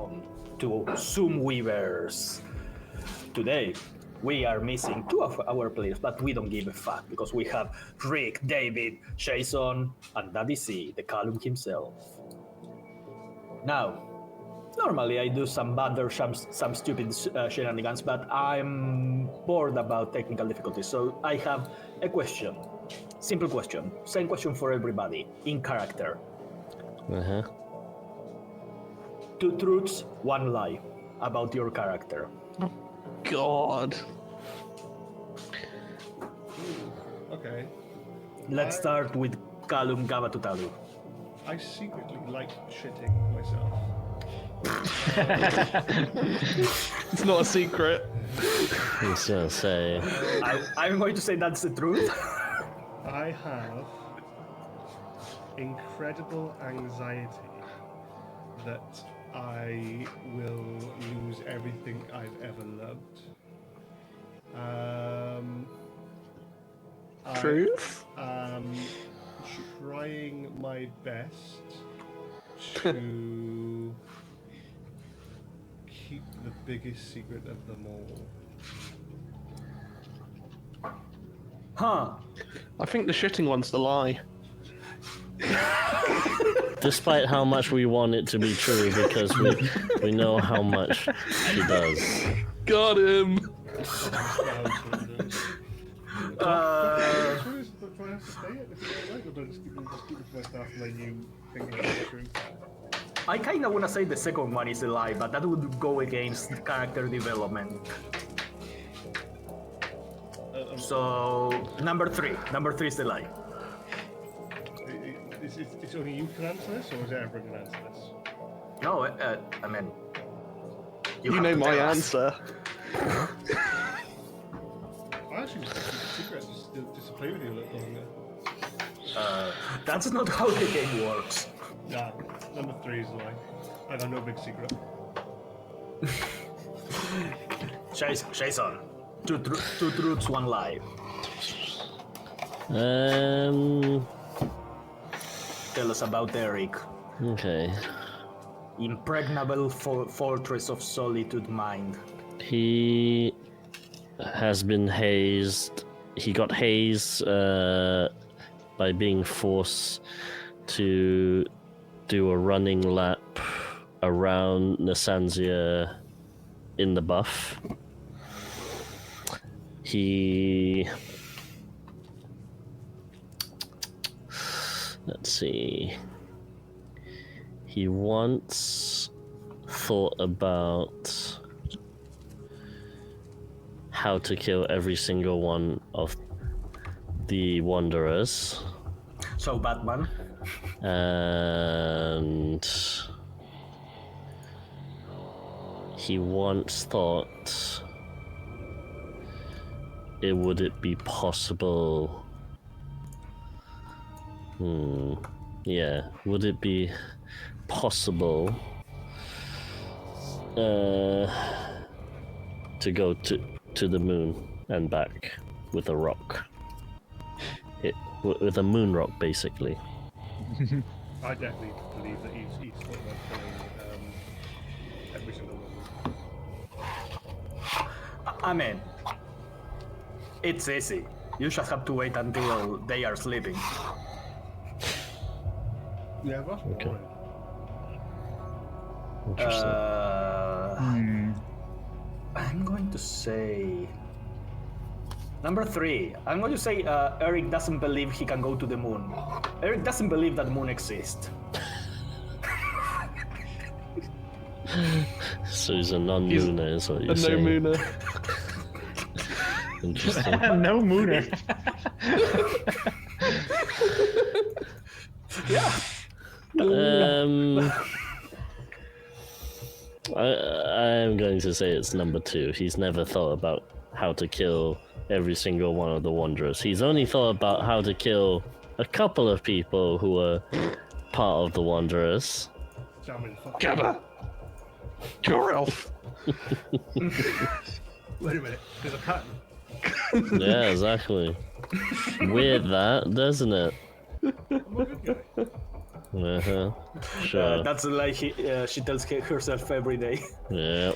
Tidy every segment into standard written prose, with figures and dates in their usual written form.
welcome to Zoom Weavers. Today, we are missing two of our players, but we don't give a fuck because we have Rick, David, Jason, and Daddy C, the Callum himself. Now, normally I do some banter, some stupid shenanigans, but I'm bored about technical difficulties, so I have a question. Simple question. Same question for everybody, in character. Two truths, one lie about your character. Oh, God. Okay. Let's start with Callum Gavatutalu. I secretly like shitting myself. It's not a secret. I was gonna say. I'm going to say that's the truth. I have incredible anxiety that I will lose everything I've ever loved. Truth? I am trying my best to keep the biggest secret of them all. Huh. I think the shitting one's the lie. Despite how much we want it to be true, because we know how much she does. Got him! Do I have to say it? If you don't like, or do I just keep it to myself and then you think it's true? I kind of want to say the second one is a lie, but that would go against character development. So, number three is the lie. It's only you can answer this, or is everyone can answer this? No, I mean... You have know to my tell us. answer. I actually just keep it secret just to play with you a little longer. That's not how the game works. Nah, number 3 is a lie. I got no big secret. Jason, two truths, one lie. Tell us about Eric. Okay. Impregnable fortress of solitude mind. He has been hazed. He got hazed by being forced to do a running lap around Nasanzia in the buff. Let's see. He once thought about how to kill every single one of the Wanderers. So Batman. And he once thought would it be possible would it be possible to go to the moon and back with a rock? With a moon rock, basically. I definitely believe that he's thought about killing every single one. I mean, it's easy. You just have to wait until they are sleeping. Yeah, that's Okay. boring. Interesting. I'm going to say... Number 3. I'm going to say Eric doesn't believe he can go to the moon. Eric doesn't believe that moon exists. So he's a non-mooner, is what you're A saying. no-mooner. Interesting. No mooner. Yeah. I am going to say it's number 2. He's never thought about how to kill every single one of the Wanderers. He's only thought about how to kill a couple of people who were part of the Wanderers. Damn it, fuck. Gabba! Your elf! Wait a minute, there's a pattern. Yeah, exactly. Weird that, doesn't it? I'm a good guy. Uh-huh. Sure. That's like she tells herself every day. Yeah.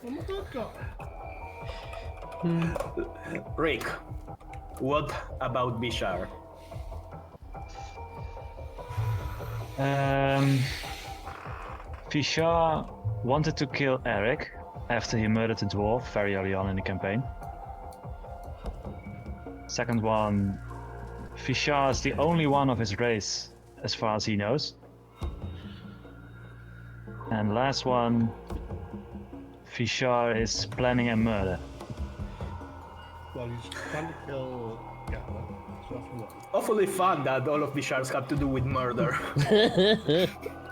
I'm a good guy. Rick, what about Bishar? Fishar wanted to kill Eric after he murdered the dwarf very early on in the campaign. Second one, Fishar is the only one of his race as far as he knows. And last one, Fishar is planning a murder. Well, he's trying to kill Gabba, so that's one. Awfully fun that all of Bishar's have to do with murder.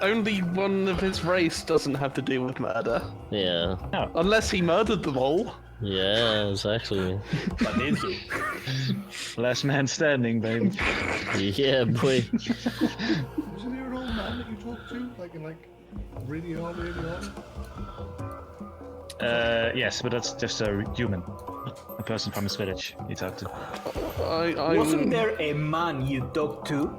Only one of his race doesn't have to do with murder. Yeah. Unless he murdered them all. Yeah, exactly. But did he? Last man standing, baby. Yeah, boy. Wasn't there an old man that you talked to? Like really old? Yes, but that's just a human. A person from his village you talked to. Wasn't there a man you talked to?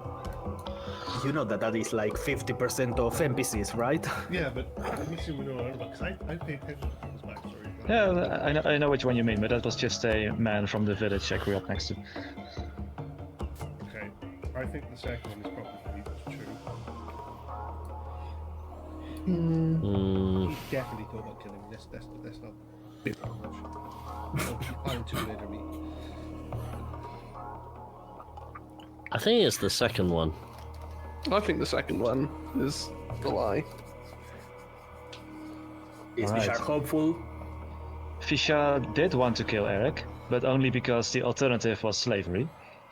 You know that is like 50% of NPCs, right? Yeah, but let me see if we know because I pay attention to people's backstory. Yeah, I know which one you mean, but that was just a man from the village I grew up next to. Okay, I think the second one is probably true. He definitely thought about killing me. That's not big much. I'm too later me. I think it's the second one. I think the second one is the lie. Is Alright. Bishar hopeful? Fisher did want to kill Eric, but only because the alternative was slavery.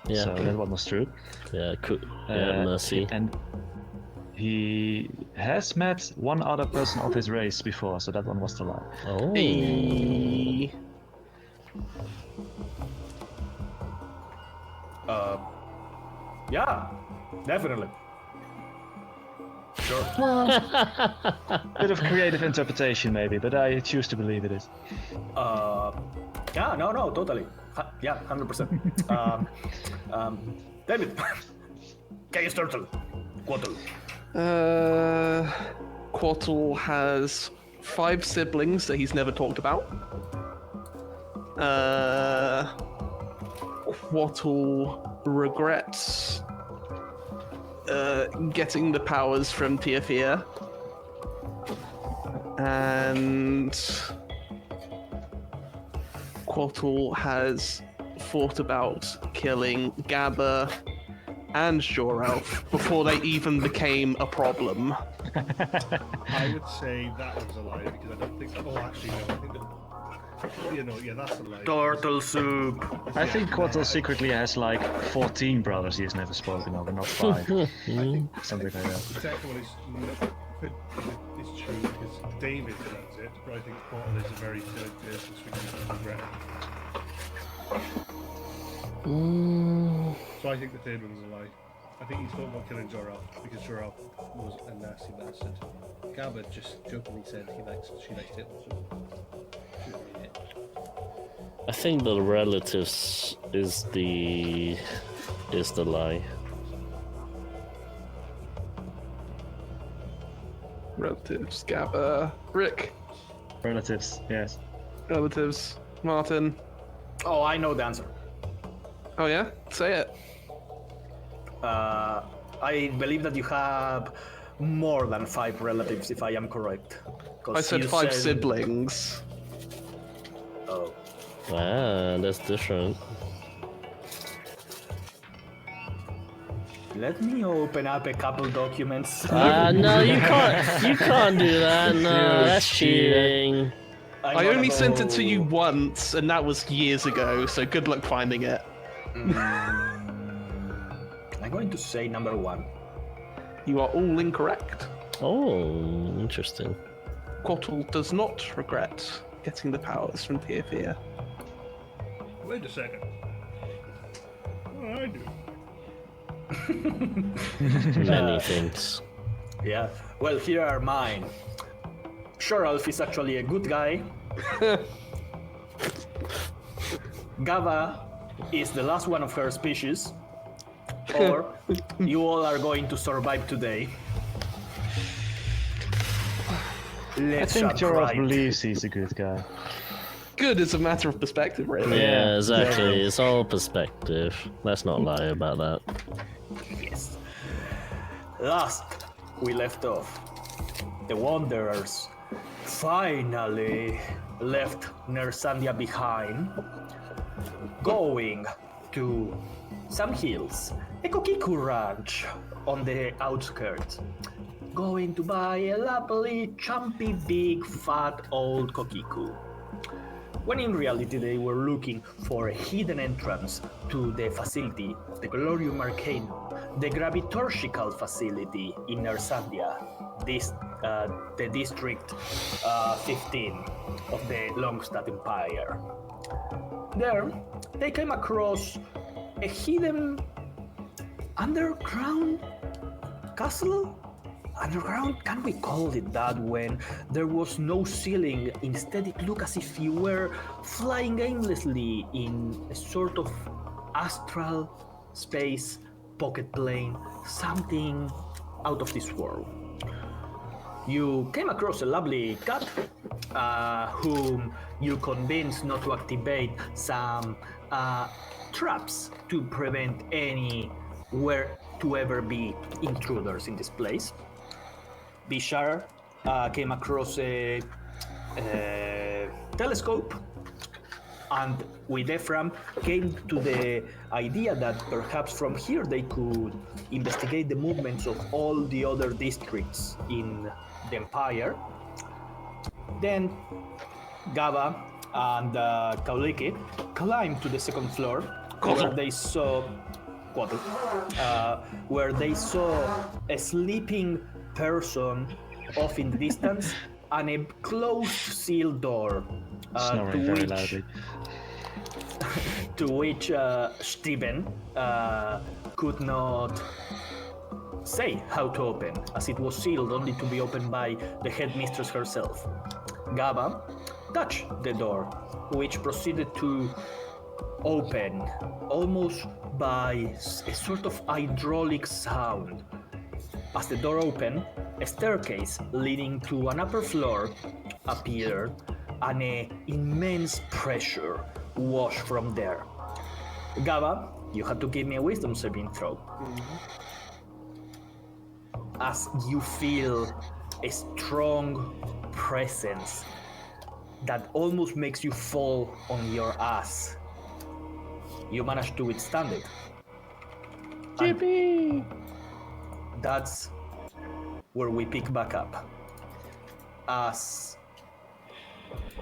Yeah. So that one was true. Yeah, mercy. And he has met one other person of his race before, so that one was the lie. Oh. Hey. Yeah, definitely. Sure. Bit of creative interpretation, maybe, but I choose to believe it is. Yeah, no, totally. Yeah, 100%. David, Chaos Turtle, Quattle. Quattle has 5 siblings that he's never talked about. Quattle regrets getting the powers from Tiafia. And Quattle has thought about killing Gabba and Jorelf before they even became a problem. I would say that was a lie because I don't think. Oh, actually, no. I think that. Yeah, that's a lie. Turtle soup. I think Quattle secretly has like 14 brothers he has never spoken of, and not 5. Something like that. The second one is true because David does it, but I think Quattle is a very good person, so we can regret it. So I think the third one is a lie. I think he's thought about killing Jorel because Jorel was a nasty bastard. Gabba just jokingly said she likes turtle soup. I think the relatives is the lie. Relatives, Gabba, Rick. Relatives, yes. Relatives, Martin. Oh, I know the answer. Oh yeah? Say it. I believe that you have more than 5 relatives, if I am correct. 'Cause I said you 5 siblings. Oh. Ah, that's different. Let me open up a couple documents. No, you can't. You can't do that. No, that's cheating. I only sent it to you once, and that was years ago, so good luck finding it. I'm going to say number 1. You are all incorrect. Oh, interesting. Quattle does not regret getting the powers from Tiafia. Wait a second. What I do? Many things. Yeah. Well, here are mine. Jorelf is actually a good guy. Gava is the last one of her species. or you all are going to survive today. I Let's think shut Jorah right. believes he's a good guy. Good is a matter of perspective, really. Yeah, exactly. It's all perspective. Let's not lie about that. Yes. Last we left off, the Wanderers finally left Nersandia behind, going to some hills, a Kokiku ranch on the outskirts, going to buy a lovely, chumpy, big, fat old Kokiku. When in reality they were looking for a hidden entrance to the facility, the Glorium Arcane, the graviturgical facility in Nersandia, the district 15 of the Longstad Empire. There, they came across a hidden underground castle? Underground? Can we call it that when there was no ceiling? Instead, it looked as if you were flying aimlessly in a sort of astral space, pocket plane, something out of this world. You came across a lovely cat whom you convinced not to activate some traps to prevent any were to ever be intruders in this place. Bishar came across a telescope, and with Ephraim came to the idea that perhaps from here they could investigate the movements of all the other districts in the Empire. Then Gaba and Kauliki climbed to the second floor, where they saw where they saw a sleeping person off in the distance and a closed sealed door Snoring very loudly. to which Steven could not say how to open, as it was sealed only to be opened by the headmistress herself. Gaba touched the door, which proceeded to open almost by a sort of hydraulic sound. As the door opened, a staircase leading to an upper floor appeared, and an immense pressure washed from there. Gaba, you had to give me a wisdom saving throw. As you feel a strong presence that almost makes you fall on your ass, you manage to withstand it. Yippee! That's where we pick back up. As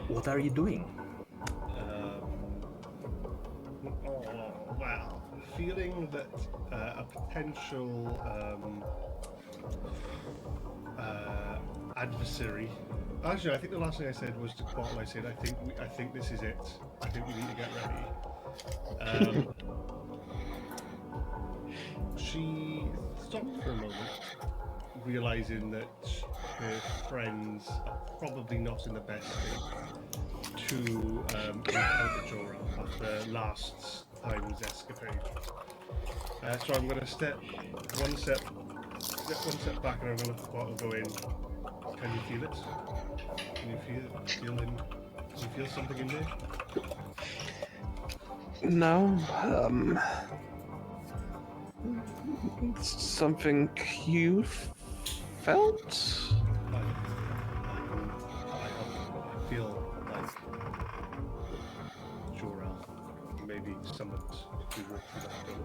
what are you doing? Well, feeling that a potential adversary. Actually, I think the last thing I said was to Bottle. I said, I think this is it. I think we need to get ready. She stopped for a moment, realizing that her friends are probably not in the best state to encounter Jorah after last time's escapade. So I'm going to step one step back, and I'm going to let go in. Can you feel it? Can you feel something in there? No, something you felt? I feel like Jorah maybe summoned to walk through that door.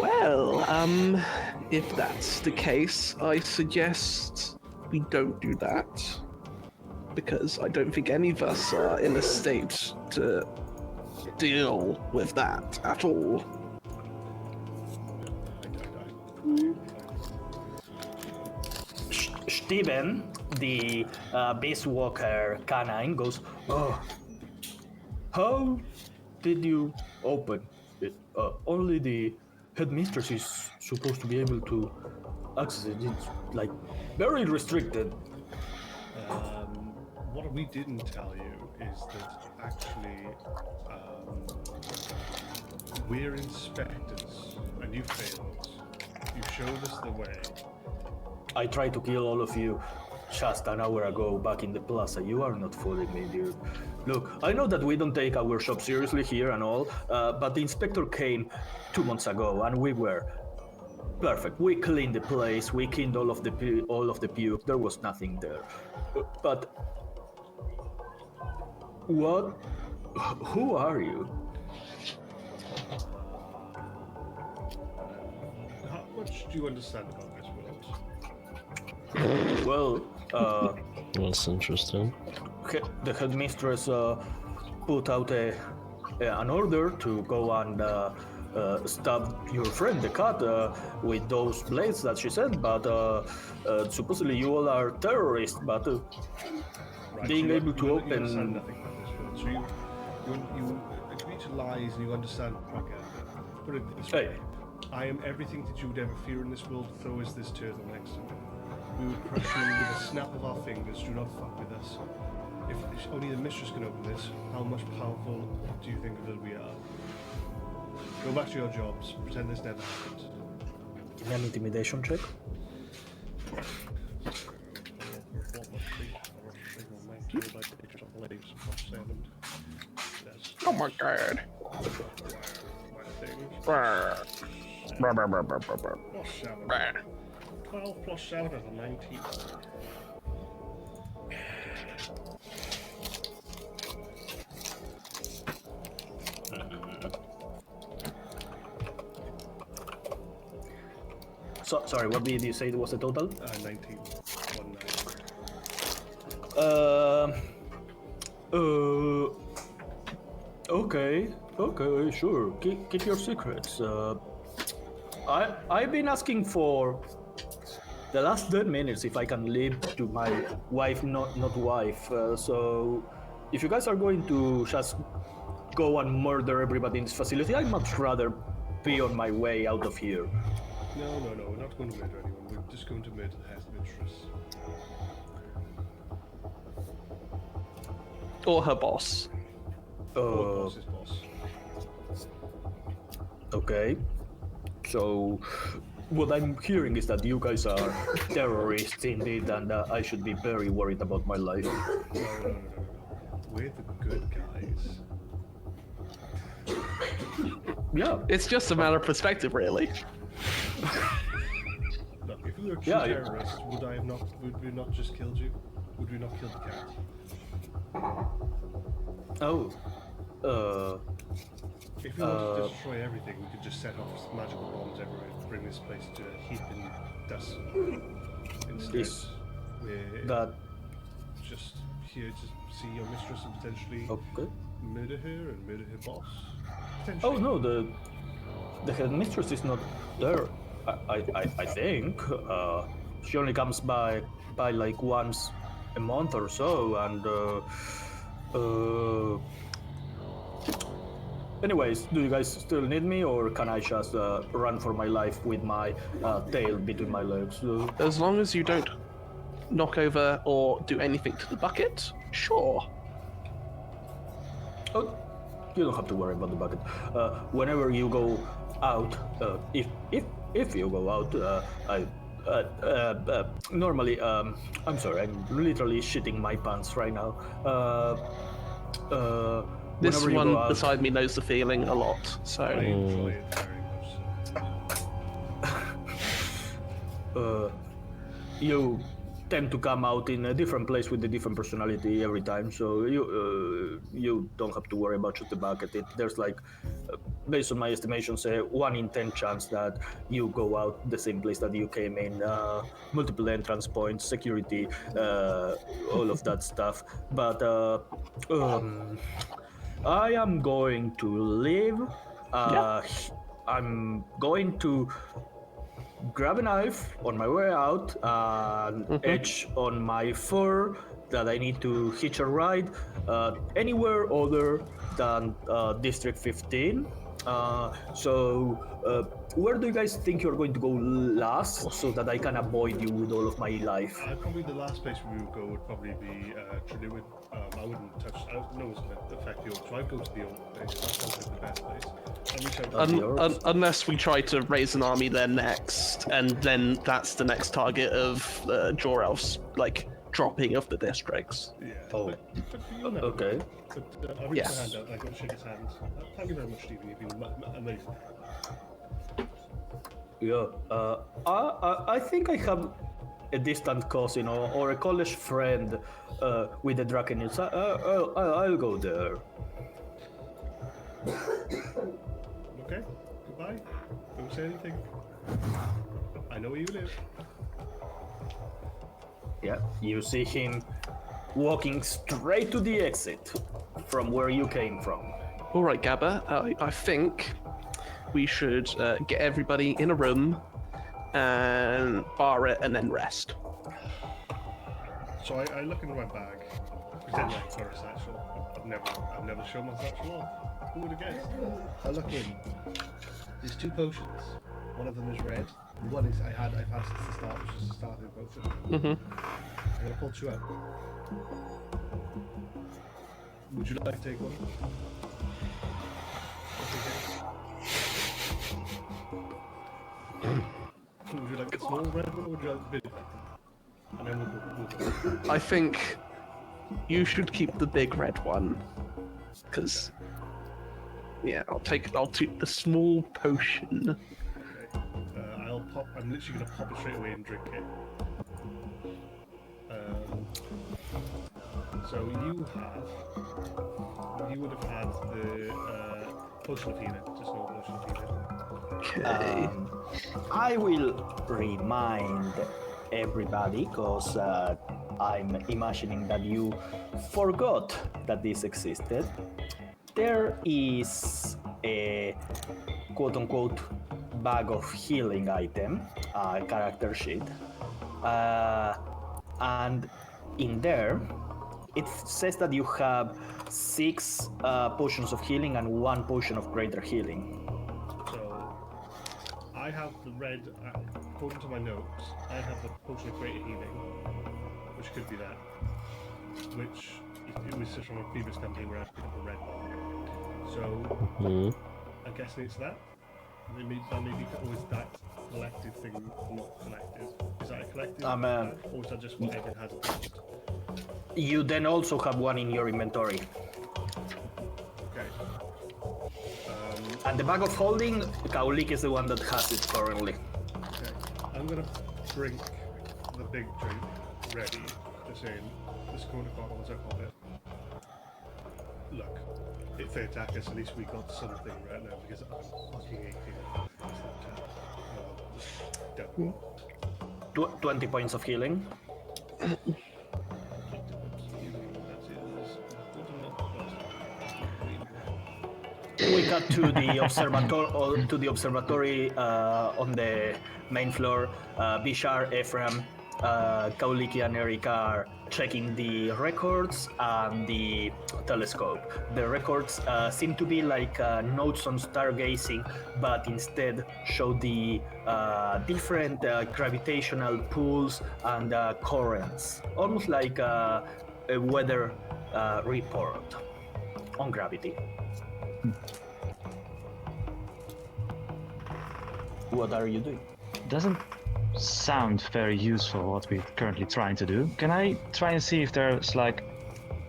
Well, if that's the case, I suggest we don't do that. Because I don't think any of us are in a state to deal with that at all. Steven, the base walker canine, goes, "Oh, how did you open it? Only the headmistress is supposed to be able to access it. It's like very restricted." What we didn't tell you is that actually We're inspectors, and you failed. You showed us the way. I tried to kill all of you just an hour ago back in the plaza. You are not fooling me, dude. Look, I know that we don't take our job seriously here and all, but the inspector came 2 months ago, and we were perfect. We cleaned the place. We cleaned all of the puke. There was nothing there. But what? Who are you? How much do you understand about this world? Well, That's interesting. the headmistress put out an order to go and stab your friend, the cat, with those blades that she sent. But supposedly you all are terrorists. But being able to You understand open. nothing about this world. So you agree to lies and you understand propaganda. Put it this way. Hey, I am everything that you would ever fear in this world. So is this turtle next to me. We would crush you with a snap of our fingers. Do not fuck with us. If only the mistress can open this, how much powerful do you think that we are? Go back to your jobs. Pretend this never happened. an intimidation check. Oh my god. Brr. 12 plus 7 is a 19. So, sorry, what did you say was the total? 19. 1 9. Okay, sure. Keep your secrets. I've been asking for the last 10 minutes if I can leave to my wife, not wife. So, if you guys are going to just go and murder everybody in this facility, I'd much rather be on my way out of here. No, we're not going to murder anyone. We're just going to murder the headmistress. Or her boss. Or boss's boss. Okay. So, what I'm hearing is that you guys are terrorists indeed, and I should be very worried about my life. No. We're the good guys. Yeah. It's just a matter of perspective, really. Look, if we were true terrorists, would we not just killed you? Would we not kill the cat? Oh. If we wanted to destroy everything, we could just set off magical bombs everywhere, bring this place to a heap in dust. Instead, Is we're that just here to see your mistress and potentially okay? murder her and murder her boss. Oh no, the headmistress is not there. I think she only comes by like once a month or so, and anyways, do you guys still need me, or can I just run for my life with my tail between my legs? As long as you don't knock over or do anything to the bucket, sure. Oh, you don't have to worry about the bucket. Whenever you go out, if you go out, normally, I'm sorry, I'm literally shitting my pants right now. This whenever you one go out, beside me knows the feeling a lot, so I enjoy it very much so. you tend to come out in a different place with a different personality every time, so you don't have to worry about just the bucket. There's like, based on my estimations, a 1 in 10 chance that you go out the same place that you came in. Multiple entrance points, security, all of that stuff. But I am going to leave. I'm going to grab a knife on my way out and etch on my fur that I need to hitch a ride anywhere other than District 15. So where do you guys think you're going to go last, so that I can avoid you with all of my life? Probably the last place we would go would probably be Trinidad. I wouldn't touch. No one's going to affect the old. So I'd go to the old place. That sounds like the best place. And we shall Unless we try to raise an army there next, and then that's the next target of Jor-Elf's like dropping of the districts. Yeah. Oh. But you know, Okay. But I'll reach my hand out. I've got to shake his hand. Thank you very much, Stephen. You've been amazing. Yeah. I think I have a distant cousin or a college friend with the Draconils. I'll go there. Okay. Goodbye. Don't say anything. I know where you live. Yeah. You see him walking straight to the exit from where you came from. All right, Gabba. I think we should get everybody in a room and bar it and then rest. So I look into my bag, pretend like it's not a satchel. I've never shown my satchel off. Who would have guessed? I look in. There's 2 potions. One of them is red. One is I've had since the start, which is a starting potion. I'm gonna pull 2 out. Would you like to take one? Would you like the small red one, or would you like the big red one? And then we'll go. I think you should keep the big red one, because I'll take the small potion. Okay. I'm literally gonna pop it straight away and drink it. So you would have had the potion of healing, just no potion of healing. Okay. I will remind everybody, because I'm imagining that you forgot that this existed. There is a quote-unquote bag of healing item, character sheet, and in there it says that you have 6 potions of healing and 1 potion of greater healing. So I have the red, according to my notes, I have the potion of greater healing, which could be that, which it was just from a previous campaign where I picked up a red one. So I'm guessing it's that. That may be, or is that collective thing not collective? Is that a collective? Or is that just what Evan has attached? You then also have 1 in your inventory. Okay. And the bag of holding, Kaulik is the one that has it currently. Okay. I'm gonna drink the big drink ready. The same. This corner card, what's that called it? Look, if they attack us, at least we got something right now, because I'm fucking aching. Just don't. 20 points of healing. We cut to the observatory on the main floor. Bishar, Ephraim, Kauliki, and Erika are checking the records and the telescope. The records seem to be like notes on stargazing, but instead show the different gravitational pulls and currents, almost like a weather report on gravity. What are you doing? Doesn't sound very useful what we're currently trying to do. Can I try and see if there's like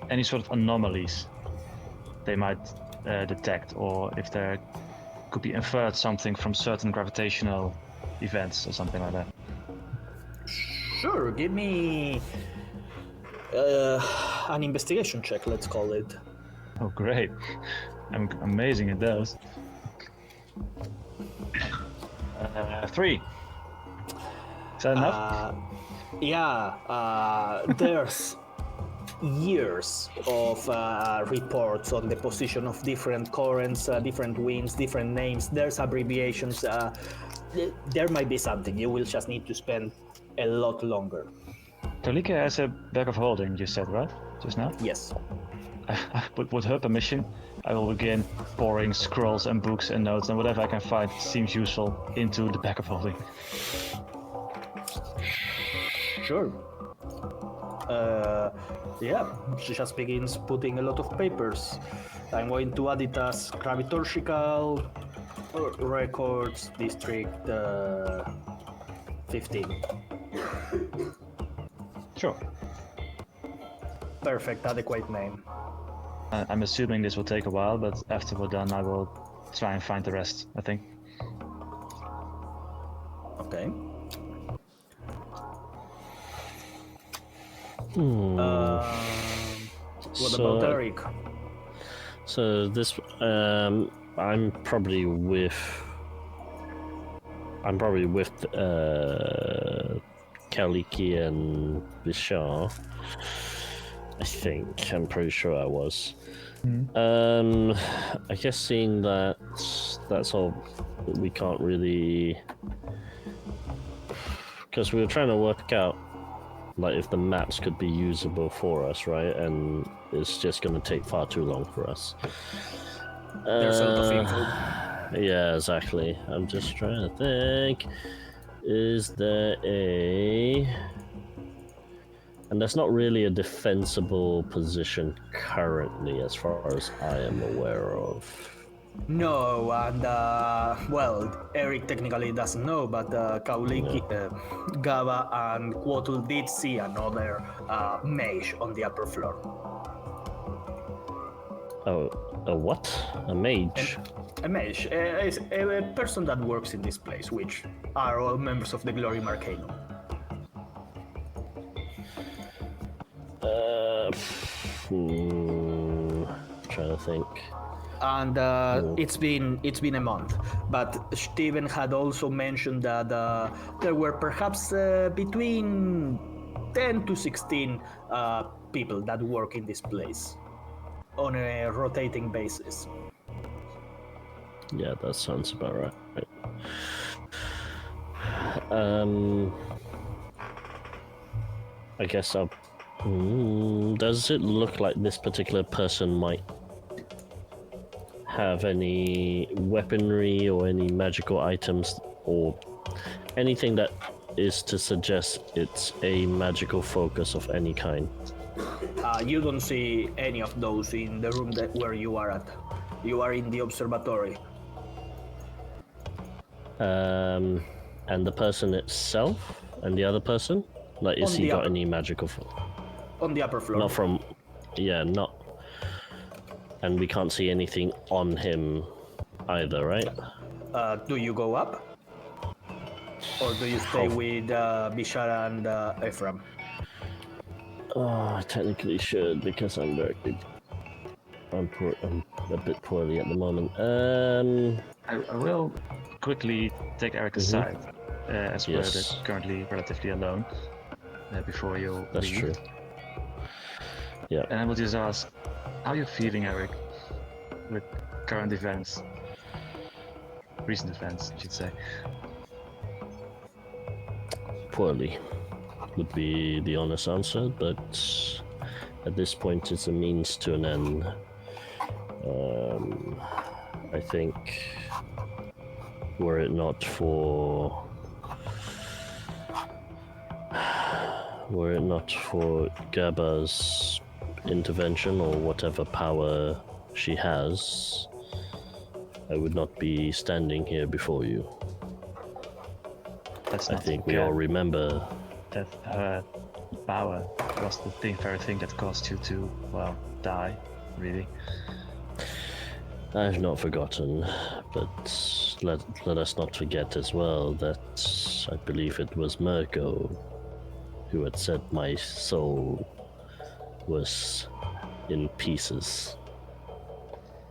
any sort of anomalies they might detect, or if there could be inferred something from certain gravitational events or something like that? Sure, give me an investigation check, let's call it. Oh, great. I'm amazing at those. 3. Is that enough? There's years of reports on the position of different currents, different winds, different names. There's abbreviations. There might be something. You will just need to spend a lot longer. Tolika has a bag of holding, you said, right? Just now? Yes. with her permission, I will begin pouring scrolls and books and notes and whatever I can find seems useful into the bag of holding. Sure. Yeah, she just begins putting a lot of papers. I'm going to add it as graviturgical records district 15. Sure. Perfect, adequate name. I'm assuming this will take a while, but after we're done, I will try and find the rest, I think. Okay. What about Eric? So this, I'm probably with Kaliki and Bishar. I think. I'm pretty sure I was. I guess seeing that that's all, we can't really, because we were trying to work out like if the maps could be usable for us, right? And it's just going to take far too long for us. There's a lot of info. Yeah, exactly. I'm just trying to think. Is there a... And that's not really a defensible position currently, as far as I am aware of. No, and well, Eric technically doesn't know, but Kauliki, Gava, and Quotul did see another mage on the upper floor. Oh, a what? A mage? A mage, a person that works in this place, which are all members of the Glory Arcane. Trying to think. And it's been a month, but Steven had also mentioned that there were perhaps between 10 to 16 people that work in this place on a rotating basis. Yeah, that sounds about right. I guess I'll... does it look like this particular person might have any weaponry or any magical items or anything that is to suggest it's a magical focus of any kind? You don't see any of those in the room where you are at. You are in the observatory. And the person itself and the other person? Like, is he got any magical... On the upper floor. Not from... Yeah, not... And we can't see anything on him either, right? Do you go up? Or do you stay with Bishara and Ephraim? Oh, I technically should, because I'm very... I'm a bit poorly at the moment. I will quickly take Eric aside, as we're currently relatively alone, before you That's leave. true. Yeah. And I will just ask, how are you feeling, Eric, with current events? Recent events, I should say. Poorly would be the honest answer, but at this point it's a means to an end. I think were it not for Gaba's intervention or whatever power she has, I would not be standing here before you. Let's I not think we forget all remember that her power was the very thing that caused you to, well, die, really. I've not forgotten, but let us not forget as well that I believe it was Mirko who had said my soul was in pieces,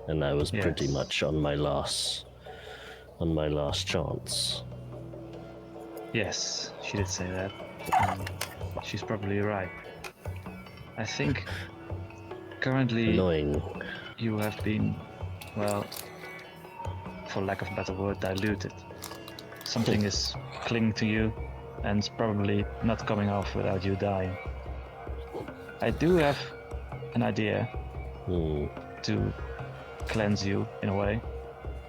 and I was pretty much on my last chance. Yes, she did say that. She's probably right. I think currently Annoying. you have been, well, for lack of a better word, diluted. Something is clinging to you and it's probably not coming off without you dying. I do have an idea to cleanse you in a way,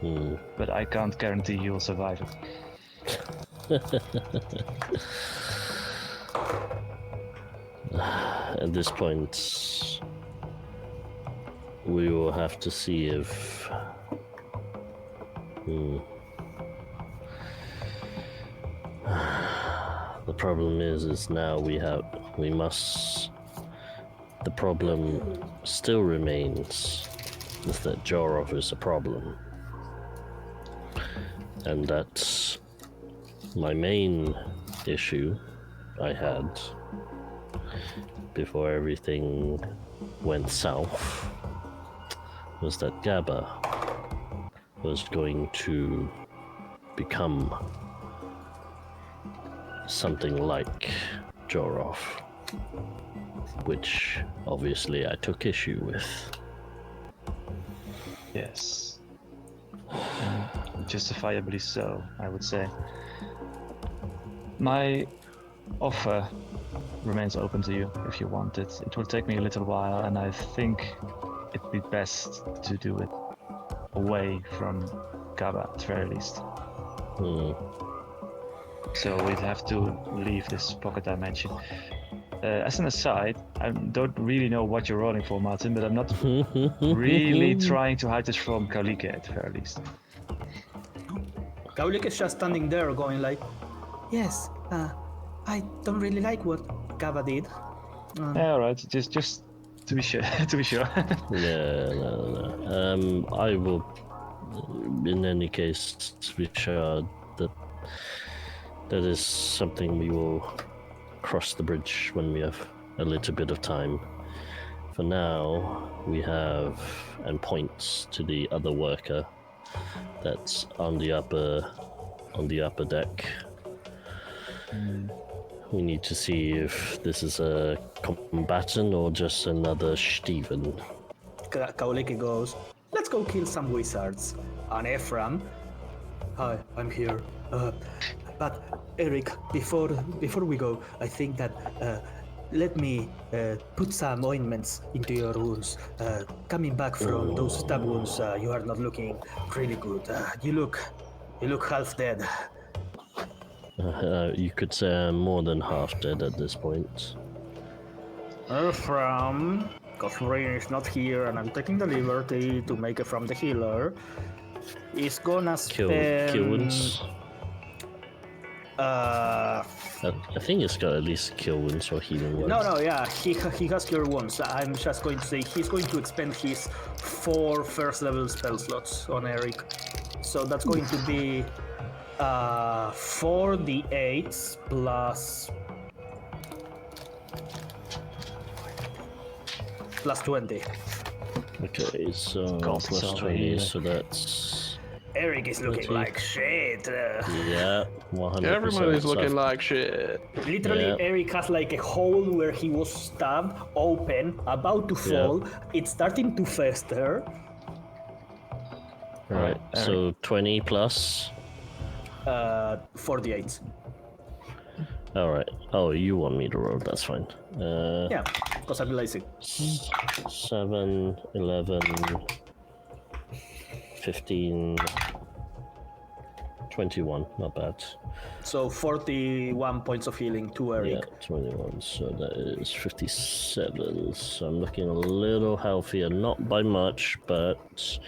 Hmm. but I can't guarantee you'll survive it. At this point, we will have to see if. The problem is now we must. The problem still remains is that Jorov is a problem, and that's my main issue I had before everything went south was that Gaba was going to become something like Jorov, which obviously I took issue with. Yes. Justifiably so, I would say. My offer remains open to you if you want it. It will take me a little while, and I think it'd be best to do it away from Gaba at the very least. Hmm. So we'd have to leave this pocket dimension. As an aside, I don't really know what you're rolling for, Martin, but I'm not really trying to hide this from Kaulike at the very least. Kaulik is just standing there going like, yes, I don't really like what Gaba did. Yeah, all right, just to be sure, to be sure. Yeah, no. I will, in any case, be sure that is something we will cross the bridge when we have a little bit of time. For now, we have and points to the other worker that's on the upper deck. We need to see if this is a combatant or just another Steven. Kauliki goes, let's go kill some wizards. And Ephraim, hi, I'm here. But Eric, before we go, I think that let me put some ointments into your wounds. Coming back from those stab wounds, you are not looking really good. You look half dead. You could say I'm more than half dead at this point. Ephraim, because Rain is not here, and I'm taking the liberty to make Ephraim the healer. Is gonna spend Kill wounds. Uh, I think it's got at least kill wounds or healing wounds. no, yeah, he has cure wounds. I'm just going to say he's going to expend his 4 first level spell slots on Eric. So that's going to be 4d8 plus 20. Okay, so Cost plus of 20, healing. so that's... Eric is looking 20. like shit. Yeah, 100%. Everybody's looking So- like shit. Literally, Yeah. Eric has like a hole where he was stabbed, open, about to fall. It's starting to fester. Right, so 20 plus... 4d8. Alright. Oh, you want me to roll, that's fine. Yeah, because I'm lazy. 7, 11, 15, 21, not bad. So 41 points of healing to Eric. Yeah, 21, so that is 57. So I'm looking a little healthier, not by much, but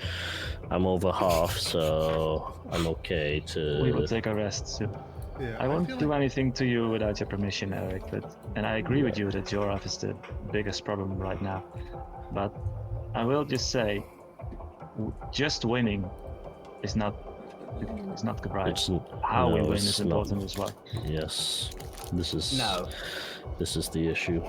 I'm over half, so I'm okay to... We will take a rest soon. Yeah, I won't feel do like- anything to you without your permission, Eric, and I agree with you that Jorov is the biggest problem right now. But I will just say, just winning is not right. It's How we no, win it's is not. important as well. Yes, this is Now, this is the issue.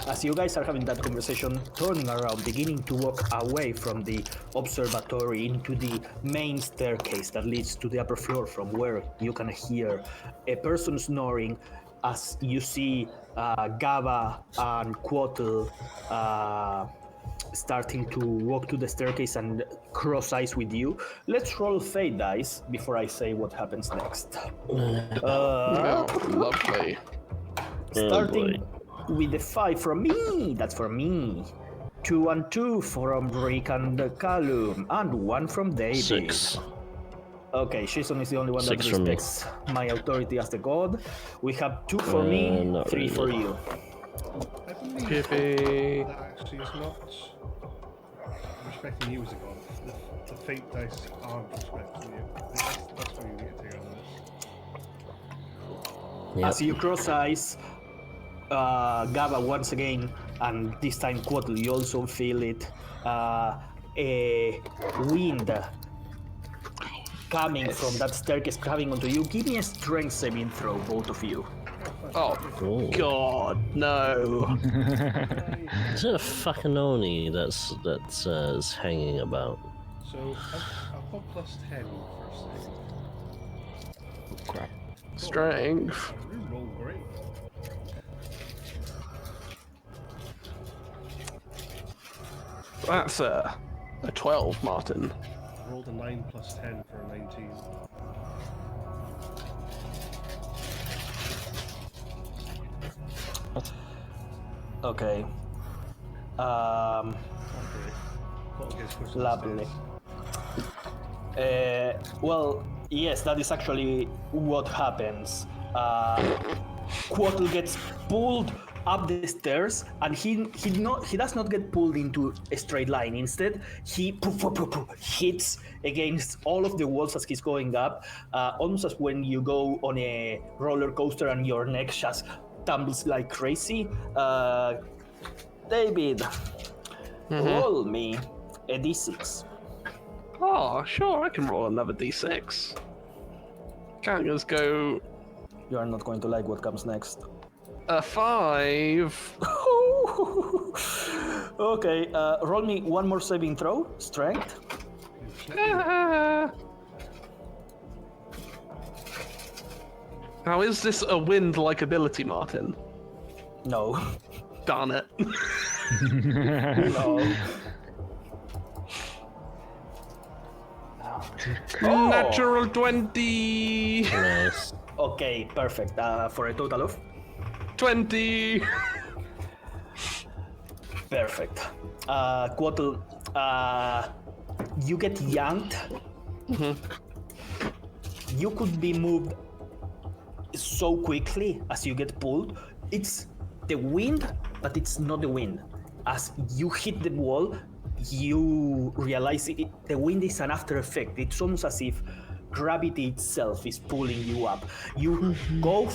as you guys are having that conversation, turning around, beginning to walk away from the observatory into the main staircase that leads to the upper floor, from where you can hear a person snoring as you see Gaba and Quotel starting to walk to the staircase and cross eyes with you. Let's roll fate dice before I say what happens next. Oh, lovely. Starting with the 5 from me, that's for me. 2 and 2 from Rick and Callum, and 1 from David. 6. Okay, Shison is the only one that 6 from me. respects my authority as the god. We have 2 for me, not 3 for really. you. I believe Yippee. that actually is not respecting you as a god. The fate dice aren't respecting you. That's what you need to take out of this. Yep. As you cross eyes, Gaba once again, and this time Quattle, you also feel it. A wind coming from that staircase coming onto you. Give me a strength saving throw, both of you. Oh, Ooh. God, no. Is it a fucking Oni that's is hanging about? So I'll put plus 10 for a save. Strength. I roll great. That's a 12, Martin. I rolled a 9 plus 10 for a 19. Okay. Okay. What against Crystal Lovely. Stairs? Well, yes, that is actually what happens. Quattle gets pulled up the stairs, and he does not get pulled into a straight line. Instead, he hits against all of the walls as he's going up, almost as when you go on a roller coaster and your neck just tumbles like crazy. David, roll me a d6. Oh, sure, I can roll another d6. Can't just go You are not going to like what comes next. a 5. Okay, roll me one more saving throw. Strength. Now, is this a wind-like ability, Martin? No. Darn it. No. Natural 20! Nice. Okay, perfect. For a total of? 20! Perfect. Quattle, you get yanked. You could be moved so quickly as you get pulled. It's the wind, but it's not the wind. As you hit the wall, you realize the wind is an after effect. It's almost as if gravity itself is pulling you up. You go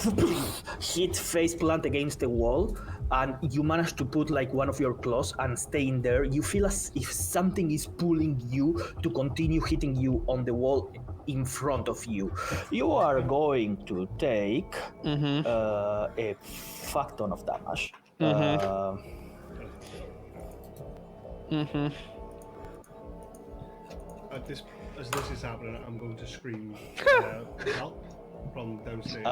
hit face plant against the wall, and you manage to put like one of your claws and stay in there. You feel as if something is pulling you to continue hitting you on the wall in front of you. You are going to take a fuck ton of damage. As this is happening, I'm going to scream help from downstairs.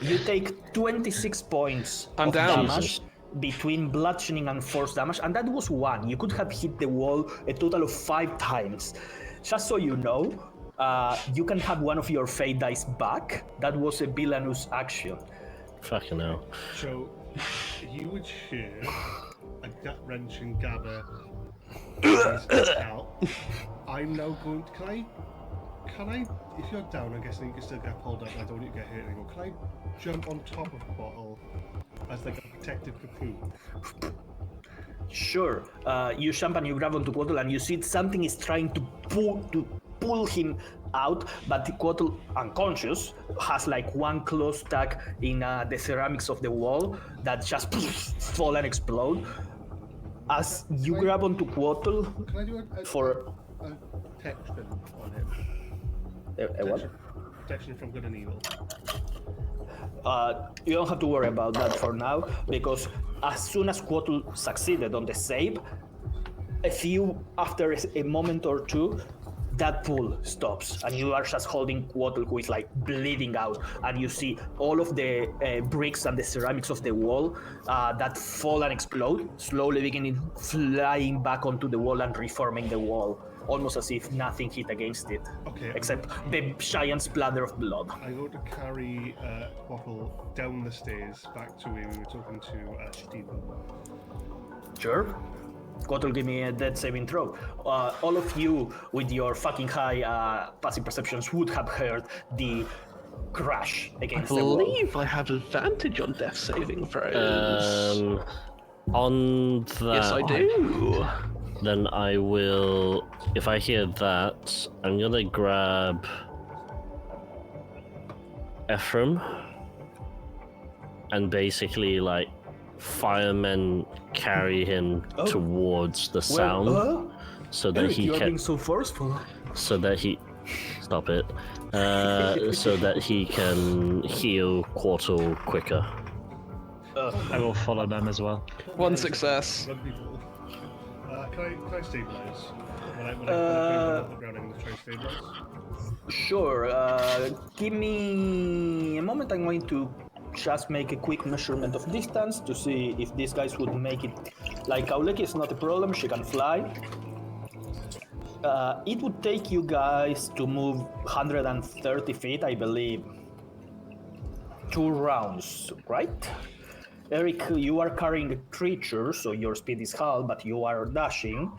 You take 26 points I'm of down. damage between bludgeoning and force damage, and that was 1. You could have hit the wall a total of 5 times. Just so you know, you can have one of your fate dice back. That was a villainous action. Fucking hell. So you would hear a gut-wrenching Gabba out. I'm now going. Can I? If you're down, I'm guessing you can still get pulled up. I don't need to get hit anymore. Can I jump on top of the bottle as like a protective cocoon? Sure. You jump and you grab onto Quattle, and you see something is trying to pull him out, but Quattle, unconscious, has like one claw stuck in the ceramics of the wall that just fall and explode. As you grab onto Quattle Can I do a protection on him? a what? Protection from good and evil. You don't have to worry about that for now, because as soon as Quattle succeeded on the save, after a moment or two, that pull stops, and you are just holding Quattle, who is like bleeding out, and you see all of the bricks and the ceramics of the wall that fall and explode, slowly beginning flying back onto the wall and reforming the wall, almost as if nothing hit against it, Okay. except the giant splatter of blood. I'm going to carry Quattle down the stairs back to where we were talking to Stephen. Sure. Kotal, give me a dead saving throw. All of you with your fucking high passive perceptions would have heard the crash I against the wall. believe I have advantage on death saving throws. On that. Yes, I do. Then I will. If I hear that, I'm gonna grab Ephraim and basically like firemen carry him towards the sound so that Eric, he you are can. being so forceful. So that he. Stop it. So that he can heal Quartal quicker. I will follow them as well. One success. Rugby ball. Can I stabilize? When I go down the ground, I'm going to try and stabilize. Sure. Give me a moment. I'm going to just make a quick measurement of distance to see if these guys would make it. Like Auleki is not a problem. She can fly. It would take you guys to move 130 feet, I believe. 2 rounds, right? Eric, you are carrying a creature, so your speed is half, but you are dashing.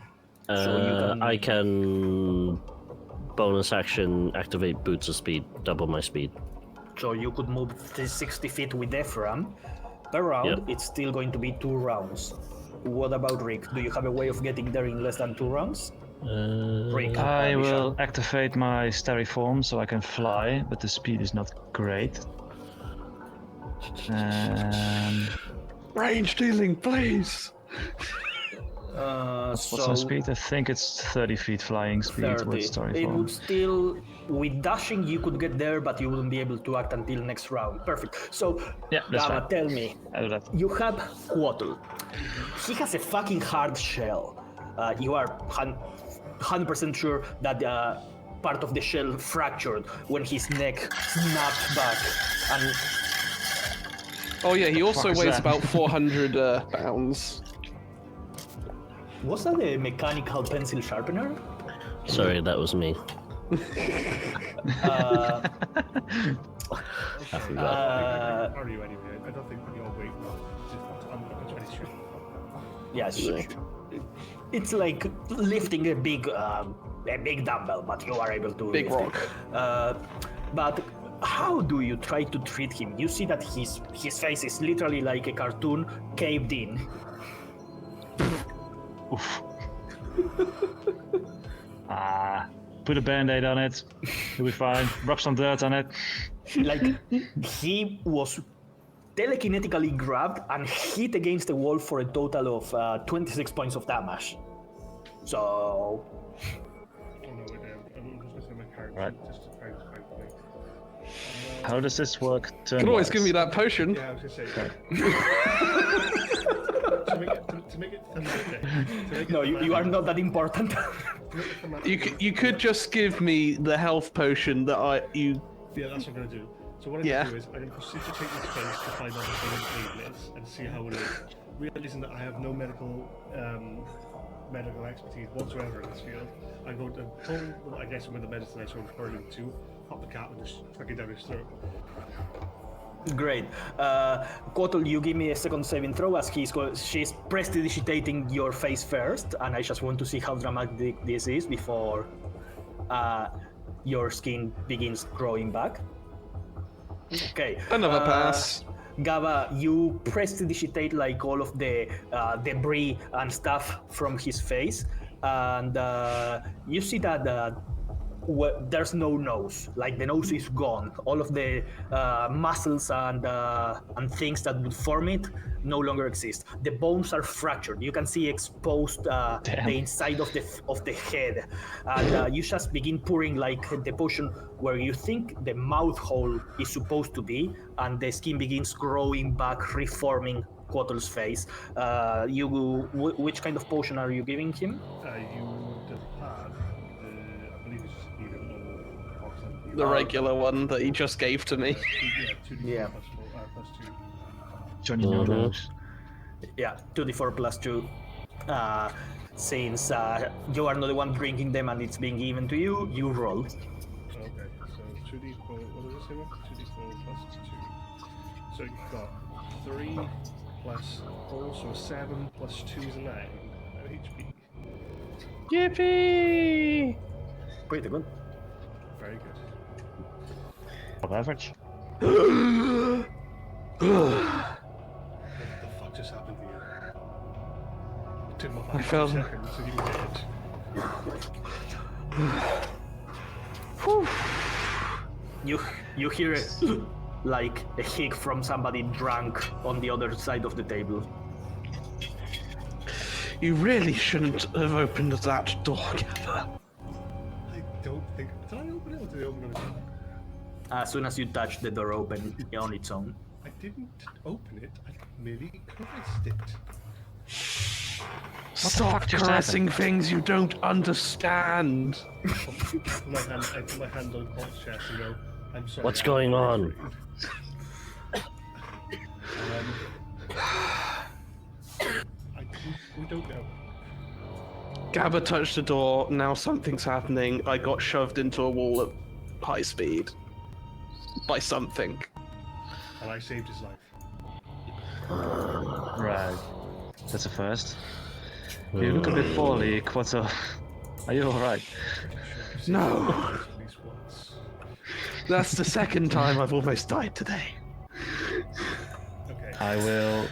So you can... I can bonus action activate boots of speed, double my speed. So you could move 60 feet with Ephraim. Per round, Yep. it's still going to be 2 rounds. What about Rick? Do you have a way of getting there in less than 2 rounds? Rick, I Michelle. will activate my starry form so I can fly, but the speed is not great. Range dealing, please. What's my So speed? I think it's 30 feet flying speed 30. with starry It form. would still, with dashing, you could get there, but you wouldn't be able to act until next round. Perfect. So, Yeah, that's Gamma, fine. tell me, I'll do that. you have Quattle. He has a fucking hard shell. You are 100% sure that part of the shell fractured when his neck snapped back. And Oh yeah, he also fuck is weighs that? about 400 pounds. was that a mechanical pencil sharpener? Sorry, that was me. I forgot. How are you anyway? I don't think your weight I'm 23. Yes. It's like lifting a big dumbbell, but you are able to Big lift rock. it. But how do you try to treat him? You see that his face is literally like a cartoon caved in. Put a band-aid on it. You'll be fine. Rub some dirt on it. Like he was telekinetically grabbed and hit against the wall for a total of 26 points of damage. So Oh no, wait, I'm just missing my character. Right. Just to try and find the thing. How does this work? You can always give me that potion. Yeah, I was gonna say. to make it thematic. no, you are not that important. You could just give me the health potion that you. Yeah, that's what I'm gonna do. So what I'm Yeah. gonna do is I'm gonna proceed to take this space to find out what the is and see how it is. Realizing that I have no medical expertise whatsoever in this field, I'm going to pull, I guess, with the medicine I showed Furling to pop the cap and just tuck it down his throat. Great. Kotal, you give me a second saving throw as she's prestidigitating your face first, and I just want to see how dramatic this is before your skin begins growing back. Okay. Another pass. Gaba, you prestidigitate like all of the debris and stuff from his face, and you see that there's no nose. Like the nose is gone. All of the muscles and things that would form it no longer exist. The bones are fractured. You can see exposed the inside of the head, and you just begin pouring like the potion where you think the mouth hole is supposed to be, and the skin begins growing back, reforming Quattle's face. Which kind of potion are you giving him? You would have had I believe it's just either normal or something. The regular one that he just gave to me. Yeah, 2d4 Yeah. plus 2. Johnny Knows. Yeah, 2d4 plus 2. Since you are not the one drinking them and it's being given to you, you roll. Okay, so 2d4, what does it say? 2d4 plus 2. So you've got 3 plus 4, so a 7 plus 2 is a 9. 9 HP. Yippee! Pretty good. Very good. Of average. What the fuck just happened to you? It took my I 2 fell. seconds and you were dead. You hear like a hic from somebody drunk on the other side of the table. You really shouldn't have opened that door, Gabba. I don't think. Did I open it or did I open it? As soon as you touch the door open on its own. I didn't open it, I merely pressed it. Stop caressing things you don't understand. I put my hand on Paul's chest and go, I'm sorry. What's I'm going very on? afraid." We don't know. Gabba touched the door, now something's happening. I got shoved into a wall at high speed. By something. And I saved his life. Right. That's a first. You look a bit poorly, Quato. Are you alright? No. At least once. That's the second time I've almost died today. Okay. I will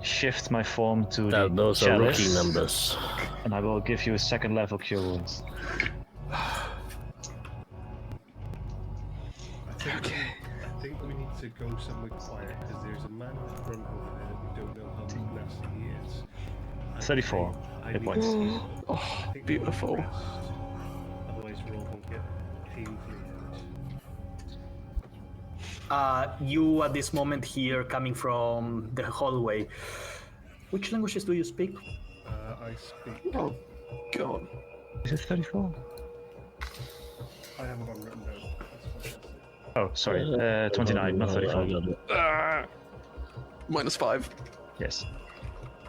shift my form to the Those are rookie chalice, numbers. and I will give you a second level cure wounds. I think we need to go somewhere quiet because there's a man in the front over there that we don't know how nasty he is. And 34 I hit need points. to- Oh, I think we beautiful. need to rest. Otherwise, we're all going to get painfully hurt. You at this moment here coming from the hallway. Which languages do you speak? I speak. Oh, God. Is it 34? I have one written down. That's fantastic. Oh, sorry. 29, not 34. -5. Yes.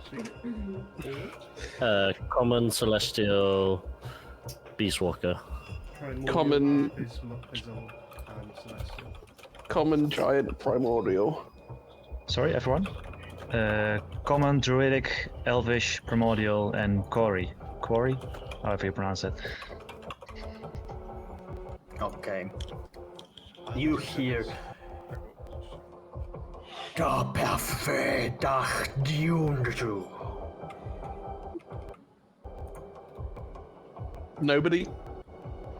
Sweet. Common, Celestial, Beastwalker. Primordial Common- Abysmal, and Celestial. Common, giant, primordial. Sorry, everyone. Common, Druidic, Elvish, Primordial, and Quarry. Quarry? However you pronounce it. Okay. You hear Da perfektach diundu. Nobody?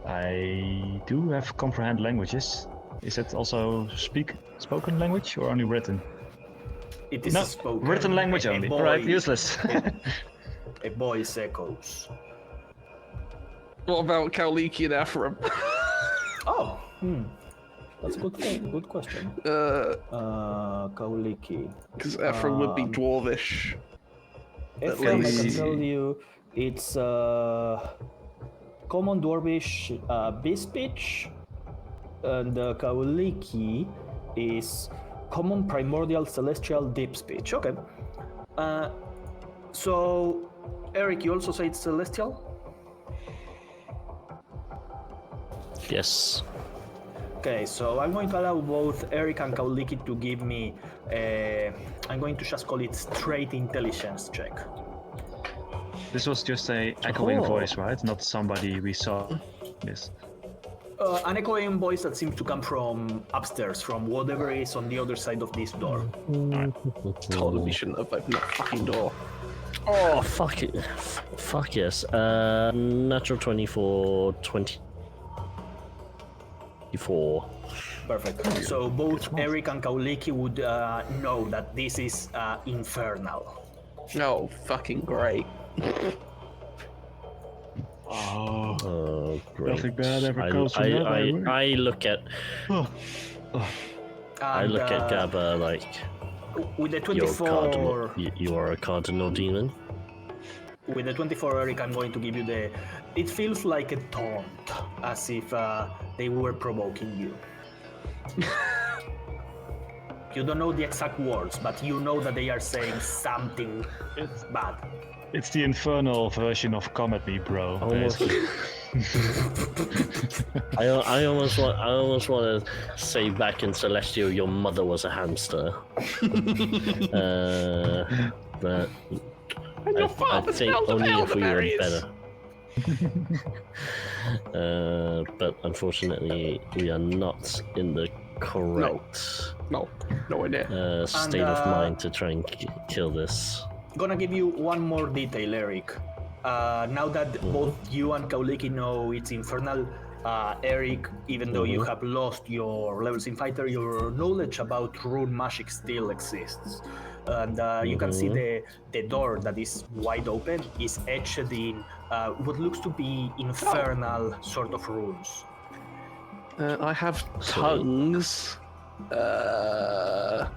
I do have comprehend languages. Is it also spoken language or only written? It is No, spoken. written language A only. boy- Alright, useless. A voice echoes. What about Kauliki and Ephraim? Oh, that's a good question. Kauliki. Because Ephraim would be dwarvish. Ephraim, I can least- tell you, it's common dwarvish beast speech, and Kauliki is common primordial celestial deep speech. Okay. So, Eric, you also say it's celestial? Yes. Okay, so I'm going to allow both Eric and Kauliki to give me I'm going to just call it straight intelligence check. This was just a echoing Oh. voice, right? Not somebody we saw. Yes. An echoing voice that seems to come from upstairs, from whatever is on the other side of this door. Told him he shouldn't have opened that fucking door. Oh, fuck it. Fuck yes. Natural 24, 24. Perfect. So both Eric and Kauliki would know that this is infernal. Oh, fucking great. Oh, great. Nothing bad ever comes from that, I would. I look at And, Gabba like with the you're a cardinal. 24, You are a cardinal demon. with the 24, Eric, I'm going to give you the. It feels like a taunt, as if they were provoking you. You don't know the exact words, but you know that they are saying something bad. It's the infernal version of "Come at me, bro." Almost, basically. I almost want to say back in Celestial, your mother was a hamster. But And your I father think smells of only if we were elderberries. better. But unfortunately, we are not in the correct No, nowhere near. state of mind to try and kill this. Gonna give you one more detail, Eric. Now that both you and Kauliki know it's infernal, Eric, even though you have lost your levels in fighter, your knowledge about rune magic still exists. And you can see the door that is wide open is etched in what looks to be infernal sort of runes. I have tongues that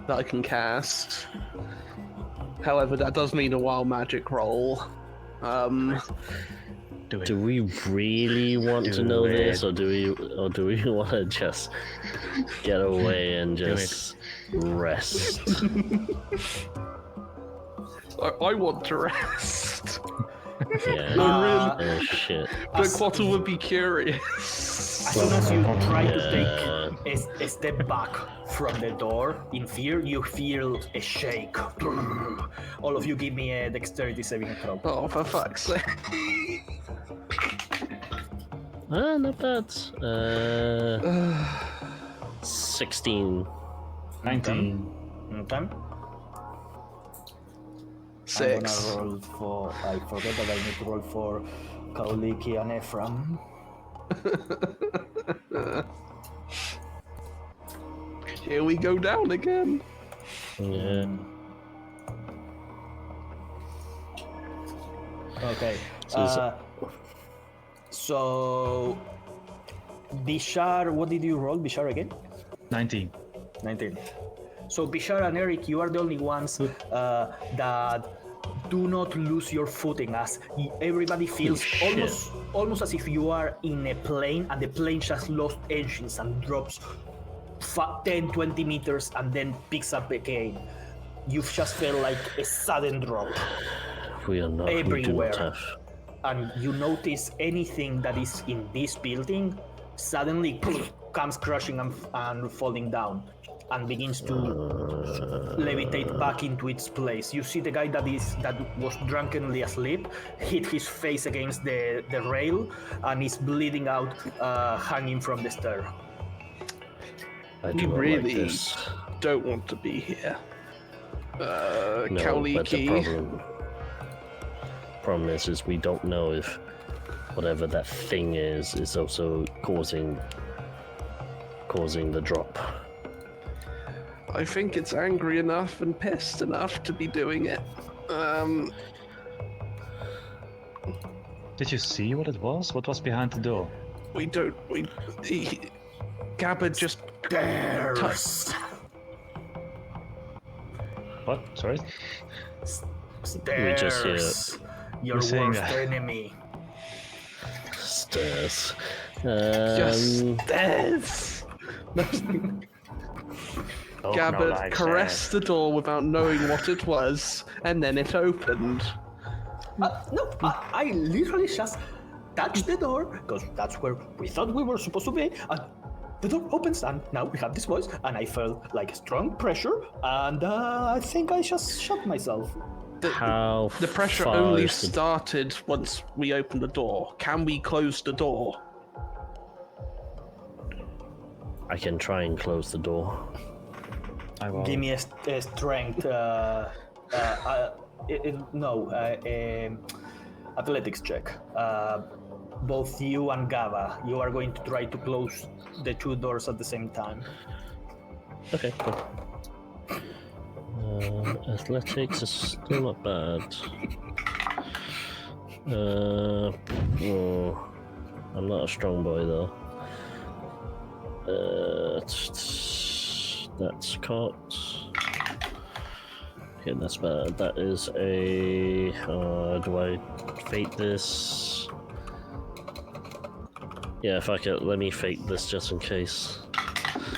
I can cast. However, that does mean a wild magic roll. Do we really want to know this, or do we want to just get away and just rest? I want to rest. Yeah. Really? Oh shit. Black Bottle would be curious. As soon as you try to Yeah. take a step back from the door in fear, you feel a shake. All of you give me a dexterity saving throw. Oh, for fuck's sake. Not bad. 16. 19. Okay. Six. I'm gonna roll for. I forget that I need to roll for Kauliki and Ephraim. Here we go down again. Yeah. Okay. So So, Bishar, what did you roll, Bishar, again? 19. 19. So, Bishar and Eric, you are the only ones that do not lose your footing, as everybody feels almost as if you are in a plane and the plane just lost engines and drops 10-20 meters and then picks up again. You just feel like a sudden drop we are not. We do everywhere. not have. And you notice anything that is in this building suddenly comes crashing and falling down and begins to levitate back into its place. You see the guy that was drunkenly asleep hit his face against the rail and is bleeding out, hanging from the stair. I do You not really like this. don't want to be here. No, but the Kauliki. problem is we don't know if whatever that thing is also causing the drop. I think it's angry enough and pissed enough to be doing it. Did you see what it was? What was behind the door? Gabbard just Stairs! What? Sorry? just hear Stairs! Your Who's saying worst that? enemy. Stairs. just stairs. Oh, Gabbard no, like caressed the door without knowing what it was, and then it opened. No, I literally just touched the door because that's where we thought we were supposed to be. And the door opens, and now we have this voice, and I felt like strong pressure, and I think I just shot myself. How The pressure far only is the- started once we opened the door. Can we close the door? I can try and close the door. I will. Give me a strength. Athletics check. Both you and Gava, you are going to try to close the two doors at the same time. Okay, cool. Athletics is still not bad. I'm not a strong boy though. That's caught. Okay, that's bad. That is a. Do I fate this? Yeah, fuck it. Let me fate this just in case.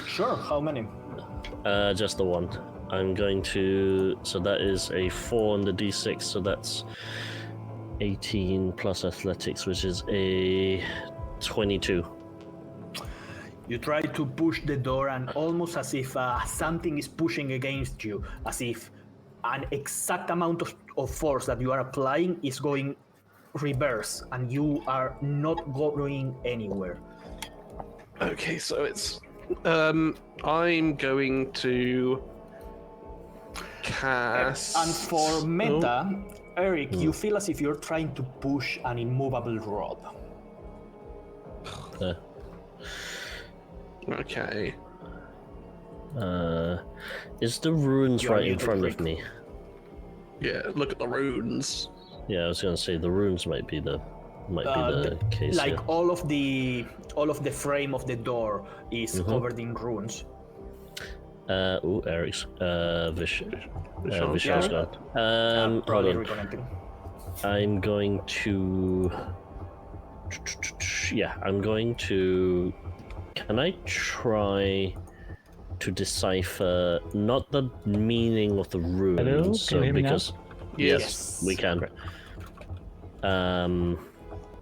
Sure, how many? Just the one. I'm going to. So that is a 4 on the d6, so that's 18 plus athletics, which is a 22. You try to push the door, and almost as if something is pushing against you, as if an exact amount of force that you are applying is going reverse, and you are not going anywhere. Okay, so it's I'm going to cast. And for meta, Eric, you feel as if you're trying to push an immovable rod. Okay. Is the runes You're right in muted, front Rick. of me? Yeah, look at the runes. Yeah, I was gonna say the runes might be the case. Like yeah. all of the frame of the door is covered in runes. Eric's Vishal's yeah. gone. Hold Probably on. reconnecting. I'm going to. Yeah, I'm going to. Can I try to decipher not the meaning of the runes? Hello? Can you hear me now? because Yes. we can.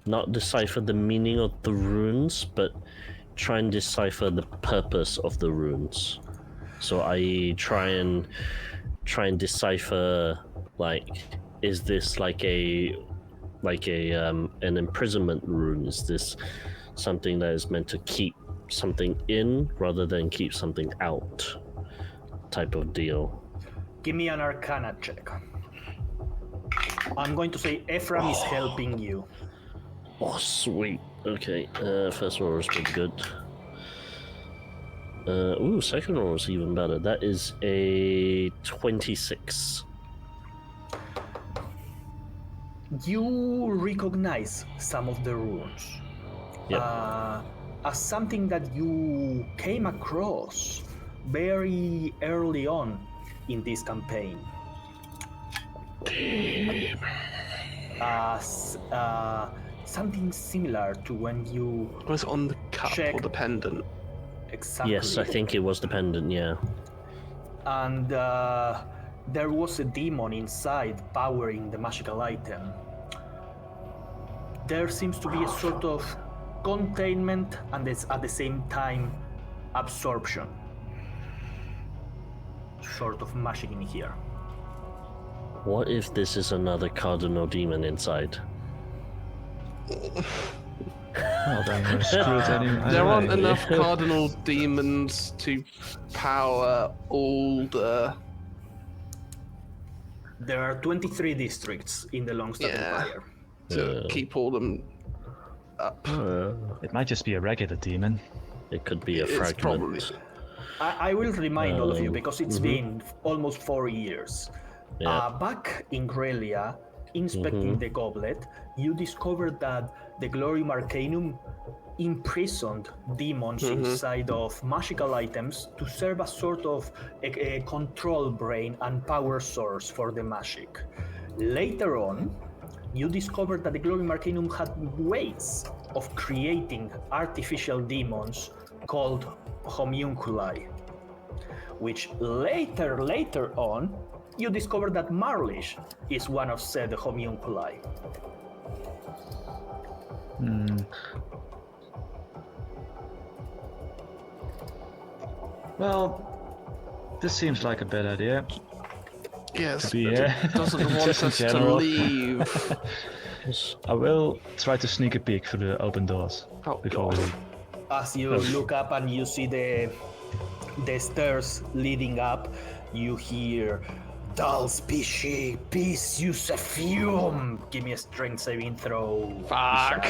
Not decipher the meaning of the runes, but try and decipher the purpose of the runes. So I try and decipher, like, is this like an imprisonment rune? Is this something that is meant to keep something in rather than keep something out, type of deal? Give me an Arcana check. I'm going to say Ephraim is helping you. Oh, sweet. Okay, first roll was pretty good. Second roll was even better. That is a 26. You recognize some of the runes as something that you came across very early on in this campaign. As something similar to when you Was it on the cup Check. or the pendant? exactly. Yes, I think it was dependent, yeah. And there was a demon inside powering the magical item. There seems to be a sort of containment and at the same time absorption. Sort of magic in here. What if this is another cardinal demon inside? Well, then we're screwed anyway. There aren't enough cardinal demons to power all the. There are 23 districts in the Longstaff Yeah. Empire. to keep all them up. It might just be a regular demon. It could be a It's fragment. probably. I will remind all of you because it's been almost 4 years. Yeah. Back in Grelia, inspecting the goblet, you discovered that the Glorium Arcanum imprisoned demons inside of magical items to serve as sort of a control brain and power source for the magic. Later on, you discovered that the Glorium Arcanum had ways of creating artificial demons called homunculi, which later on, you discovered that Marlish is one of said homunculi. Well, this seems like a bad idea. Yes, be, but it doesn't want just in us to general. leave. I will try to sneak a peek through the open doors Oh, before we God. leave. As you look up and you see the stairs leading up, you hear Dal Spishi, Peace Fume. Give me a strength saving throw. Fuck.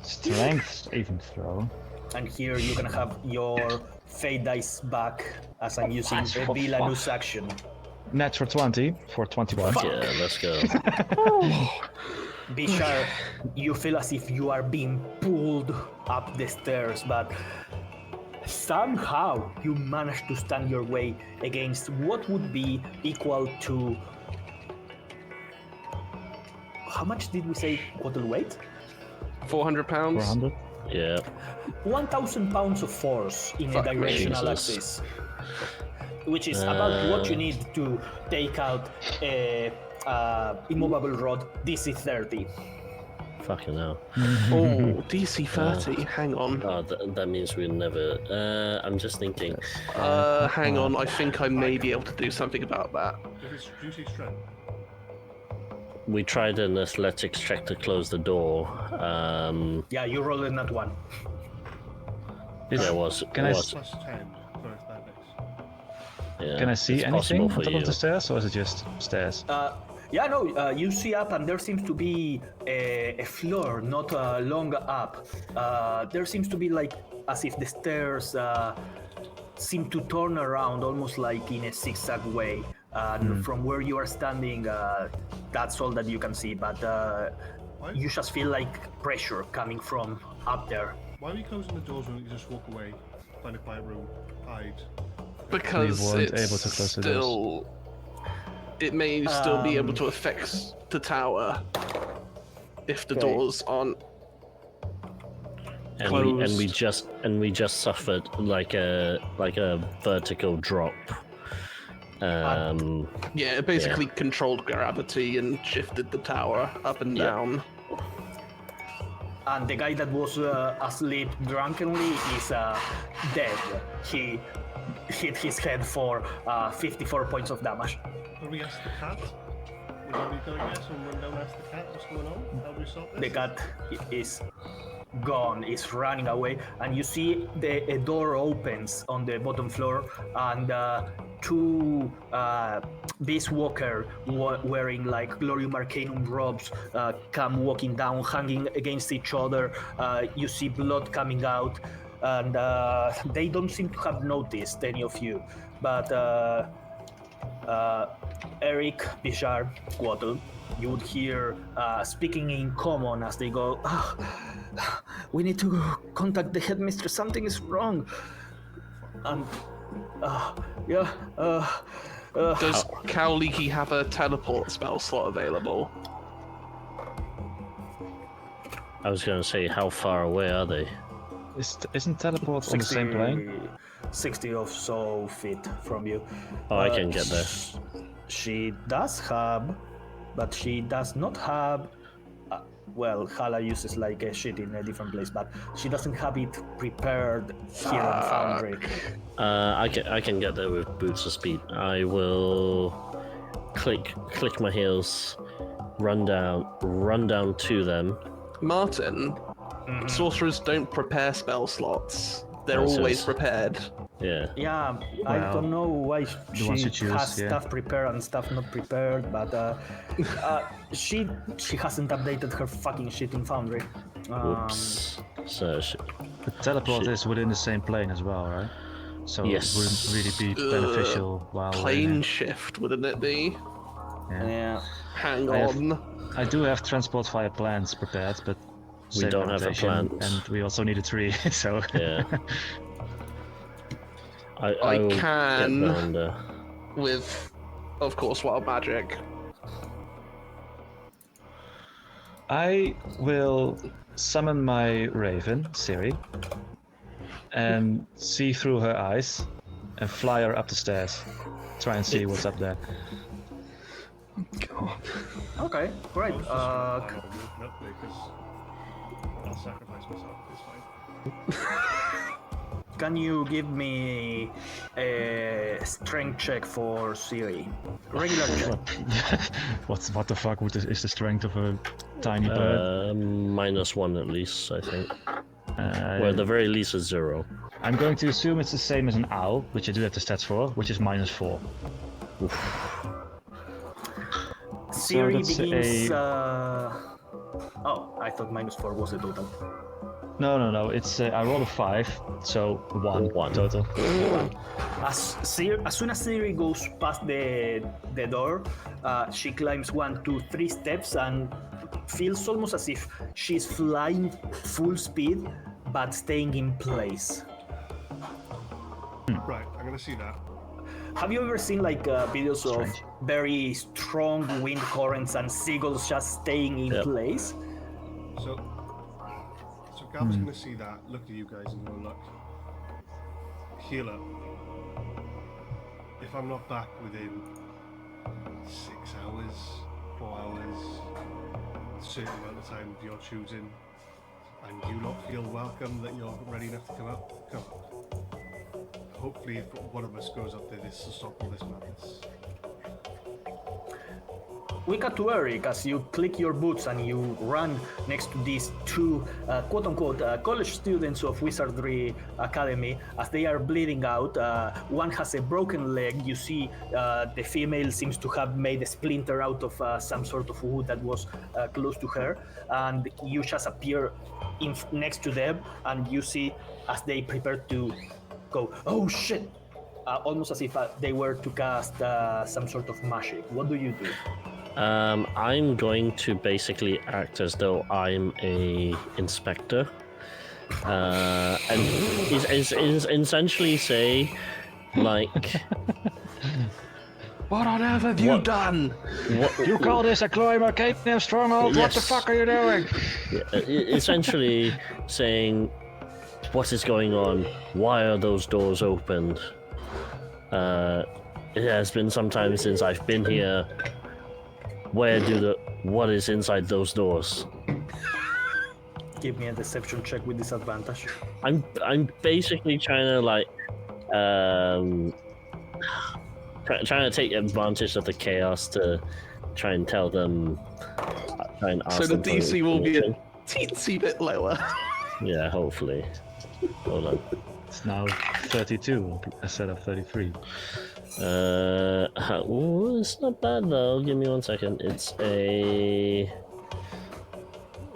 Strength even throw. And here you're gonna have your fate dice back as I'm using That's a for villainous fuck. action. Natural 20 for 21. Yeah, let's go. Bishar, you feel as if you are being pulled up the stairs, but somehow you manage to stand your way against what would be equal to... How much did we say total weight? 400 pounds. 400. Yeah. 1,000 pounds of force in a Fuck me. directional Jesus. axis. Which is about what you need to take out a immovable rod, DC 30. Fucking hell. Oh, DC 30. Hang on. Oh, that means we'll never. I'm just thinking. Hang on. I think I may be able to do something about that. If it's juicy strength. We tried an athletics check to close the door. Yeah, you roll in that one. There was. Can I Plus 10 for athletics. Yeah, Can I see it's anything possible on for top you. of the stairs, or is it just stairs? Yeah, no, you see up and there seems to be a floor, not long up. There seems to be like as if the stairs seem to turn around almost like in a zigzag way. And from where you are standing, that's all that you can see, but you just feel like pressure coming from up there. Why are we closing the doors when we can just walk away, find a quiet room, hide? Because We weren't it's able to close the still... It may still be able to affect the tower if the doors aren't And closed. we just suffered like a vertical drop. Yeah, it basically controlled gravity and shifted the tower up and down. And the guy that was asleep drunkenly is dead. He hit his head for 54 points of damage. Can we ask the cat? Would that be good, I guess? And run down and ask the cat what's going on? How do we stop this? The cat is gone, is running away, and you see a door opens on the bottom floor, and two Beast Walker wearing like Glorium Arcanum robes come walking down, hanging against each other. You see blood coming out, and they don't seem to have noticed any of you, but Eric, Bishar, Quattle, you would hear speaking in common as they go, we need to contact the headmistress, something is wrong. And Does Cowleaky have a teleport spell slot available? I was going to say, how far away are they? Isn't teleport on the same plane? 60 or so feet from you. Oh, I can get there. She does have, but she does not have. Well, Hala uses like a shit in a different place, but she doesn't have it prepared here on Foundry. I can get there with boots of speed. I will click my heels, run down to them. Martin, sorcerers don't prepare spell slots. They're That's always just- prepared. Yeah, I Well, don't know why the ones she you choose, has yeah. stuff prepared and stuff not prepared, but she hasn't updated her fucking shit in Foundry. Oops. So The teleport Shit. is within the same plane as well, right? So Yes. it wouldn't really be beneficial while we're in Plane it. shift, wouldn't it be? Yeah. Hang I have- on. I do have transport via plans prepared, but We same don't have a rotation, plant. and we also need a tree. So yeah. I I will can- get round there. With, of course, wild magic. I will summon my raven, Siri, and see through her eyes and fly her up the stairs. Try and see what's up there. Okay, great. I was just gonna climb up and open up there, 'cause I'll sacrifice myself, it's fine. Can you give me a strength check for Siri? Regular check. What the fuck is the strength of a tiny bird? -1 at least, I think. Well, at the very least, it's 0. I'm going to assume it's the same as an owl, which I do have the stats for, which is -4. Siri that's begins. a- Oh, I thought -4 was the total. No. It's I rolled a 5, so 1 total. As soon as Siri goes past the door, she climbs 1, 2, 3 steps and feels almost as if she's flying full speed, but staying in place. Right, I'm gonna see that. Have you ever seen like videos Strange. of very strong wind currents and seagulls just staying in Yep. place? So Gab's gonna see that, look at you guys and go, look, heal up. If I'm not back within 6 hours, certain amount of time of your choosing, and you lot feel welcome that you're ready enough to come out, come out. Hopefully, if one of us goes up there, this will stop all this madness. We cut to Eric as you click your boots and you run next to these two quote-unquote college students of Wizardry Academy as they are bleeding out. One has a broken leg. You see the female seems to have made a splinter out of some sort of wood that was close to her, and you just appear next to them and you see as they prepare to go, oh shit! Almost as if they were to cast some sort of magic. What do you do? I'm going to basically act as though I'm a inspector, and is essentially say, like, What on earth have you done? You call this a Chloe Arcane stronghold? What the Yes. fuck are you doing? essentially saying, what is going on? Why are those doors opened? It has been some time since I've been here. What is inside those doors? Give me a deception check with disadvantage. I'm basically trying to like trying to take advantage of the chaos to try and tell them. Try and ask So the them for DC will be a information. teensy bit lower. Yeah, hopefully. Hold on. It's now 32 instead of 33. Ooh, it's not bad though. Give me 1 second. It's a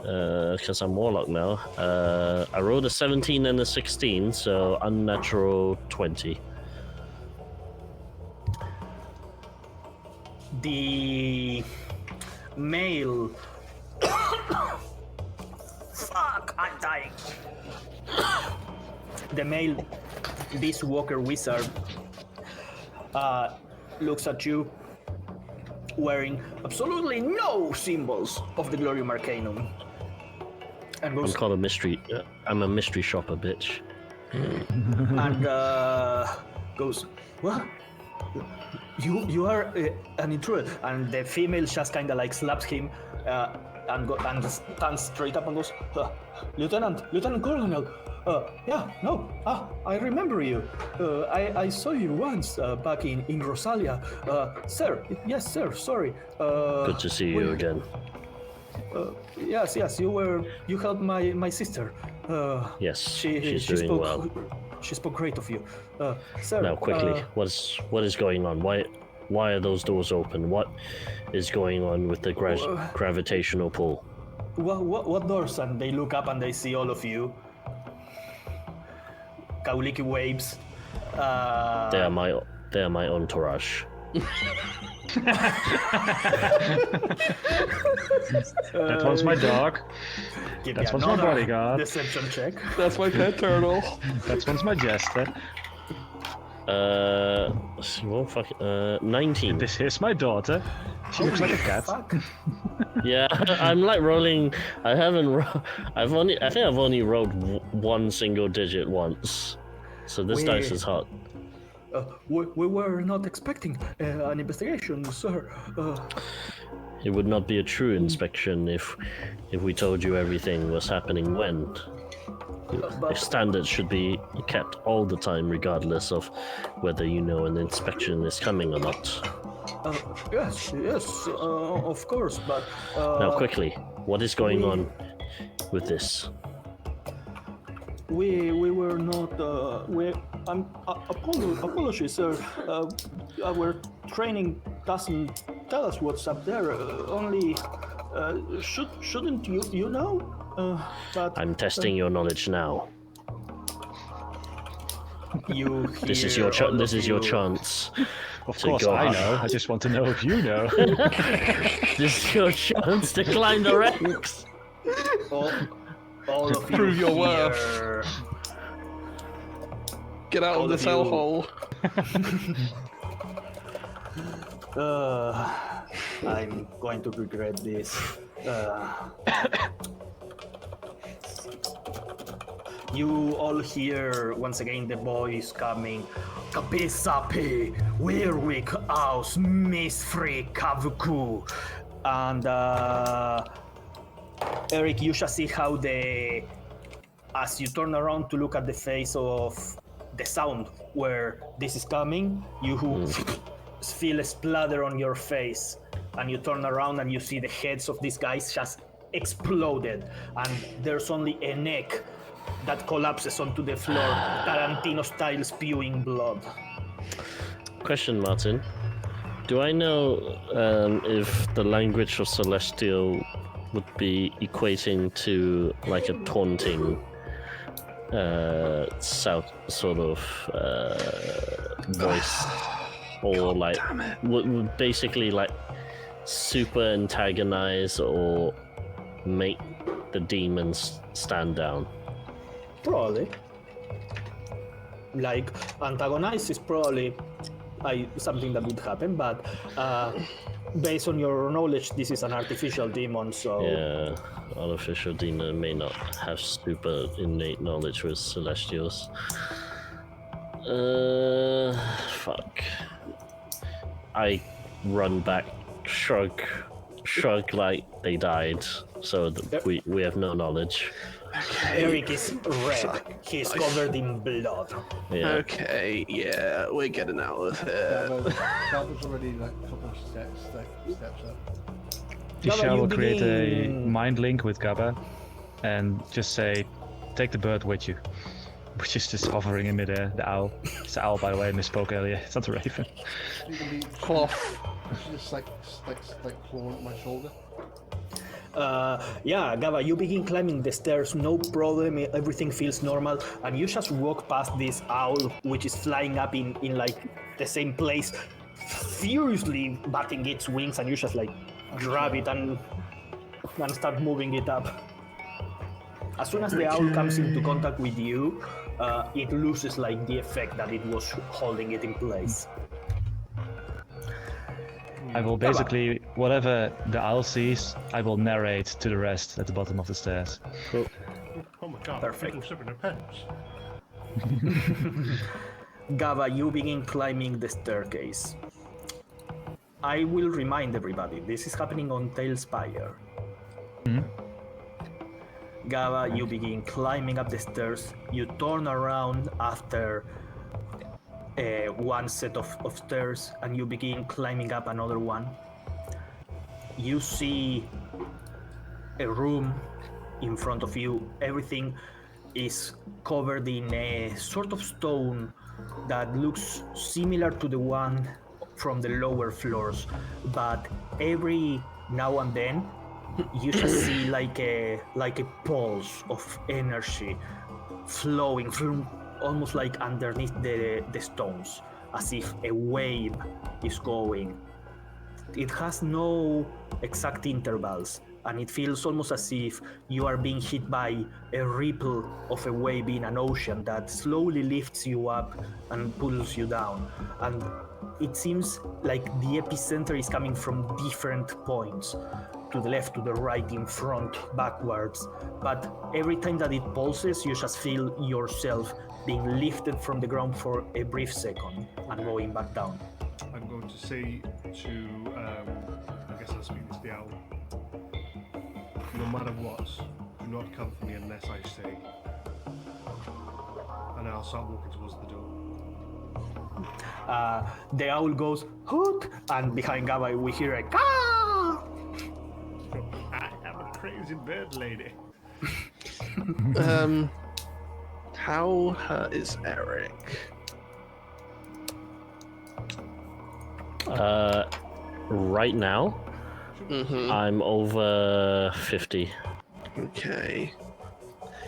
because I'm warlock now. I rolled a 17 and a 16, so unnatural 20. The male. Fuck! I'm dying. The male, this walker wizard, looks at you, wearing absolutely no symbols of the Glorium Arcanum, and I'm goes called a mystery. I'm a mystery shopper, bitch. and goes, what? You are an intruder. And the female just kind of like slaps him and stands straight up and goes, Lieutenant Colonel, yeah, no, I remember you. I saw you once back in Rosalia. Sir, yes, sir, sorry. Good to see you again. Yes, you helped my sister. Yes, she's she doing spoke, well. She spoke great of you. Sir, Now, quickly, what is going on? Why are those doors open? What is going on with the gravitational pull? What doors? And they look up and they see all of you. Kauliki waves. They are my entourage. That one's my dog. Give That me one's my another bodyguard. Deception check. That's my pet turtle. That one's my jester. Well, fuck, 19. This here's my daughter. She looks like a cat. Fuck. Yeah, I'm like rolling. I think I've only rolled one single digit once, so this dice is hot. We were not expecting an investigation, sir. It would not be a true inspection if we told you everything was happening when. But Standards should be kept all the time, regardless of whether you know an inspection is coming or not. yes, of course. But Now, quickly, what is going on with this? we were not. Apologies, sir. Our training doesn't tell us what's up there. Only, shouldn't you know? But I'm testing your knowledge now. you. This is your this is your chance. Of To course go I up. know. I just want to know if you know. This is your chance to climb the ranks. All of you Prove your here. worth. Get out All of this of you. hellhole. I'm going to regret this. You all hear once again the voice coming. Kapisapi, Wirwick aus Misfri Kavuku. And Eric, you shall see how as you turn around to look at the face of the sound where this is coming, you feel a splatter on your face, and you turn around and you see the heads of these guys just exploded, and there's only a neck that collapses onto the floor, Tarantino style, spewing blood. Question, Martin. Do I know if the language of Celestial would be equating to like a taunting south sort of voice, or like would basically like super antagonize or make the demons stand down? Probably. Like, antagonize is probably something that would happen, but based on your knowledge, this is an artificial demon, so... Yeah, artificial demon may not have super innate knowledge with Celestials. Fuck. I run back, shrug like they died, so we have no knowledge. Eric is red. He's covered in blood. Yeah. Okay, yeah, we're getting out of here. Gabba's already like a couple of steps up. Isha you will create a begin- mind link with Gabba and just say, take the bird with you. Which is just hovering in midair, the owl. It's the owl, by the way, I misspoke earlier. It's not a raven. Cloth. She just like clawing at my shoulder. Yeah, Gaba, you begin climbing the stairs, no problem, everything feels normal, and you just walk past this owl, which is flying up in like the same place, furiously batting its wings, and you just like grab it and start moving it up. As soon as the owl comes into contact with you, it loses like the effect that it was holding it in place. I will basically, whatever the owl sees, I will narrate to the rest at the bottom of the stairs. Oh my god, Perfect. people slipping their pants. Gaba, you begin climbing the staircase. I will remind everybody, this is happening on Tailspire. Gaba, you begin climbing up the stairs. You turn around after one set of stairs, and you begin climbing up another one. You see a room in front of you. Everything is covered in a sort of stone that looks similar to the one from the lower floors, but every now and then you just see like a pulse of energy flowing from almost like underneath the stones, as if a wave is going. It has no exact intervals, and it feels almost as if you are being hit by a ripple of a wave in an ocean that slowly lifts you up and pulls you down. And it seems like the epicenter is coming from different points, to the left, to the right, in front, backwards. But every time that it pulses, you just feel yourself being lifted from the ground for a brief second and going back down. I'm going to say to, I guess I'll speak this to the owl. No matter what, do not come for me unless I say. And I'll start walking towards the door. The owl goes, hoot, and behind Gaba we hear a caw. I am a crazy bird lady. How hurt is Eric? Right now, I'm over 50. Okay.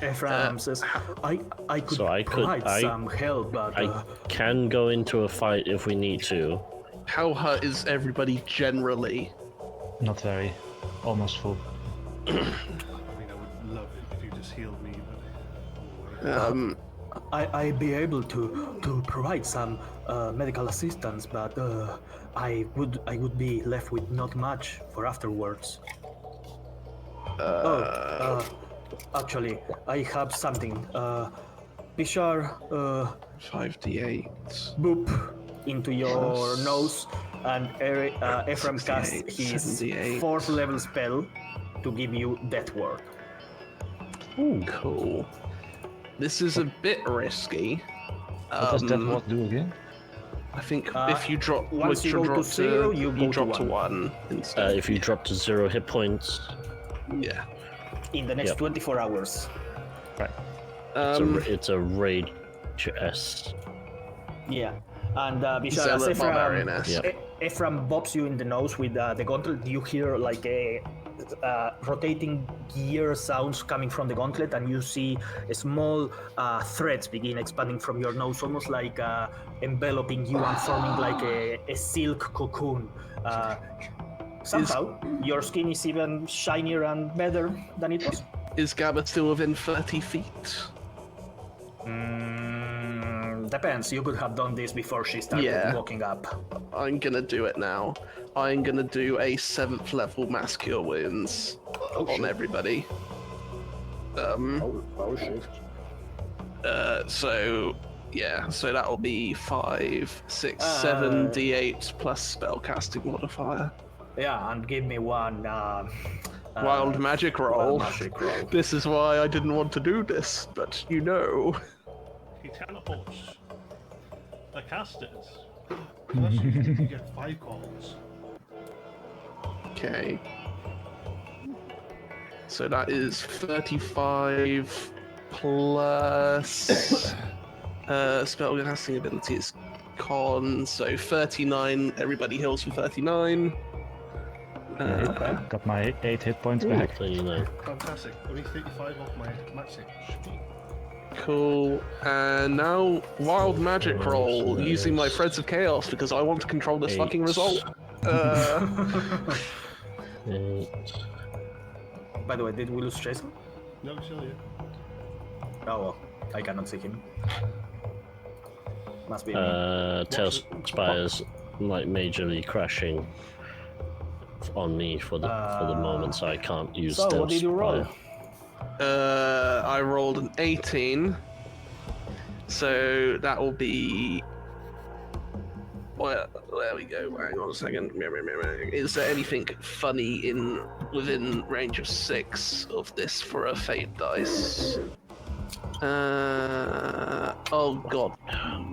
Ephraim says, I could So I could- provide some help, but I can go into a fight if we need to. How hurt is everybody generally? Not very. Almost full. I mean, I would love it if you just healed me, but... I'd be able to provide some medical assistance, but I would be left with not much for afterwards. Actually, I have something. Bishar, 5d8. boop into your nose, and Ephraim casts his 78. 4th level spell, to give you death ward. Cool. This is a bit risky. What does that what do again? I think if you drop, once you would go drop to 0, you go drop to to 1. 1 instead. If you drop to 0 hit points, Yeah. In the next Yep. 24 hours. Right. it's a raid S. Yeah. And Bishara, Zealot Barbarian Ephraim, S. Yeah. Ephraim bobs you in the nose with the gauntlet. You hear like a rotating gear sounds coming from the gauntlet, and you see a small threads begin expanding from your nose, almost like enveloping you and forming like a silk cocoon. Somehow, your skin is even shinier and better than it was. Is Gabba still within 30 feet? Depends. You could have done this before she started Yeah. walking up. I'm gonna do it now. I'm gonna do a 7th level Mass Cure Wounds on everybody. Oh shit. So that'll be 5, 6, 7 D8 plus spellcasting modifier. Yeah, and give me one Wild magic roll. wild magic roll. This is why I didn't want to do this, but you know. He teleports the casters. Plus you get 5 calls. Okay. So that is 35 plus spellcasting ability is con, so 39. Everybody heals for 39. Okay. Got my 8 hit points back. 39. Fantastic. Only 35 off my max hit. Cool. And now wild magic roll using my threads of chaos because I want to control this 8. fucking result. 8. By the way, did we lose Jason? No, still here. Oh well, I cannot see him. Must be me. Tailspire's like majorly crashing on me for the moment, so I can't use So, what did you roll? I rolled an 18. So that will be. Well, there we go. Hang on a second. Is there anything funny within range of 6 of this for a fate dice? Oh god.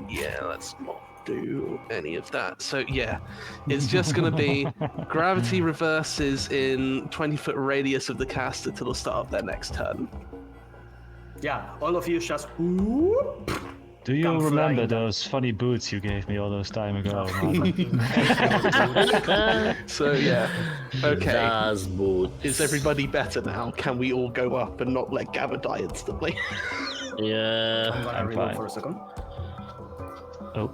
Yeah, let's not do any of that. So yeah, it's just gonna be gravity reverses in 20-foot radius of the caster till the start of their next turn. Yeah, all of you just whoop. Do you Come remember flying down. those funny boots you gave me all those time ago? So yeah, okay. Das Boot. Is everybody better now? Can we all go up and not let Gabba die instantly? I'm Yeah. gonna I'm reload fine. for a second. Oh,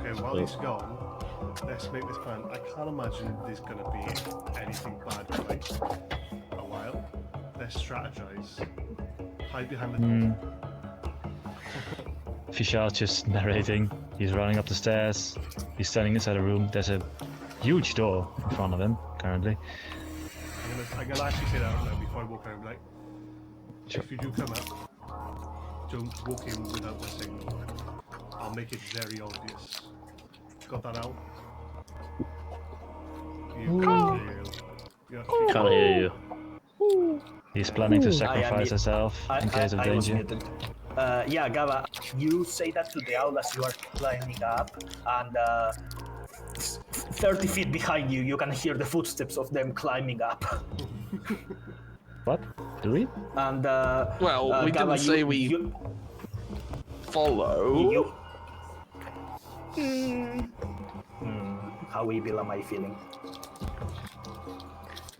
Okay, while he's gone, let's make this plan. I can't imagine there's going to be anything bad for like a while. Let's strategize. Hide behind the door. Fishal's just narrating. He's running up the stairs. He's standing inside a room. There's a huge door in front of him currently. I'm gonna actually say that out loud before I walk out. Like, if you do come up, don't walk in without the signal. I'll make it very obvious. Got that out? You can't hear you. Can't hear you. He's planning to I am sacrifice himself in case of I was danger. muted. Yeah, Gava, you say that to the owl as you are climbing up, and 30 feet behind you, you can hear the footsteps of them climbing up. What? Do we? And Well, we Gava, didn't say we follow. How evil am I feeling?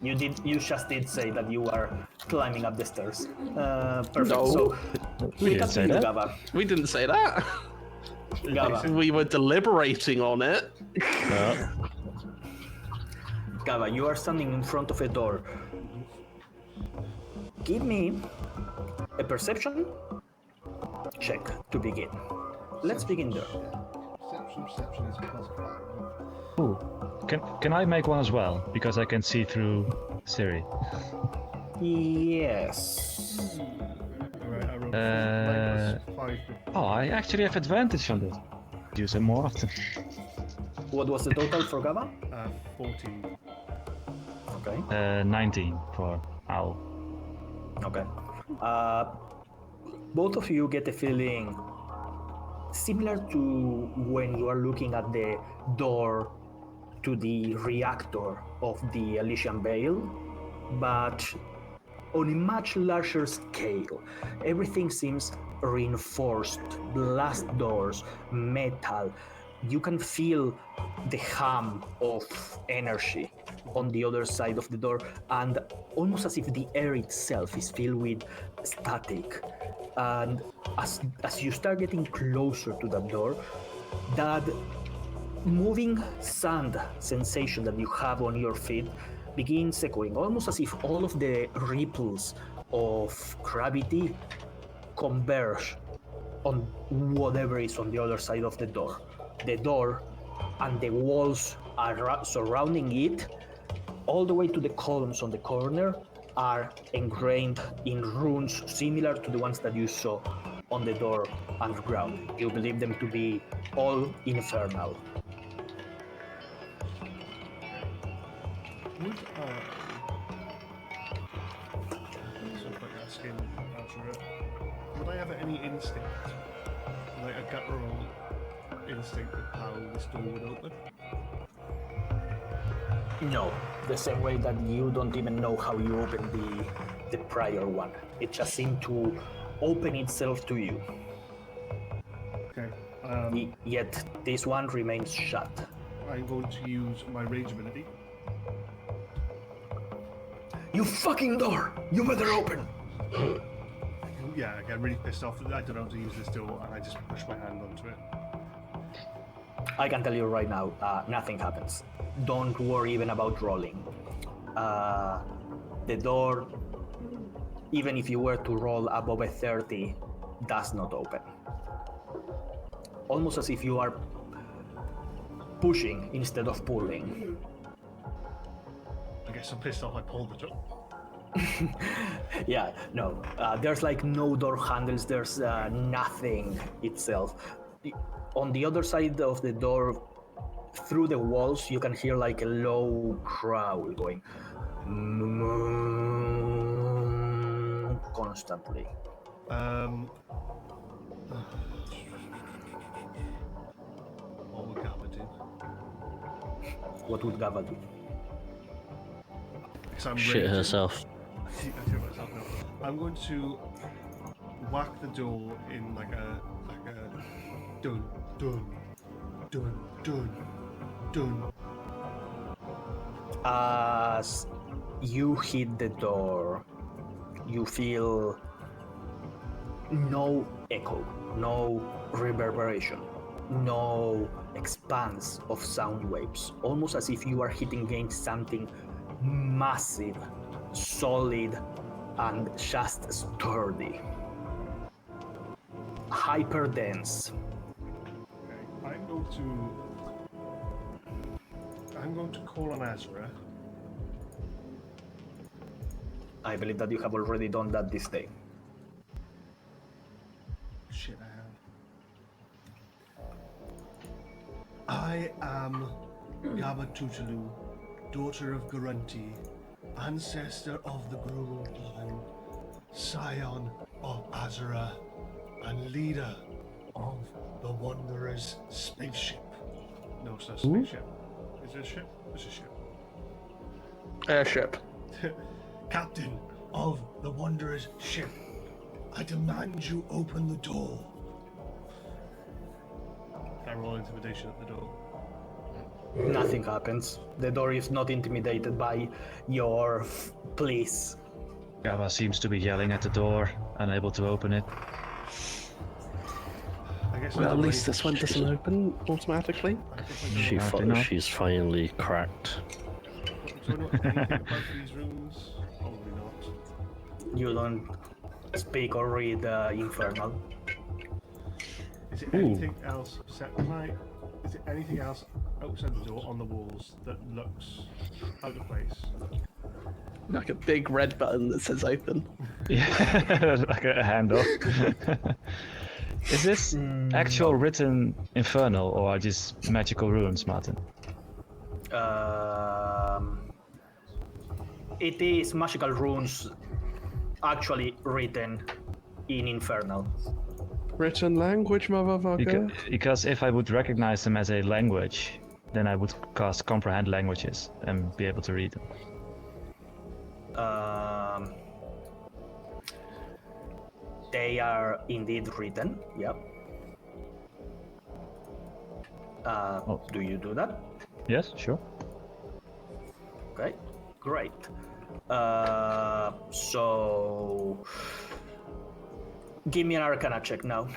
You just did say that you are climbing up the stairs. Perfect. No. So We didn't up to say you, that. Gava. We didn't say that. Gava. We were deliberating on it. Gava, you are standing in front of a door. Give me a perception check to begin. Let's begin there. Perception is plus 5. Ooh. Can I make one as well? Because I can see through Siri. Yes. Alright, I rolled plus 5. Oh, I actually have advantage on this. Use it more often. What was the total for Gava? 14. Okay. 19 for how. Okay. Both of you get a feeling similar to when you are looking at the door to the reactor of the Elysian Vale, but on a much larger scale. Everything seems reinforced, blast doors, metal. You can feel the hum of energy on the other side of the door, and almost as if the air itself is filled with static. And as you start getting closer to that door, that moving sand sensation that you have on your feet begins echoing, almost as if all of the ripples of gravity converge on whatever is on the other side of the door. The door and the walls surrounding it, all the way to the columns on the corner, are engraved in runes similar to the ones that you saw on the door underground. You believe them to be all infernal. Would so quick asking Azerra, would I have any instinct, like a guttural instinct of how this door would open? No, the same way that you don't even know how you opened the prior one. It just seemed to open itself to you. Okay. Yet this one remains shut. I'm going to use my rage ability. You fucking door! You better open! Yeah, I get really pissed off that I don't know how to use this door, and I just push my hand onto it. I can tell you right now, nothing happens. Don't worry even about rolling. The door, even if you were to roll above a 30, does not open. Almost as if you are pushing instead of pulling. I guess I'm pissed off I pulled it up. Yeah, no. There's like no door handles, there's nothing itself. On the other side of the door, through the walls, you can hear like a low growl going constantly. What would Gabba do? What would Gava do? Because I'm Shit raging. herself. I see myself now. I'm going to whack the door in like a dun dun dun dun dun. As you hit the door, you feel no echo, no reverberation, no expanse of sound waves, almost as if you are hitting against something massive, solid, and just sturdy. Hyper dense. Okay, I'm going to call on Azerra. I believe that you have already done that this day. Shit, I am Gabba Tutulu, daughter of Grunty, ancestor of the Gruul clan, scion of Azerra, and leader of the Wanderer's spaceship. No, it's not a spaceship. Is it a ship? It's a ship. Airship. Captain of the Wanderer's ship, I demand you open the door. Can I roll intimidation at the door? Nothing happens. The door is not intimidated by your pleas. Gava seems to be yelling at the door, unable to open it. I guess Well, I'll at wait. least this one doesn't open automatically. I guess I Apparently not. She's finally cracked. do I know anything about these rooms? Probably not. You don't speak or read Infernal. Is it anything else? Is it anything else outside the door on the walls that looks out of place? Like a big red button that says open. Yeah, like a handle. Is this actual written infernal or are these magical runes, Martin? It is magical runes actually written in Infernal. Written language, motherfucker. Because if I would recognize them as a language, then I would cast comprehend languages and be able to read them. They are indeed written, yep. Do you do that? Yes, sure. Okay, great. So give me an Arcana check now.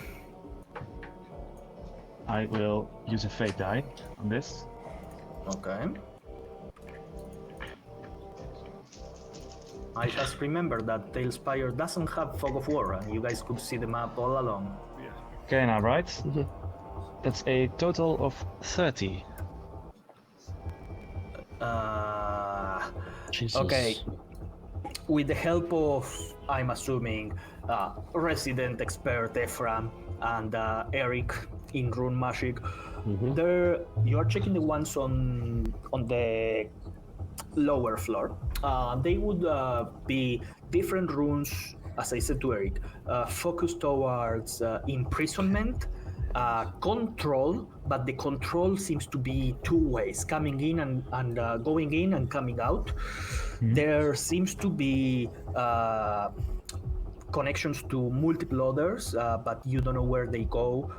I will use a fate die on this. Okay. I just remembered that Tailspire doesn't have Fog of War, and you guys could see the map all along. Okay, now right. That's a total of 30. Jesus. Okay. With the help of, I'm assuming, resident expert Ephraim and Eric in rune magic, there you are checking the ones on the lower floor. They would be different runes, as I said to Eric, focused towards imprisonment, control, but the control seems to be two ways, coming in and going in and coming out. There seems to be connections to multiple others, but you don't know where they go.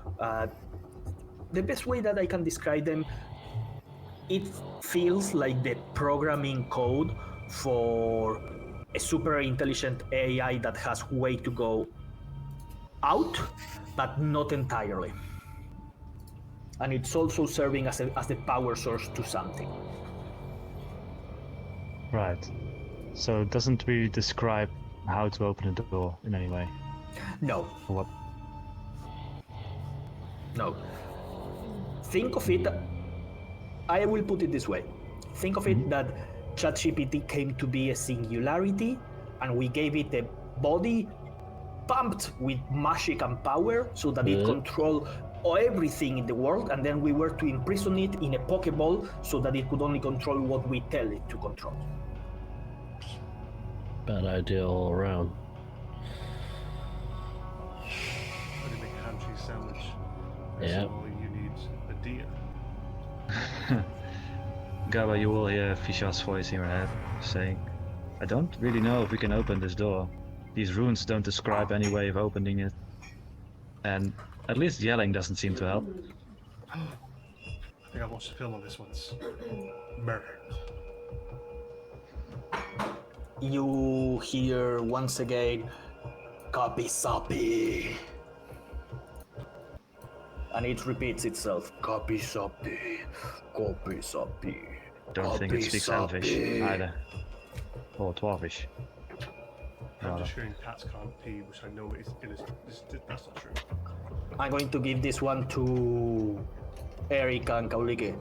The best way that I can describe them, it feels like the programming code for a super intelligent AI that has way to go out, but not entirely. And it's also serving as the power source to something. Right. So it doesn't really describe how to open a door in any way. No, Or what? no. Think of it, I will put it this way. Think of it that ChatGPT came to be a singularity, and we gave it a body pumped with magic and power so that it controlled everything in the world, and then we were to imprison it in a Pokeball so that it could only control what we tell it to control. Bad idea all around. Pretty big ham cheese sandwich. Yeah. So you need a deer. Gaba, you will hear Fisha's voice in your head saying, I don't really know if we can open this door. These runes don't describe any way of opening it. And at least yelling doesn't seem to help. I think I watched a film on this once. Murder. You hear once again, "Copy Soppy." And it repeats itself, "Copy Soppy, Copy Soppy." Don't think it speaks Elvish either. Or Dwarvish. I'm just hearing cats can't pee, which I know that's not true. I'm going to give this one to Eric and Kaulike.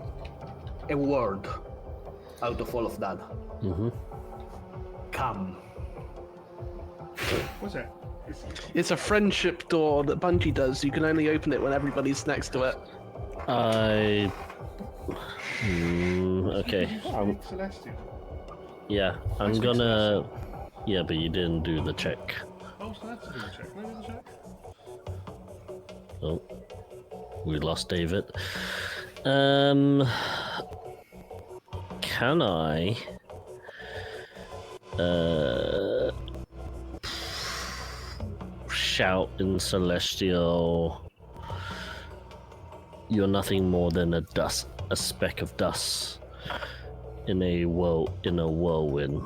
A word out of all of that. Come. What's that? It's a friendship door that Bungie does. You can only open it when everybody's next to it. Okay. Celestial. Yeah, I'm gonna. Yeah, but you didn't do the check. Oh, so that's a big check. Can I do the check? Oh, we lost David. Can I? Shout in Celestial. You're nothing more than a speck of dust in a whirlwind.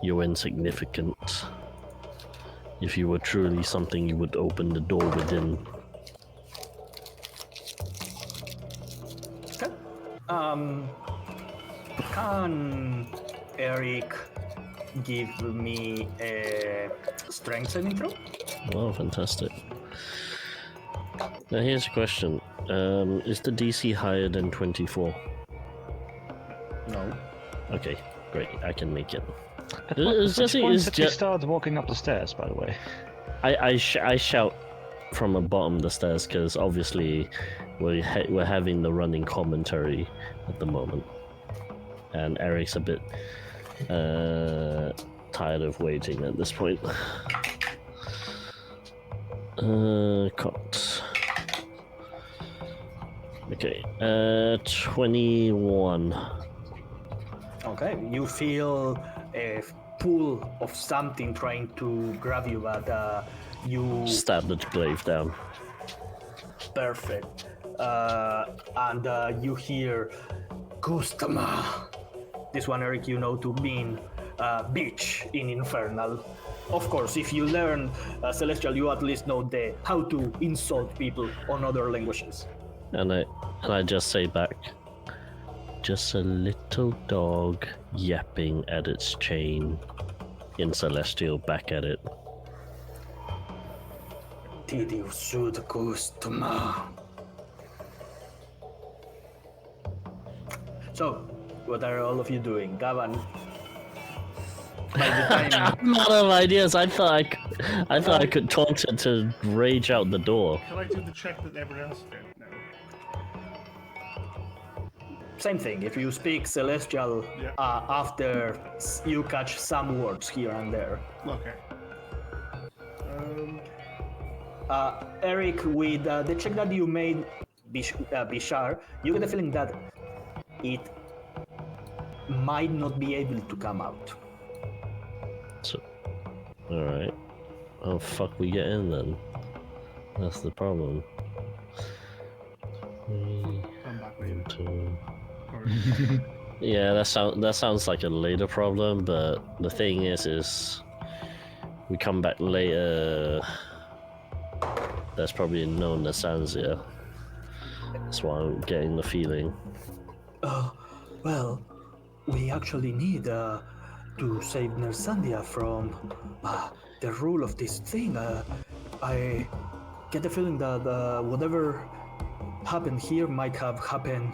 You're insignificant. If you were truly something, you would open the door within. Okay. Can Eric give me a strength saving throw? Wow, fantastic. Now here's a question. Is the DC higher than 24? No. Okay, great. I can make it. At It's what just- point it's did we just- start walking up the stairs, by the way? I shout from the bottom of the stairs because obviously we're having the running commentary at the moment, and Eric's a bit Tired of waiting at this point. Cocked. Okay, 21. Okay, you feel a pull of something trying to grab you, but you Stab the glaive down. perfect. And you hear customer. This one, Eric, you know to mean bitch in Infernal. Of course, if you learn Celestial, you at least know how to insult people on other languages. And I just say back, just a little dog yapping at its chain. In Celestial, back at it. Did you shoot customer? So, what are all of you doing? Gavan, by the time... I'm out of ideas. I thought I could taunt it to rage out the door. Can I do the check that everyone else did now? Same thing, if you speak Celestial, Yeah. after you catch some words here and there. Okay. Eric, with the check that you made, Bishar, you get the feeling that it might not be able to come out. So, all right. Oh fuck, we get in then. That's the problem. Come back later. Two. Or- Yeah, that sounds like a later problem, but the thing is we come back later. There's probably no Nasanzia. That's why I'm getting the feeling. Well, we actually need to save Nersandia from the rule of this thing. I get the feeling that whatever happened here might have happened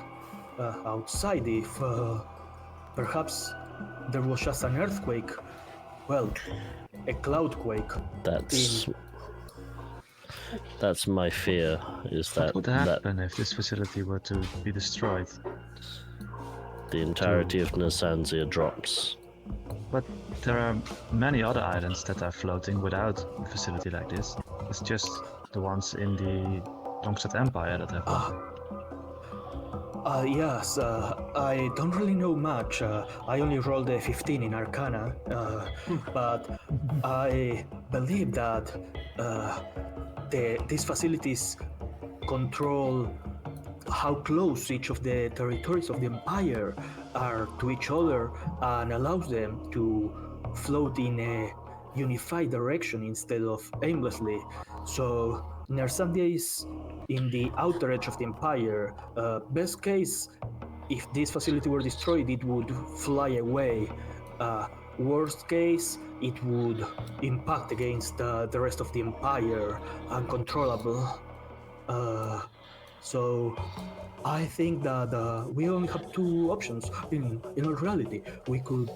outside. If perhaps there was just an earthquake, well, a cloudquake. That's my fear. Is that What would happen if this facility were to be destroyed? the entirety of Nasanzia drops. But there are many other islands that are floating without a facility like this. It's just the ones in the Longstad Empire that have one. Yes, I don't really know much. I only rolled a 15 in Arcana, but I believe that these facilities control how close each of the territories of the Empire are to each other and allows them to float in a unified direction instead of aimlessly. So Nersandia is in the outer edge of the Empire. Best case, if this facility were destroyed, it would fly away. Worst case, it would impact against the rest of the Empire, uncontrollable. So I think that we only have two options in our reality. We could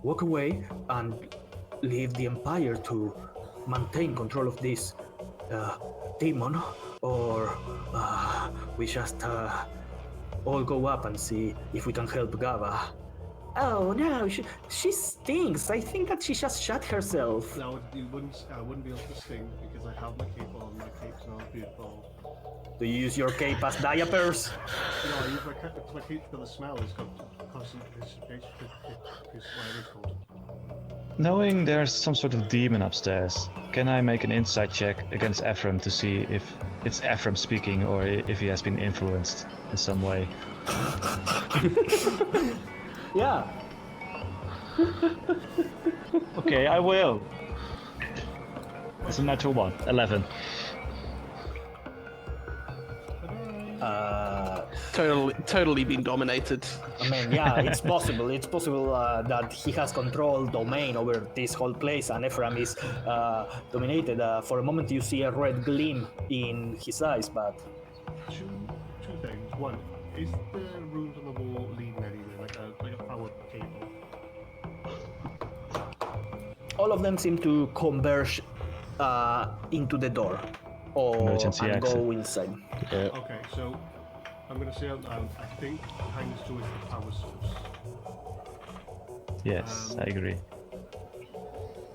walk away and leave the Empire to maintain control of this demon, or we just all go up and see if we can help Gava. Oh no, she stinks. I think that she just shot herself. No, I wouldn't be able to sing because I have my cape on. My cape's not beautiful. Do you use your cape as diapers? No, I use my cape because my cape's got a smell. It's got constant participation. Whatever it's called. Knowing there's some sort of demon upstairs, can I make an insight check against Ephraim to see if it's Ephraim speaking or if he has been influenced in some way? Yeah. Okay, I will. It's a natural one. 11. Totally been dominated. I mean, yeah, it's possible. It's possible that he has control domain over this whole place, and Ephraim is dominated. For a moment, you see a red gleam in his eyes, but Two things. One, is the runes on the wall leading anywhere, like a power cable? all of them seem to converge into the door or Emergency and exit. go inside. Yeah. Okay, so I'm gonna say out loud. I think it hangs towards the power source. Yes, I agree.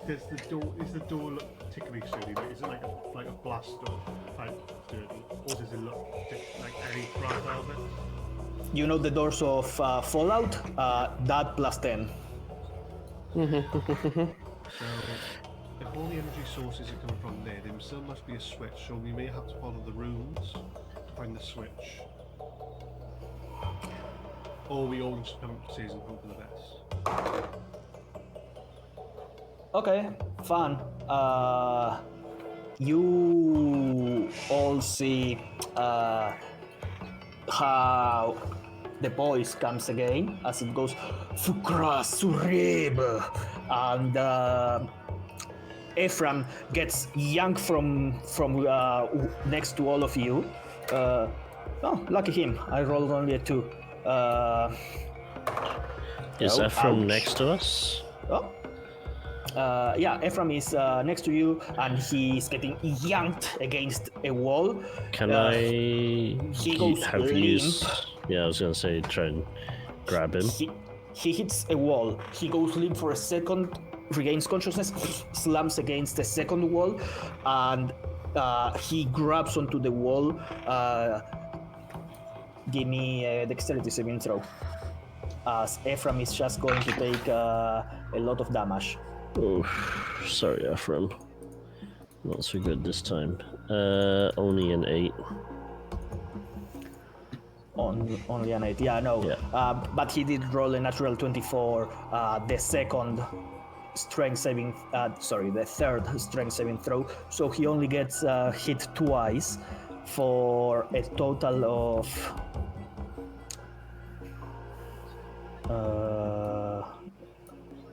Does the door look particularly sturdy? Like, is it like a blast door type sturdy, or does it look like any fragile bit? You know the doors of Fallout? That plus 10. So, if all the energy sources are coming from there still must be a switch. So we may have to follow the runes to find the switch, or we all just come upstairs and hope for the best. Okay, fun. You all see how the voice comes again as it goes Fukra Surib, and Ephraim gets yanked from next to all of you. Oh, lucky him! I rolled only a 2. Is Oh, Ephraim ouch. next to us? Oh. Yeah, Ephraim is next to you, and he's getting yanked against a wall. Can I goes have limp. used? Yeah, I was gonna say try and grab him. He hits a wall. He goes limp for a second, regains consciousness, slams against the second wall, and he grabs onto the wall. Give me a dexterity saving throw, as Ephraim is just going to take a lot of damage. Oh, sorry, Ephraim. Not so good this time. Only an 8. Only an 8, yeah, no. Yeah. But he did roll a natural 24, the second strength saving, the third strength saving throw. So he only gets hit twice for a total of...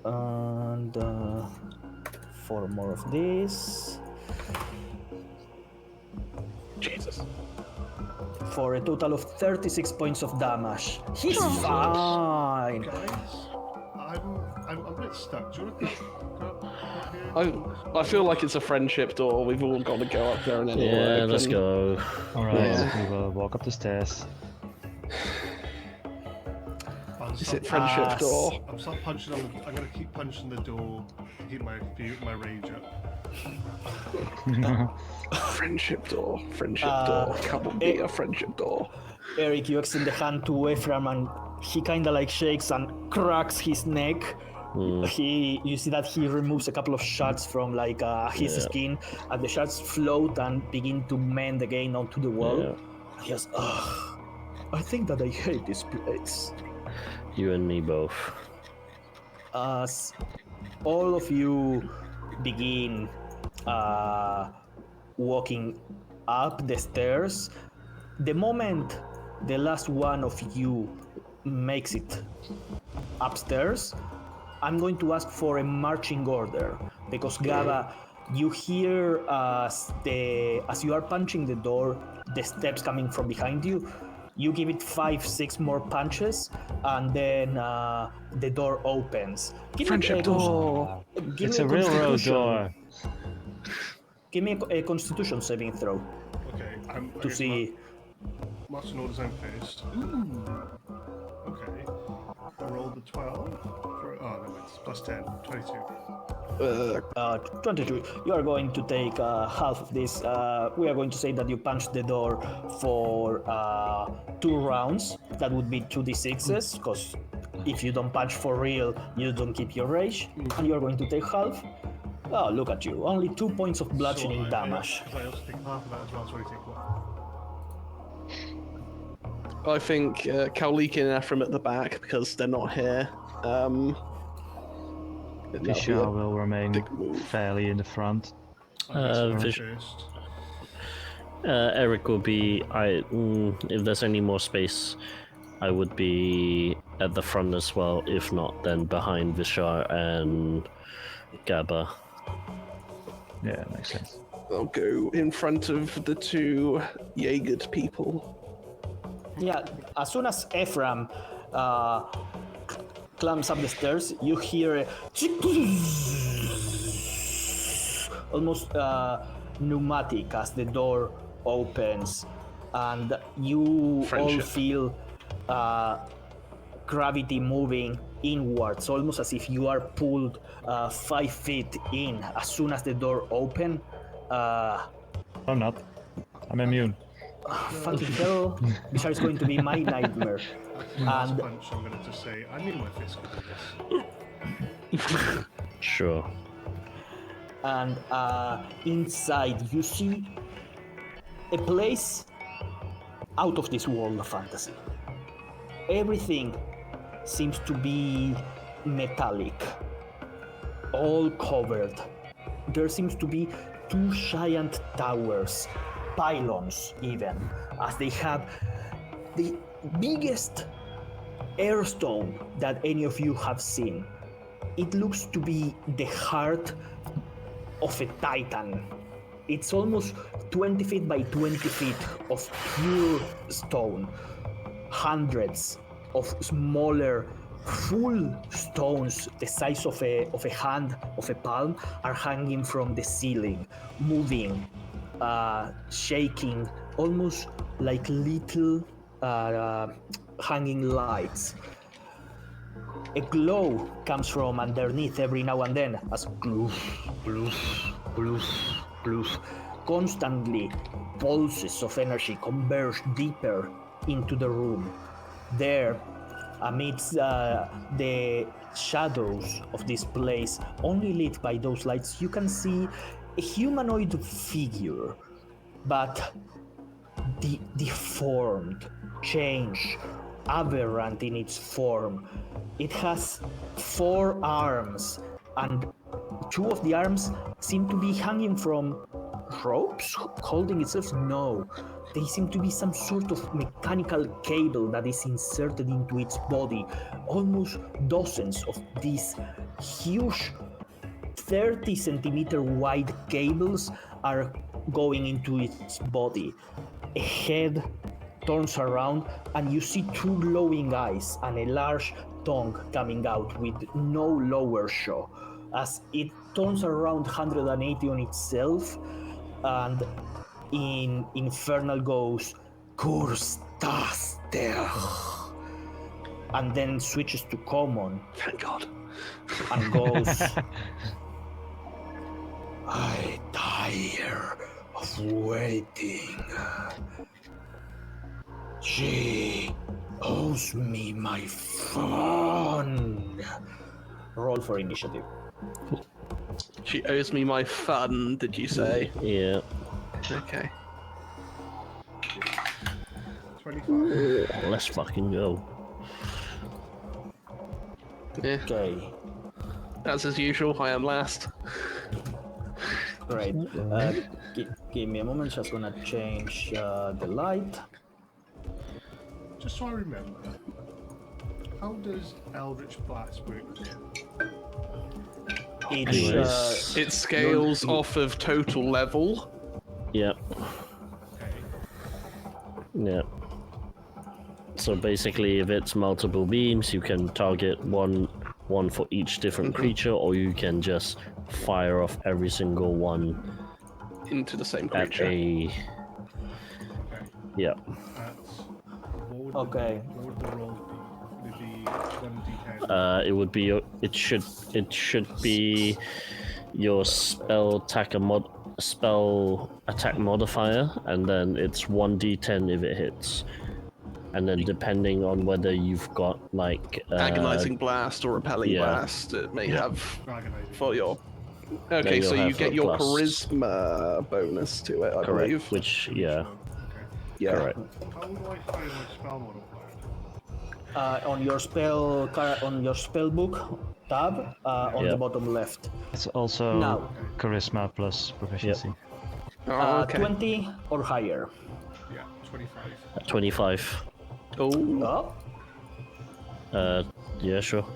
and 4 more of this. Jesus. For a total of 36 points of damage. He's Jesus. fine. Guys, I'm a bit stuck. Do you want to go? I feel like it's a friendship door. We've all got to go up there and then Yeah, let's go. Alright, Yeah. we will walk up the stairs. Is it friendship door? I'm start punching on. I'm gonna keep punching the door to keep my rage up. Friendship door. Friendship door. Come on, be a friendship door. Eric, you extend the hand to Ephraim, and he kind of like shakes and cracks his neck. You see that he removes a couple of shards from like his skin, and the shards float and begin to mend again onto the wall. Yeah. He goes, I think that I hate this place. You and me both. As all of you begin walking up the stairs, the moment the last one of you makes it upstairs, I'm going to ask for a marching order, because Gaba, you hear as you are punching the door, the steps coming from behind you. You give it 5-6 more punches, and then the door opens. Give Friendship me a door. give It's me a railroad constitution- door. Give me a Constitution saving throw Okay, I'm to see. Marching orders I'm first. Ooh. Okay. I rolled a 12. No, it's plus 10. 22. 22. You are going to take half of this. We are going to say that you punched the door for 2 rounds. That would be 2d6s, because if you don't punch for real, you don't keep your rage. And you are going to take half. Oh, look at you. Only 2 points of bludgeoning damage. I also take half of that as well, so I take 1. I think Kaulik and Ephraim at the back because they're not here. That'll be Vishal a will remain big move. fairly in the front. First. Eric will be. If there's any more space, I would be at the front as well. If not, then behind Vishar and Gaba. Yeah, makes sense. I'll go in front of the 2 Jaegered people. Yeah, as soon as Ephraim climbs up the stairs, you hear a almost pneumatic as the door opens, and you all Friendship. feel gravity moving inwards, almost as if you are pulled 5 feet in as soon as the door open. I'm not. I'm immune. Fucking hell, this is going to be my nightmare. Last And punch, I'm going to just say, I knew my fist could do this. Sure. and inside you see a place out of this world of fantasy. Everything seems to be metallic, all covered. There seems to be 2 giant towers, pylons even, as they have the biggest airstone that any of you have seen. It looks to be the heart of a titan. It's almost 20 feet by 20 feet of pure stone. Hundreds of smaller, full stones the size of a hand, of a palm, are hanging from the ceiling, moving, shaking, almost like little hanging lights. A glow comes from underneath every now and then, as gloof, gloof, gloof, gloof. Constantly, pulses of energy converge deeper into the room. There, amidst the shadows of this place, only lit by those lights, you can see a humanoid figure, but deformed, changed, aberrant in its form. It has 4 arms, and 2 of the arms seem to be hanging from ropes, holding itself. No, they seem to be some sort of mechanical cable that is inserted into its body. Almost dozens of these huge 30 centimeter wide cables are going into its body. A head turns around and you see 2 glowing eyes and a large tongue coming out with no lower jaw. As it turns around 180 on itself, and in Infernal goes, Kurstaster, and then switches to common. Thank God. And goes, I tire of waiting. She owes me my fun. Roll for initiative. She owes me my fun, did you say? Yeah. Okay. 25. Let's fucking go. Yeah. Okay, As is usual, I am last. great. Give me a moment, just gonna change the light. Just so I remember, how does Eldritch Blast work again? It's, It scales off of total level. Yeah. Okay. Yeah. So basically, if it's multiple beams, you can target one for each different creature, or you can just fire off every single one Into the same at creature. a. Yeah. What would Okay. what would the roll be? Would it be 1d10? It would be. It should be your spell attack modifier, and then it's 1d10 if it hits. And then depending on whether you've got like Agonizing blast or repelling yeah. blast, it may have Agonizing. for your. Okay, you'll so you have get a your plus. charisma bonus to it, I correct, believe. which yeah, Okay. Yeah. correct. How do I find my spell modifier? on your spell book tab on Yeah. the bottom left. It's also Now. charisma plus proficiency. Oh, okay. 20 or higher. Yeah, 25. 25. Oh, Oh, Yeah, sure.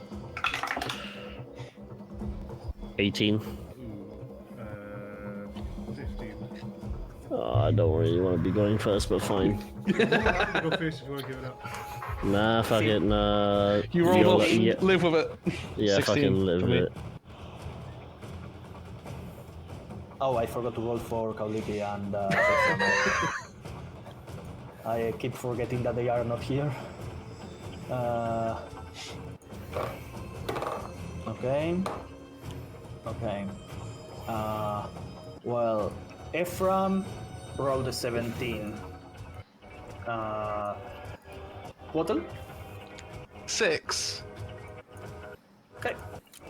18. 15. I don't really want to be going first, but fine. You go first if you want to give it up. Nah, fuck it, nah. you rolled off. Yeah, Live with it. yeah 16 fucking live for with me. it. oh, I forgot to roll for Kauliki and I keep forgetting that they are not here. Okay. Okay. Well, Ephraim rolled a 17. Bottle? 6. Okay,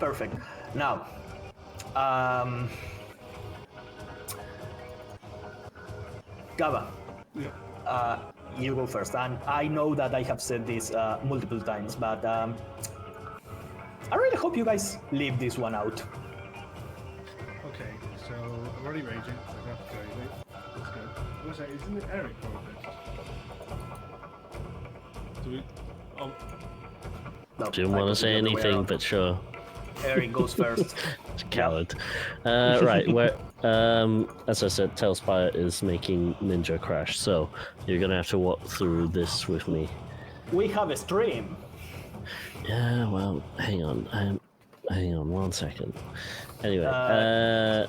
perfect. Now, Gaba, Yeah. you go first. And I know that I have said this multiple times, but I really hope you guys leave this one out. Okay, so I'm already raging. So I have to go anyway. Let's go. What was that? Isn't it Eric going first? Do we? Oh, No, Didn't I want to put it say the other way anything, around. but sure. Eric goes first. Coward. Right, where as I said, Tailspire is making Ninja Crash, so you're gonna have to walk through this with me. We have a stream. Yeah, well, hang on 1 second. Anyway,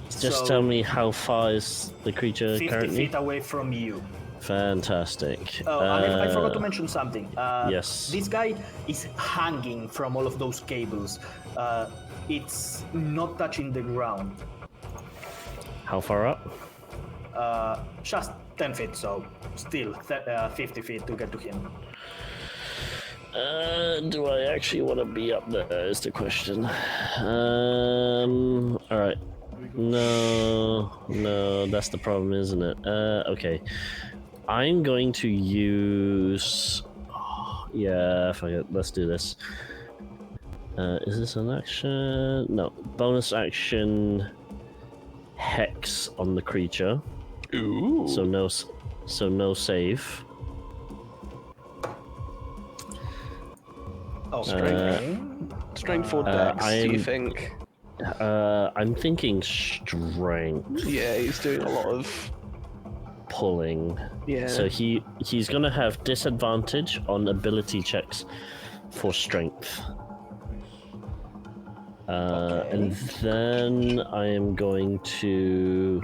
just so- tell me how far is the creature 50 currently? feet away from you. Fantastic. Oh, and I forgot to mention something. Yes. This guy is hanging from all of those cables. It's not touching the ground. How far up? Just 10 feet, so still 50 feet to get to him. Do I actually want to be up there is the question. Alright. No, that's the problem, isn't it? Okay. I'm going to use... yeah, fuck it, let's do this. Is this an action? No. Bonus action Hex on the creature. Ooh. So no save. Okay. Strength for Dex, do you think? I'm thinking strength. Yeah, he's doing a lot of... Pulling. Yeah. So he's gonna have disadvantage on ability checks for strength. And then I am going to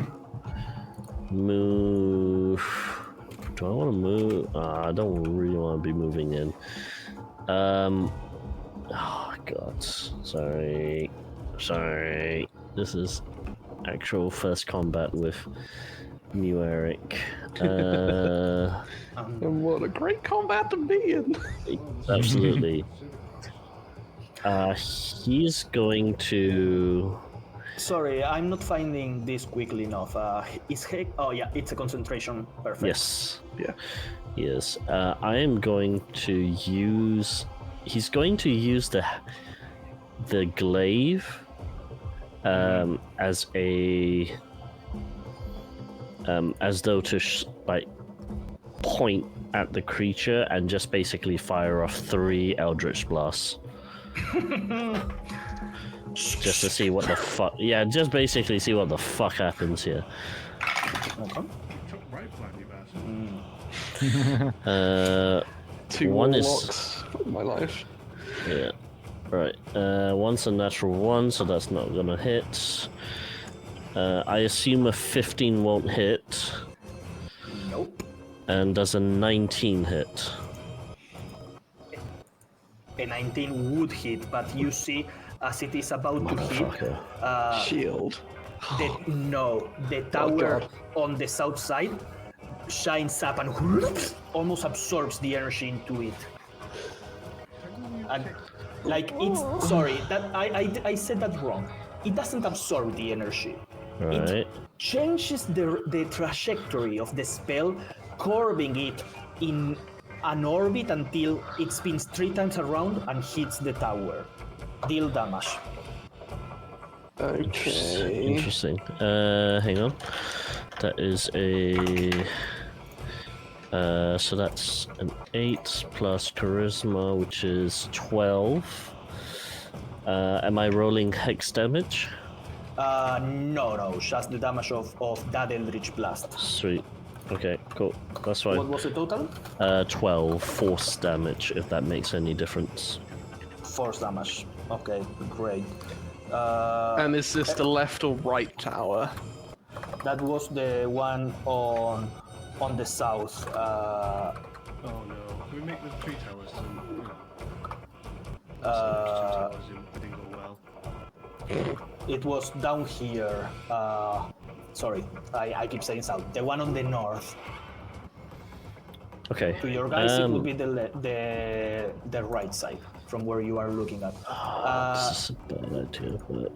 move. Do I want to move? I don't really want to be moving in. Oh god, sorry. This is actual first combat with Myuu Eric. And what a great combat to be in! Absolutely. He's going to. Sorry, I'm not finding this quickly enough. Is he? Oh yeah, it's a concentration. Perfect. Yes. Yeah. Yes. I am going to use. He's going to use the glaive as a as though to like point at the creature and just basically fire off 3 Eldritch blasts. Just to see what the fuck. Yeah, just basically see what the fuck happens here. Okay. Took right plan, you bastard. 2 one is- warlocks in my life. Yeah. Right. One's a natural 1, so that's not gonna hit. I assume a 15 won't hit. Nope. And does a 19 hit? A 19 would hit, but you see, as it is about to hit, Motherfucker. Shield. the tower God. on the south side shines up and almost absorbs the energy into it. And like it's sorry that I said that wrong. It doesn't absorb the energy. Right. It changes the trajectory of the spell, curving it in an orbit until it spins 3 times around and hits the tower. Deal damage. Okay. Interesting. Hang on. That is a. So that's an 8 plus charisma, which is 12. Am I rolling hex damage? No, just the damage of that Eldritch Blast. Sweet. Okay, cool. That's What fine. was the total? 12 force damage, if that makes any difference. Force damage. Okay, great. And is this the left or right tower? That was the one on the south. Oh no. Can we make the 3 towers? And, Uh, it didn't go well. It was down here. Sorry, I keep saying south. The one on the north. Okay. To your guys, it would be the right side from where you are looking at. This is a bad idea, but...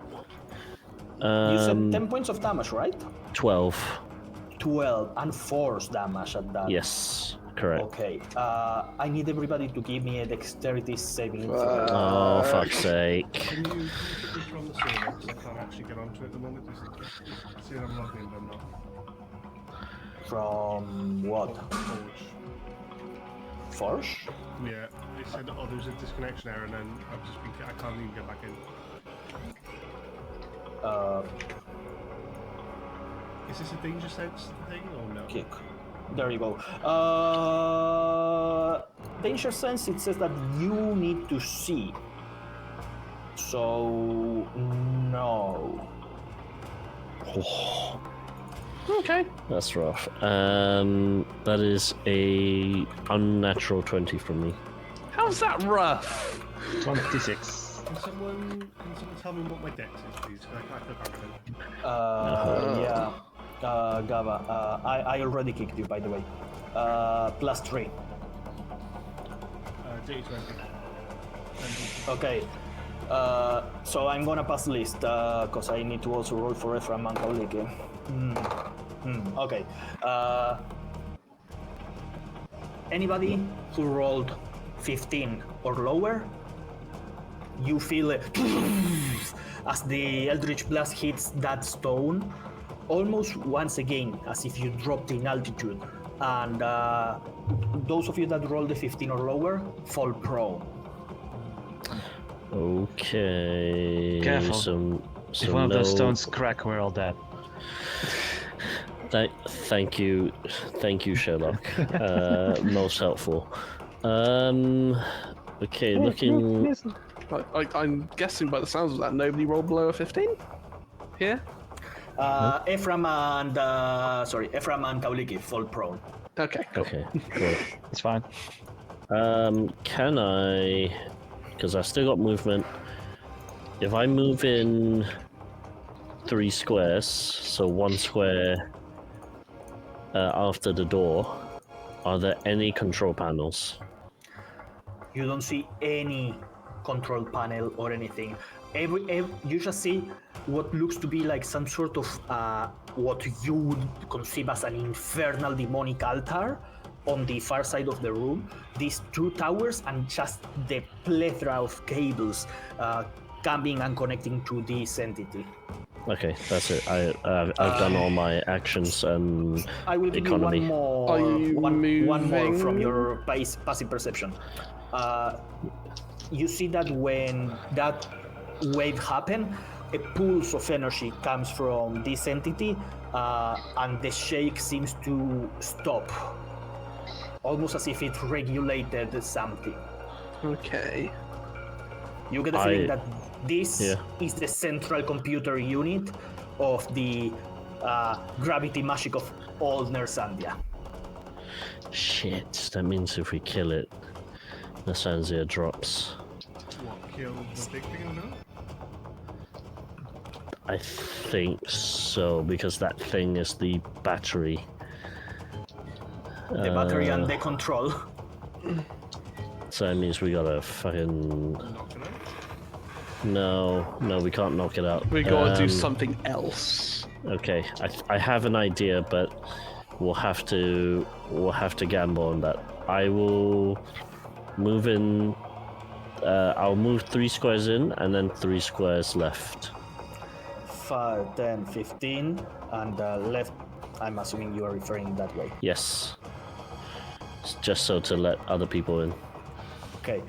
You said 10 points of damage, right? 12. 12 and force damage at that. Yes, correct. Okay. I need everybody to give me a dexterity saving throw. Oh, fuck's sake. Can you put this from the server? Because I can't actually get onto it at the moment. See if I'm logging in, but I'm not. From what? Forge. Force? Yeah, they said, oh, there's a disconnection error, and then I can't even get back in. Is this a danger sense thing or no? Kick. There you go. Danger sense, it says that you need to see. So, no. Okay. That's rough. That is a unnatural 20 from me. How's that rough? 26. Can someone tell me what my dex is, please? Can I put that in? Yeah. Gava, I already kicked you, by the way. +3. Dirty 20. Okay. So I'm gonna pass list, because I need to also roll for Ephraim and Kaulike. Okay. Anybody who rolled 15 or lower, you feel it as the Eldritch Blast hits that stone, almost once again, as if you dropped in altitude. And those of you that rolled the 15 or lower fall prone. Okay. Careful. If one of those stones crack, we're all dead. Thank you, Sherlock. Most helpful. Okay, looking. I'm guessing by the sounds of that, nobody rolled below a 15? Here? Ephraim and Kaulike fall prone. Okay, cool. Okay, cool. It's fine. Can I? Because I still got movement. If I move in 3 squares, so 1 square after the door, are there any control panels? You don't see any control panel or anything. You just see what looks to be like some sort of what you would conceive as an infernal demonic altar on the far side of the room. These 2 towers and just the plethora of cables coming and connecting to this entity. Okay, that's it. I've done all my actions and I will give economy. you one more from your passive perception. You see that when that wave happened, a pulse of energy comes from this entity, and the shake seems to stop, almost as if it regulated something. Okay. You get the feeling that this is the central computer unit of the gravity magic of all Nersandia. Shit, that means if we kill it, Nersandia drops. What, kill the big thing or no? I think so, because that thing is the battery. The battery and the control. So that means we gotta fucking... Knock it out? No, we can't knock it out. We gotta do something else. Okay, I have an idea, but we'll have to gamble on that. I will move in. I'll move 3 squares in and then 3 squares left. 5, 10, 15, and left. I'm assuming you are referring that way. Yes. It's just so to let other people in. Okay.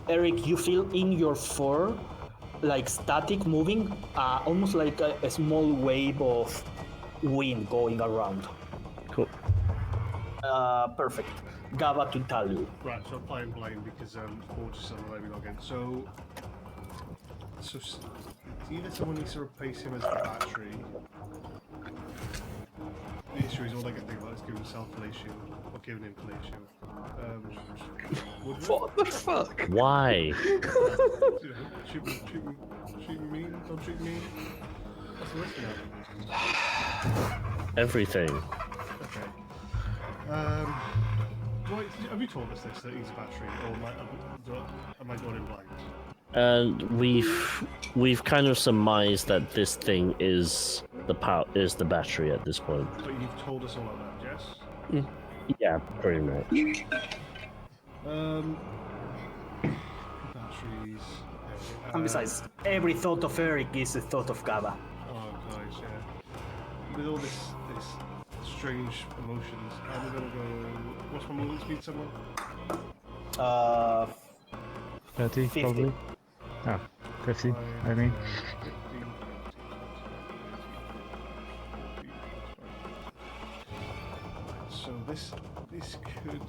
Eric, you feel in your fur like static moving, almost like a small wave of wind going around. Cool. Perfect. Gava to Talu. Right, so I'm playing blind because Forge is on the let me log in. So either someone needs to replace him as the battery. The issue batteries, all I can think about is giving myself fellatio or giving him fellatio. What the fuck? Why? You know, treat me mean, don't treat me mean. What's the rest of that? Everything. Okay. Have you told us this, that he's a battery, or am I going in blind? And we've kind of surmised that this thing is the battery at this point. But you've told us all of that, yes? Yeah, pretty much. Batteries. And besides, every thought of Eric is a thought of Kava. Oh, guys, yeah. With all this strange emotions, I'm gonna go. What's my movement speed, someone? 30, 50. probably. Ah, 50, I mean. 15. So this could.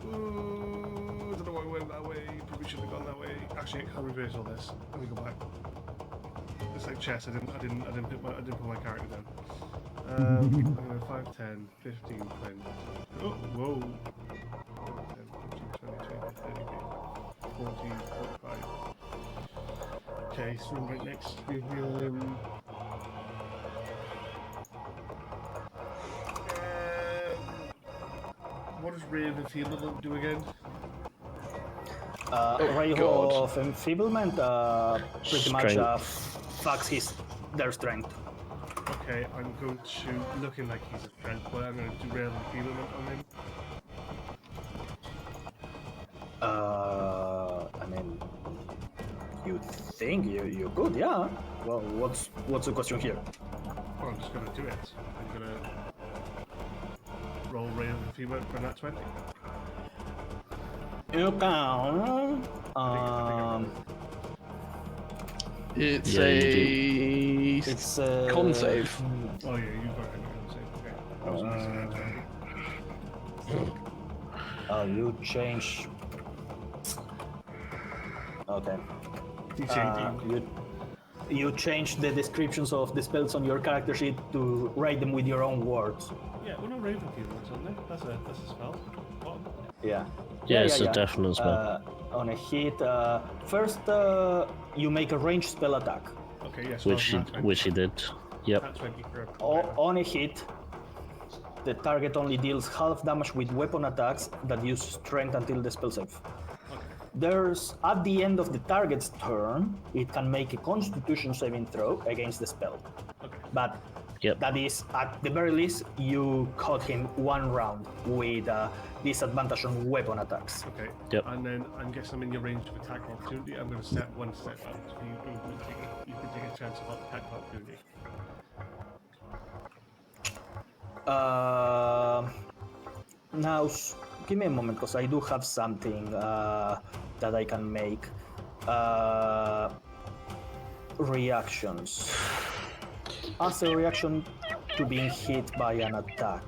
Ooh, I don't know why I went that way. Probably should have gone that way. Actually, I can't reverse all this. Let me go back. It's like chess. I didn't put my character down. I'm gonna 5, 10, 15, 20. Oh, whoa. 10, 15, 20, 30, 40, 45. Okay, so right next we will. What does Ray of Enfeeblement do again? Ray God. of Enfeeblement pretty much fucks their strength. Okay, I'm going to, looking like he's a strength boy, I'm going to do Ray of Enfeeblement on him. I mean, you think you could, yeah. Well, what's the question here? Well, I'm just going to do it. I'm going to roll Ray of Enfeeblement for that 20. You can. It's Yeah, It's con save. Oh yeah, you've got it. Okay. I was missing that 20. You change. Okay. You change the descriptions of the spells on your character sheet to write them with your own words. Yeah, well, no Ray of Enfeeblement's on there. That's a spell. Bottom. Yeah. Yeah, it's a definite spell. On a hit, first you make a ranged spell attack. Okay, yes. Which he did. Yep. That's 20 for On a hit, the target only deals half damage with weapon attacks that use strength until the spell save. There's, at the end of the target's turn, it can make a Constitution saving throw against the spell. Okay. But Yep. that is, at the very least, you caught him one round with disadvantage on weapon attacks. Okay. Yep. And then I'm guessing I'm in your range of attack of opportunity. I'm going to step one step out. So you can take a chance of attack of opportunity. Now, give me a moment, because I do have something that I can make. Reactions. As a reaction to being hit by an attack.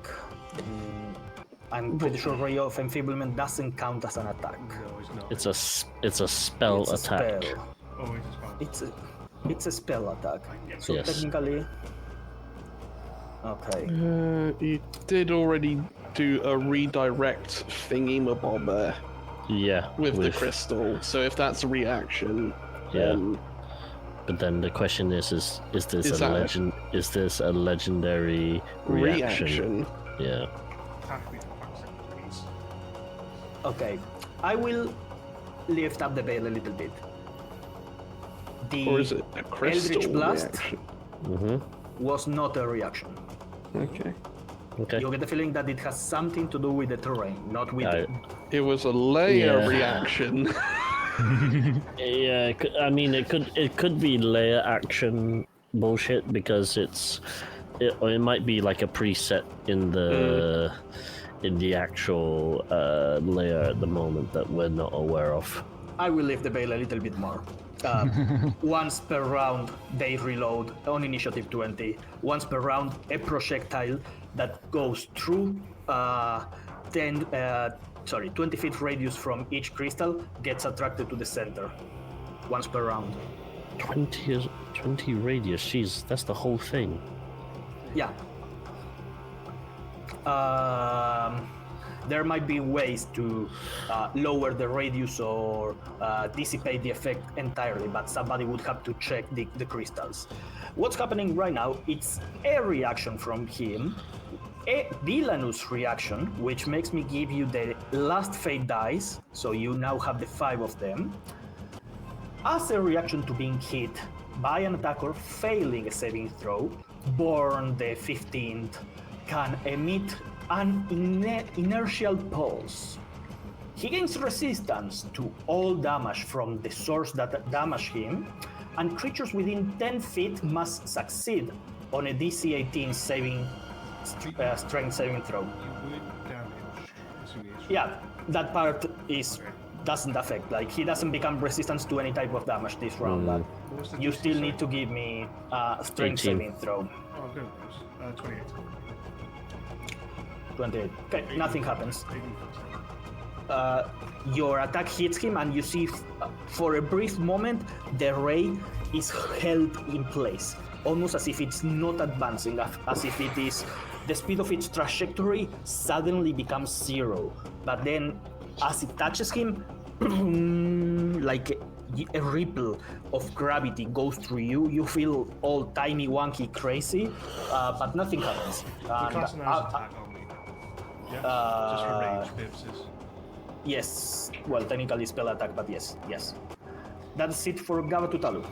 I'm pretty sure Ray of Enfeeblement doesn't count as an attack. No, it's not. It's a spell It's a attack. spell. Oh, it's a spell. It's a spell attack. So Yes. technically, okay. You did already do a redirect thingy-mabob there Yeah. with the crystal, so if that's a reaction, Yeah. then But then the question is this Is a that- legend? Is this a legendary reaction? Yeah. Attack me for 5 seconds, please. Okay, I will lift up the veil a little bit. The or is it a crystal Eldritch Blast reaction? Mhm. was not a reaction. Okay. Okay. You get the feeling that it has something to do with the terrain, not with It was a layer Yeah. reaction. Yeah, I mean, it could be layer action bullshit because or it might be like a preset in the actual layer at the moment that we're not aware of. I will lift the veil a little bit more. Once per round, they reload on initiative 20. Once per round, a projectile that goes through 20 feet radius from each crystal gets attracted to the center. Once per round. 20 radius. Jeez, that's the whole thing. Yeah. There might be ways to lower the radius or dissipate the effect entirely, but somebody would have to check the crystals. What's happening right now, it's a reaction from him, a villainous reaction, which makes me give you the last fate dice, so you now have the 5 of them. As a reaction to being hit by an attacker failing a saving throw, Born the 15th can emit an inertial pulse. He gains resistance to all damage from the source that damaged him, and creatures within 10 feet must succeed on a DC 18 strength saving throw. You would damage. Assuming it's Yeah, that part doesn't affect. Like, he doesn't become resistant to any type of damage this round, but What was the you DC, still sorry? need to give me a strength 18. saving throw. Oh, I'm good with those. 28. 28. Okay, nothing happens. 18. Your attack hits him, and you see for a brief moment the ray is held in place, almost as if it's not advancing, as if it is the speed of its trajectory suddenly becomes 0. But then, as it touches him, like a ripple of gravity goes through you. You feel all tiny, wonky, crazy, but nothing happens. We're And, casting an attack on me. Yeah? Just for range purposes. yes, well, technically spell attack, but yes. That's it for Gavatutalu.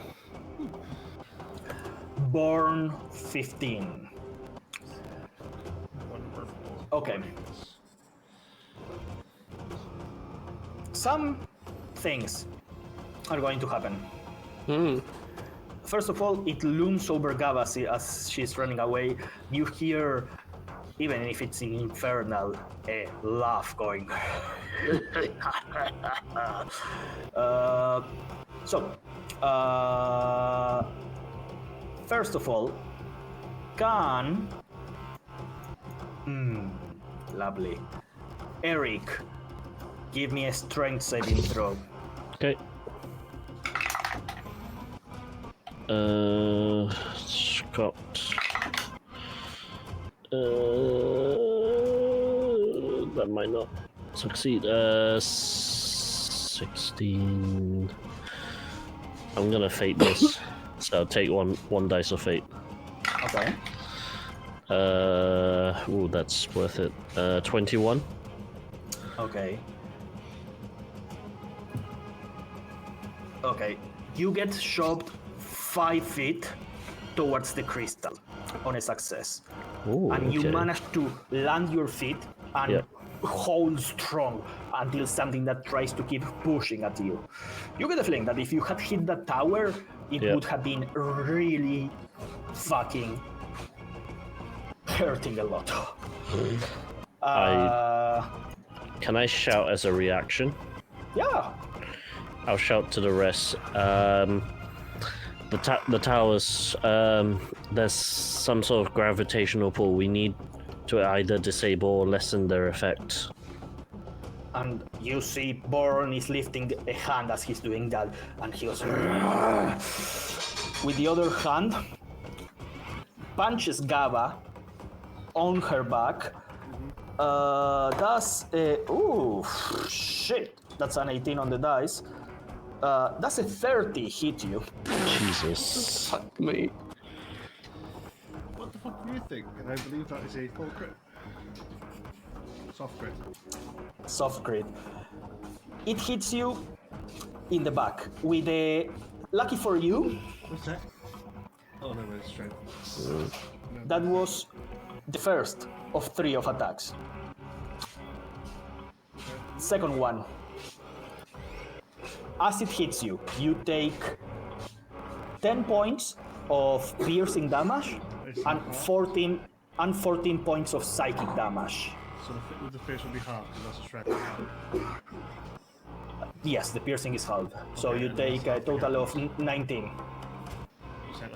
Born 15. Wonderful. Okay. Some things are going to happen. First of all, it looms over Gava as she's running away. You hear, even if it's infernal, a laugh going. First of all, can... lovely. Eric, give me a strength saving throw. Okay. Scott. That might not succeed. 16. I'm gonna fate this. So take one dice of fate. Okay. Ooh, that's worth it. 21. Okay. Okay. You get shoved 5 feet towards the crystal on a success. Ooh, And you okay. manage to land your feet and Yep. hold strong until something that tries to keep pushing at you. You get the feeling that if you had hit that tower, it Yep. would have been really fucking hurting a lot. Can I shout as a reaction? Yeah. I'll shout to the rest. The towers. There's some sort of gravitational pull. We need to either disable or lessen their effect. And you see Born is lifting a hand as he's doing that, and he goes with the other hand, punches Gava on her back. That's a shit. That's an 18 on the dice. That's a 30 hit you. Jesus. Fuck me. What the fuck do you think? And I believe that is a full crit. Soft crit. Soft crit. It hits you in the back with a. Lucky for you, What's that? Oh no, it's strength. that was the first of 3 of attacks. Second one. As it hits you, you take 10 points of piercing damage and 14 points of psychic damage. So the face will be half because that's a strength. Yes, the piercing is halved. So you take a total of 19.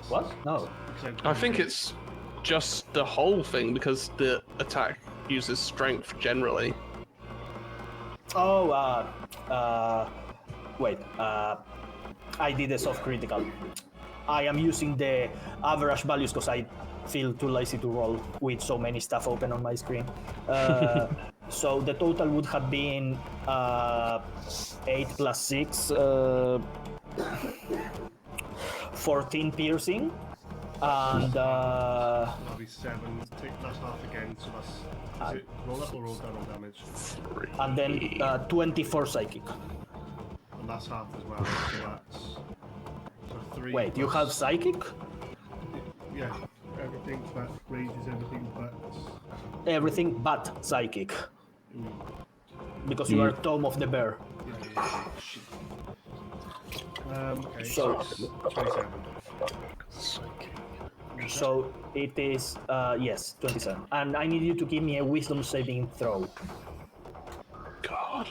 What? No. I think it's just the whole thing because the attack uses strength generally. Oh, wait. I did a soft critical. I am using the average values because I feel too lazy to roll with so many stuff open on my screen. So the total would have been 8 plus 6, 14 piercing, and That'll be 7. Take that's half again, so that's. Is it roll up or roll down on damage? and then 24 psychic. And that's half as well, so that's. So 3. Wait, you have psychic? Yeah, everything but rage is everything but. Everything but psychic. Because you are Tome of the Bear. Yeah. Okay, So- it's 27. So it is, yes, 27. And I need you to give me a wisdom saving throw. God.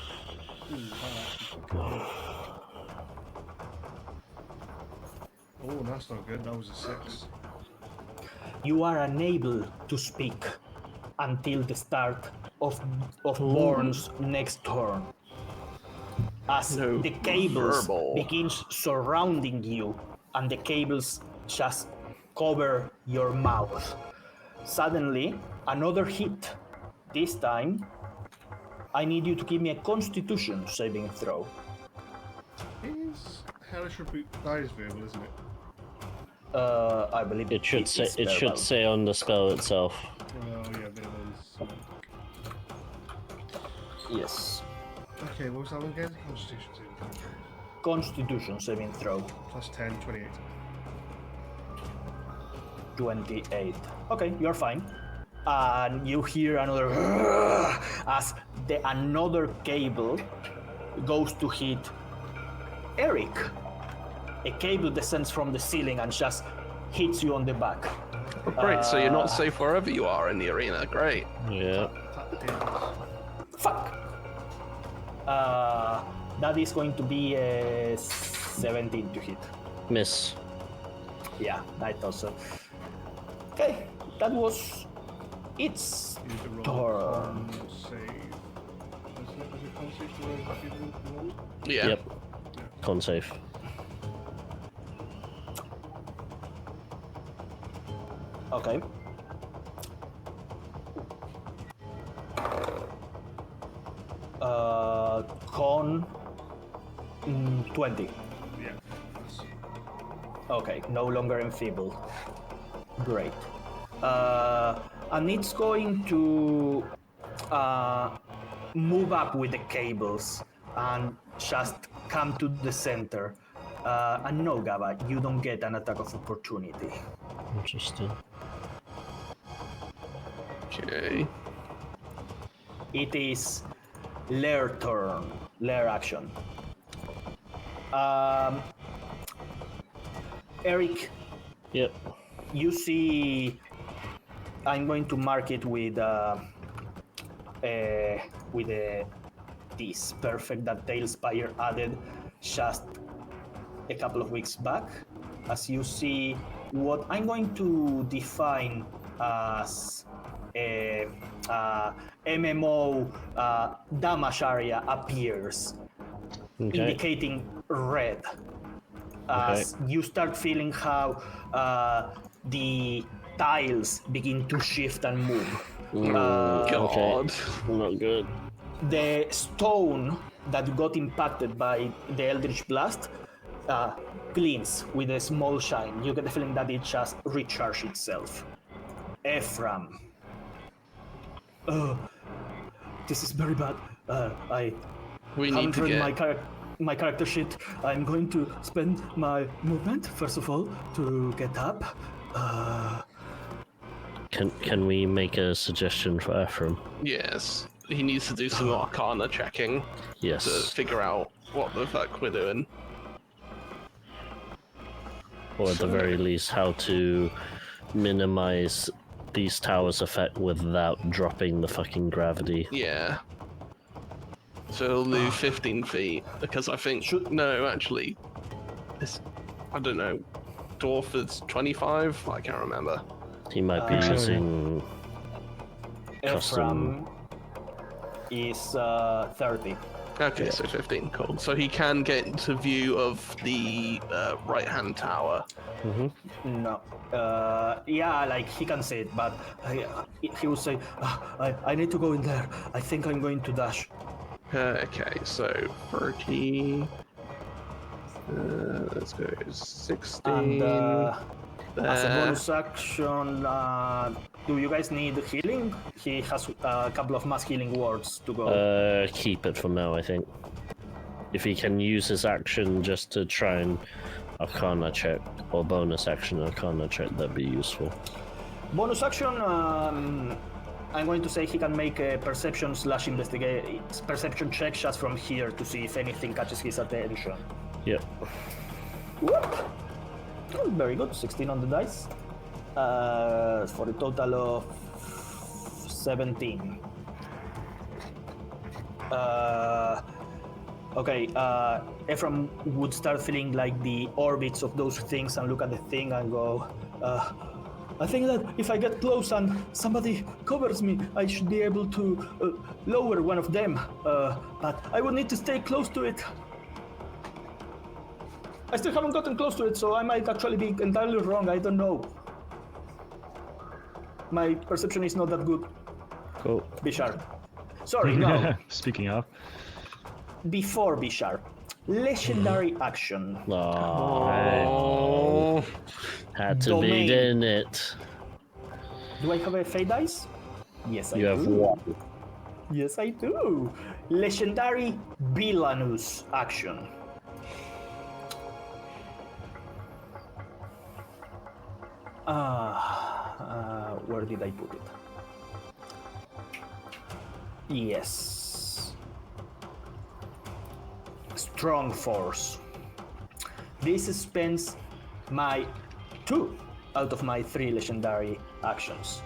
Oh, that's not good. That was a 6. You are unable to speak until the start of Born's next turn. As No the cables verbal. begins surrounding you and the cables just cover your mouth. Suddenly, another hit. This time, I need you to give me a Constitution saving throw. Is hellish rebuke that is verbal, isn't it? I believe It should say is it should verbal. say on the spell itself. Oh yeah, verbal is. Yes. Okay, what was that one again? Constitution saving throw. Constitution saving throw. Plus 10, 28. 28. Okay, you're fine. And you hear another as another cable goes to hit Eric. A cable descends from the ceiling and just hits you on the back. Oh, great, so you're not safe wherever you are in the arena. Great. Yeah. Tap tables. Fuck! That is going to be a 17 to hit. Miss. Yeah, I thought so. Okay, that was its You need to roll turn. con save. Is it con save to roll if you roll? Yeah. Yep. Con save. Okay. Con 20. Yeah. That's, Okay, no longer enfeebled. Great. And it's going to move up with the cables and just come to the center. And no, Gaba, you don't get an attack of opportunity. Interesting. Okay. It is Lair turn, Lair action. Eric, Yep. you see, I'm going to mark it with this perfect that Tailspire added just a couple of weeks back. As you see, what I'm going to define as a MMO damage area appears, Okay. indicating red. As you start feeling how the tiles begin to shift and move. God. Okay. Not good. The stone that got impacted by the Eldritch Blast glints with a small shine. You get the feeling that it just recharged itself. Ephraim. This is very bad. I We need haven't to read get. my character sheet. I'm going to spend my movement, first of all, to get up. Can we make a suggestion for Ephraim? Yes. He needs to do some arcana checking to Yes. figure out what the fuck we're doing. Or at the very least, how to minimize these towers' effect without dropping the fucking gravity. Yeah. So he'll move 15 feet because I think. No, actually. It's, I don't know. Dwarf is 25? I can't remember. He might be using custom. Ephraim is 30. Okay, so 15, cool. So he can get into view of the right-hand tower. No. Yeah, like he can see it, but he will say, I need to go in there. I think I'm going to dash. Okay, so 30. Let's go 16. And as a there. bonus action, do you guys need healing? He has a couple of mass healing words to go. Keep it for now, I think. If he can use his action just to try and Arcana check, or bonus action Arcana check, that'd be useful. Bonus action, I'm going to say he can make a perception/investigate perception check just from here to see if anything catches his attention. Yep. Whoop. Oh, very good, 16 on the dice. For a total of 17. Okay, Ephraim would start feeling like the orbits of those things and look at the thing and go, I think that if I get close and somebody covers me, I should be able to lower one of them, but I would need to stay close to it. I still haven't gotten close to it, so I might actually be entirely wrong, I don't know. My perception is not that good. Cool. Be sharp. Sorry, no. Speaking of, Before be sharp. Legendary action. Oh, had to Domain. be, didn't it? Do I have a fade dice? Yes, I You do. have one. Yes, I do. Legendary Villainous action. Where did I put it? Yes. Strong Force. This spends my 2 out of my 3 legendary actions.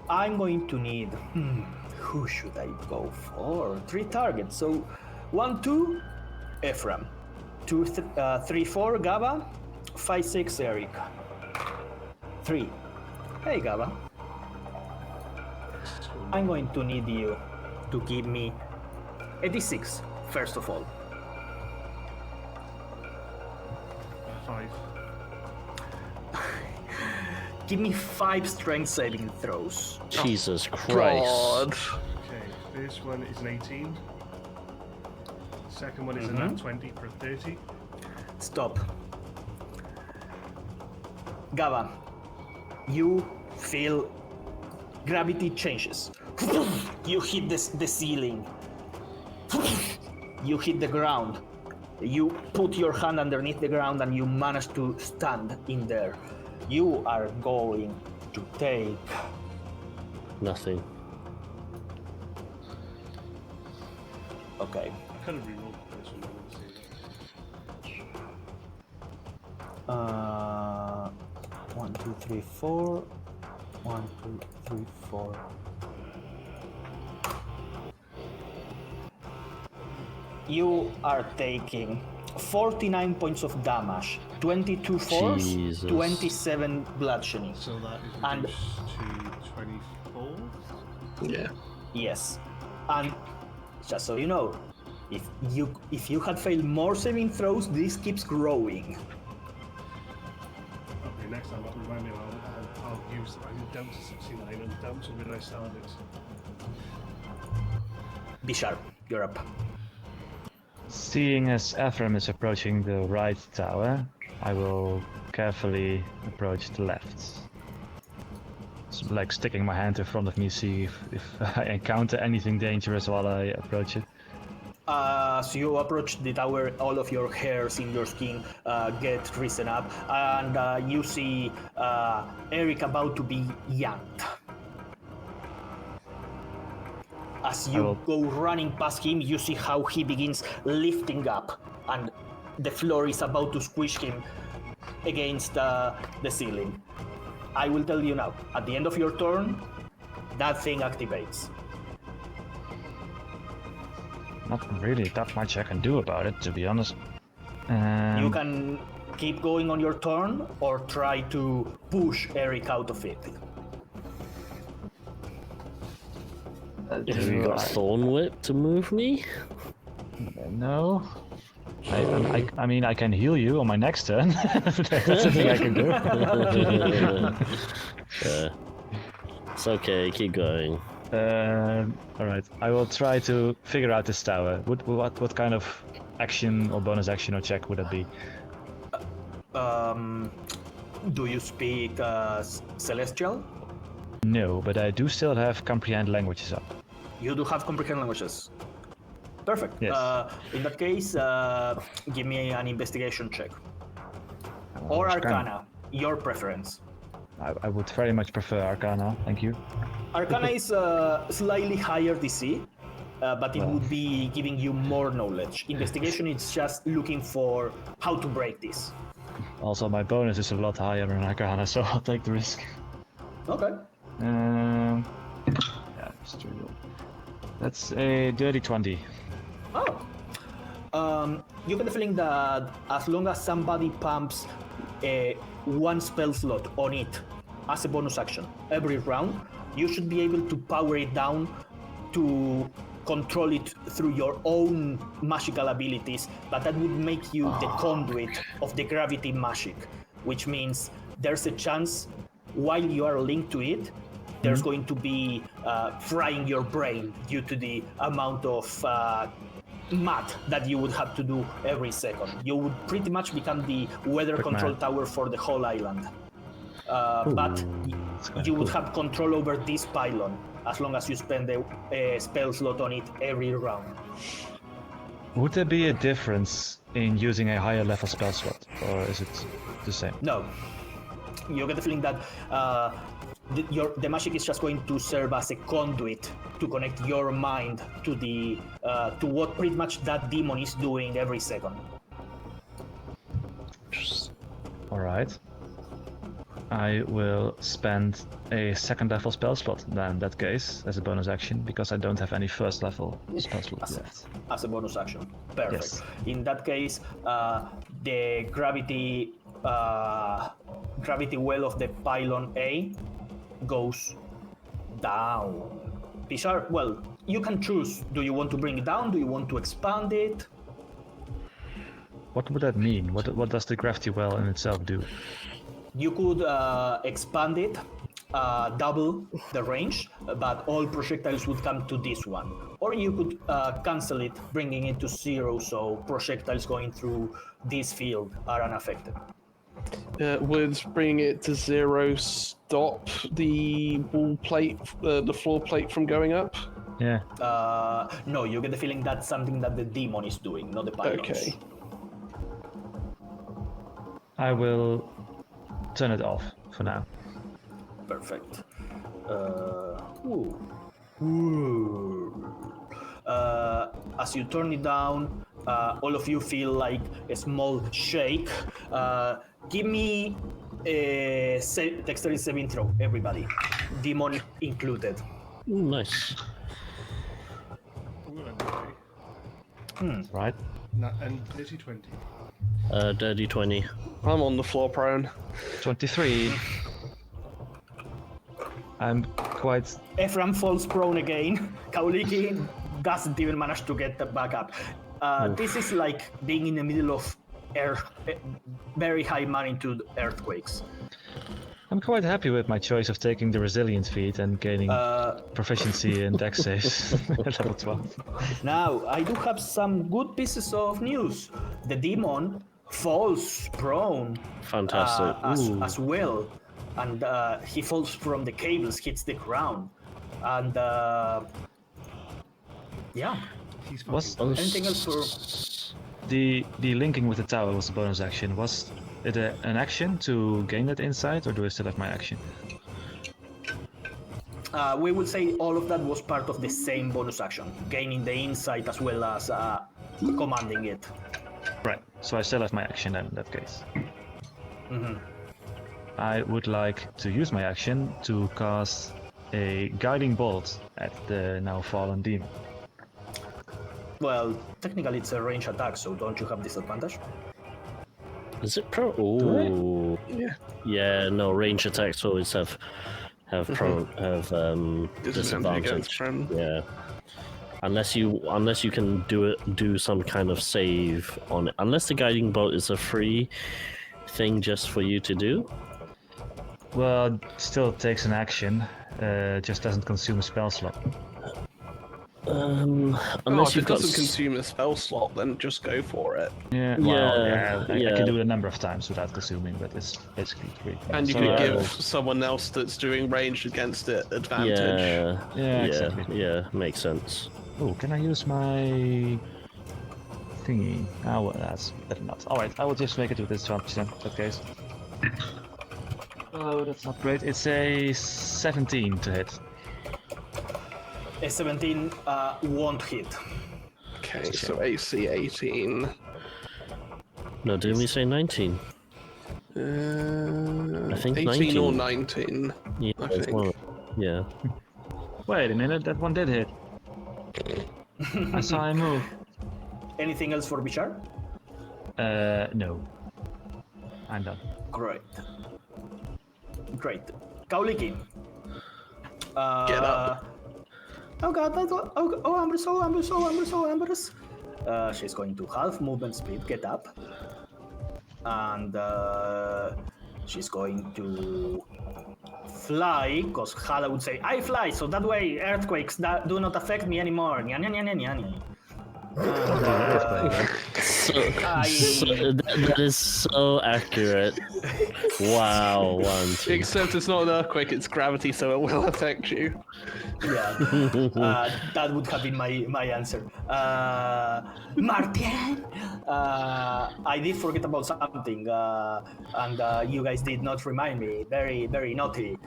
I'm going to need... who should I go for? 3 targets. So 1, 2, Ephraim. 2, 3, 4, Gaba. 5, 6, Eric. 3. Hey, Gaba. I'm going to need you to give me a d6, first of all. 5. Give me 5 strength saving throws. Jesus Christ. God. Okay, first one is an 18. Second one is a nat 20 for a 30. Stop. Gaba, you feel gravity changes. You hit the ceiling. You hit the ground. You put your hand underneath the ground and you manage to stand in there. You are going to take... Nothing. Okay. I kind of rerolled the first one. I want to see that. 1, 2, 3, 4. 1, 2, 3, 4. You are taking 49 points of damage, 22 force, Jesus. 27 bludgeoning. So that is And- reduced to 24. Yeah. Yes. And just so you know, if you had failed more saving throws, this keeps growing. Okay, next time I'll remind me. I'll use. I'm down to 69. I'm down to where I started. Be sharp. You're up. seeing as Ephraim is approaching the right tower, I will carefully approach the left. So, like sticking my hand in front of me, see if I encounter anything dangerous while I approach it. As you approach the tower, all of your hairs in your skin get risen up, and you see Eric about to be yanked. As you go running past him, you see how he begins lifting up, and the floor is about to squish him against the ceiling. I will tell you now, at the end of your turn, that thing activates. Not really that much I can do about it, to be honest. You can keep going on your turn, or try to push Eric out of it. Have you got Thorn Whip to move me? No. I mean, I can heal you on my next turn. That's the thing I can do. Yeah. It's okay, keep going. All right. I will try to figure out this tower. What kind of action or bonus action or check would that be? Do you speak Celestial? No, but I do still have comprehend languages up. You do have comprehend languages. Perfect. Yes. In that case, give me an investigation check. Or Arcana, your preference. I would very much prefer Arcana. Thank you. Arcana is slightly higher DC, but it would be giving you more knowledge. Investigation is just looking for how to break this. Also, my bonus is a lot higher than Arcana, so I'll take the risk. Okay. Yeah, that's true. That's a dirty 20. Oh. You get the feeling that as long as somebody pumps one spell slot on it as a bonus action every round, you should be able to power it down to control it through your own magical abilities, but that would make you the conduit of the gravity magic, which means there's a chance while you are linked to it, there's going to be frying your brain due to the amount of math that you would have to do every second. You would pretty much become the weather control tower for the whole island. But you would have control over this pylon as long as you spend the spell slot on it every round. Would there be a difference in using a higher level spell slot, or is it the same? No. You get the feeling that the magic is just going to serve as a conduit to connect your mind to the to what pretty much that demon is doing every second. All right. I will spend a second level spell slot then in that case as a bonus action because I don't have any first level spell slot yet. As a bonus action. Perfect. Yes. In that case, the gravity well of the pylon A goes down. These are, well, you can choose. Do you want to bring it down? Do you want to expand it? What would that mean? What does the gravity well in itself do? You could expand it, double the range, but all projectiles would come to this one. Or you could cancel it, bringing it to 0, so projectiles going through this field are unaffected. Would bringing it to 0 stop the wall plate, the floor plate from going up? Yeah. No, you get the feeling that's something that the demon is doing, not the pylons. Okay. I will turn it off for now. Perfect. As you turn it down, all of you feel like a small shake. Give me a dexterity saving throw, everybody. Demon included. Ooh, nice. Right. And dirty 20. Dirty 20. I'm on the floor prone. 23. I'm quite... Ephraim falls prone again. Kauliki doesn't even manage to get back up. This is like being in the middle of very high magnitude earthquakes. I'm quite happy with my choice of taking the resilience feat and gaining proficiency in dex saves at level 12. Now, I do have some good pieces of news. The demon falls prone. Fantastic. As well. And he falls from the cables, hits the ground. And yeah. He's fine. Was Anything else for... the linking with the tower was a bonus action? Was it an action to gain that insight, or do I still have my action? We would say all of that was part of the same bonus action, gaining the insight as well as commanding it. Right, so I still have my action then in that case. Mm-hmm. I would like to use my action to cast a guiding bolt at the now fallen demon. Well, technically it's a range attack, so don't you have disadvantage? Is it pro? Ooh. Yeah. Yeah, no, range attacks always have have Disadvantage against disadvantage. friend. Yeah. Unless you can do some kind of save on it. Unless the guiding bolt is a free thing just for you to do. Well, it still takes an action. Just doesn't consume a spell slot. Unless If you've it got doesn't consume a spell slot, then just go for it. Yeah, well, Yeah, I yeah. can do it a number of times without consuming, but it's basically free. And you So could I give will- someone else that's doing ranged against it advantage. Yeah, exactly. Yeah, makes sense. Oh, can I use my thingy? Oh, well, that's better not. Alright, I will just make it with this 12% in that case. Oh, that's not great. It's a 17 to hit. A 17 won't hit. Okay, so AC 18. No, didn't we say 19? I think 18 or 19. 19. Yeah, I it's think. one. Yeah. Wait a minute, that one did hit. I saw him move. Anything else for Bishar? No. I'm done. Great. Great. Kauliki. Get up. Oh god, Ambrose. She's going to half movement speed, get up. And she's going to fly, because Hala would say, I fly, so that way earthquakes do not affect me anymore. Nya, nya, nya, nya, nya, nya. That is so accurate. Wow, 1, 2. Except it's not an earthquake, it's gravity, so it will affect you. Yeah, that would have been my answer. Martin, I did forget about something, and you guys did not remind me. Very, very naughty.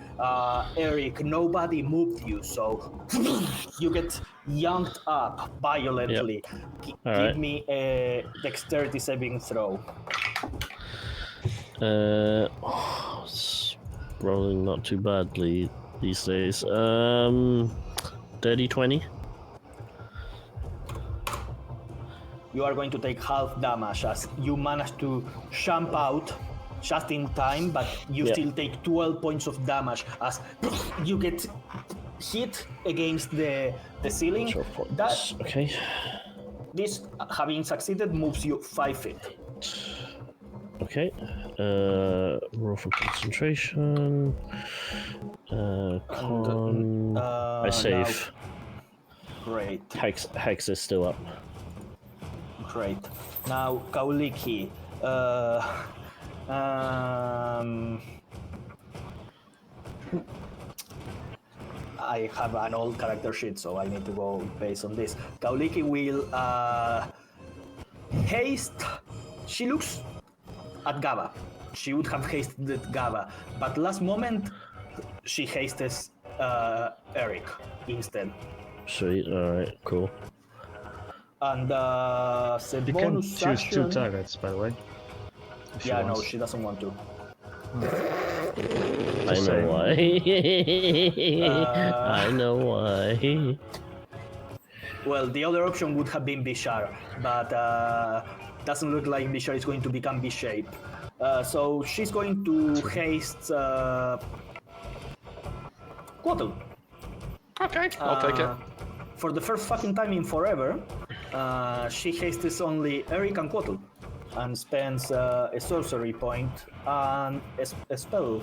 Eric, nobody moved you, so you get yanked up violently. Give Alright. me a dexterity saving throw. It's rolling not too badly these days. Dirty 20. You are going to take half damage as you manage to jump out just in time, but you Yeah. still take 12 points of damage as you get hit against the ceiling. Sure points. That Okay. this, having succeeded, moves you 5 feet. Okay. Roll for concentration. Con. I save. Great, Hex is still up. great. Now Kauliki. I have an old character sheet, so I need to go based on this. Kauliki will haste. She looks at Gaba. She would have hasted Gaba, but last moment she hastes Eric instead. Sweet. Alright, cool. And the You can bonus choose two action. targets, by the way. if Yeah, she no, wants. she doesn't want to. I know saying. why. I know why. Well, the other option would have been Bishar, but doesn't look like Bishar is going to become B-shape. So she's going to haste Quattle. Okay, I'll take it. For the first fucking time in forever, she hastes only Eric and Quattle and spends a sorcery point and a spell.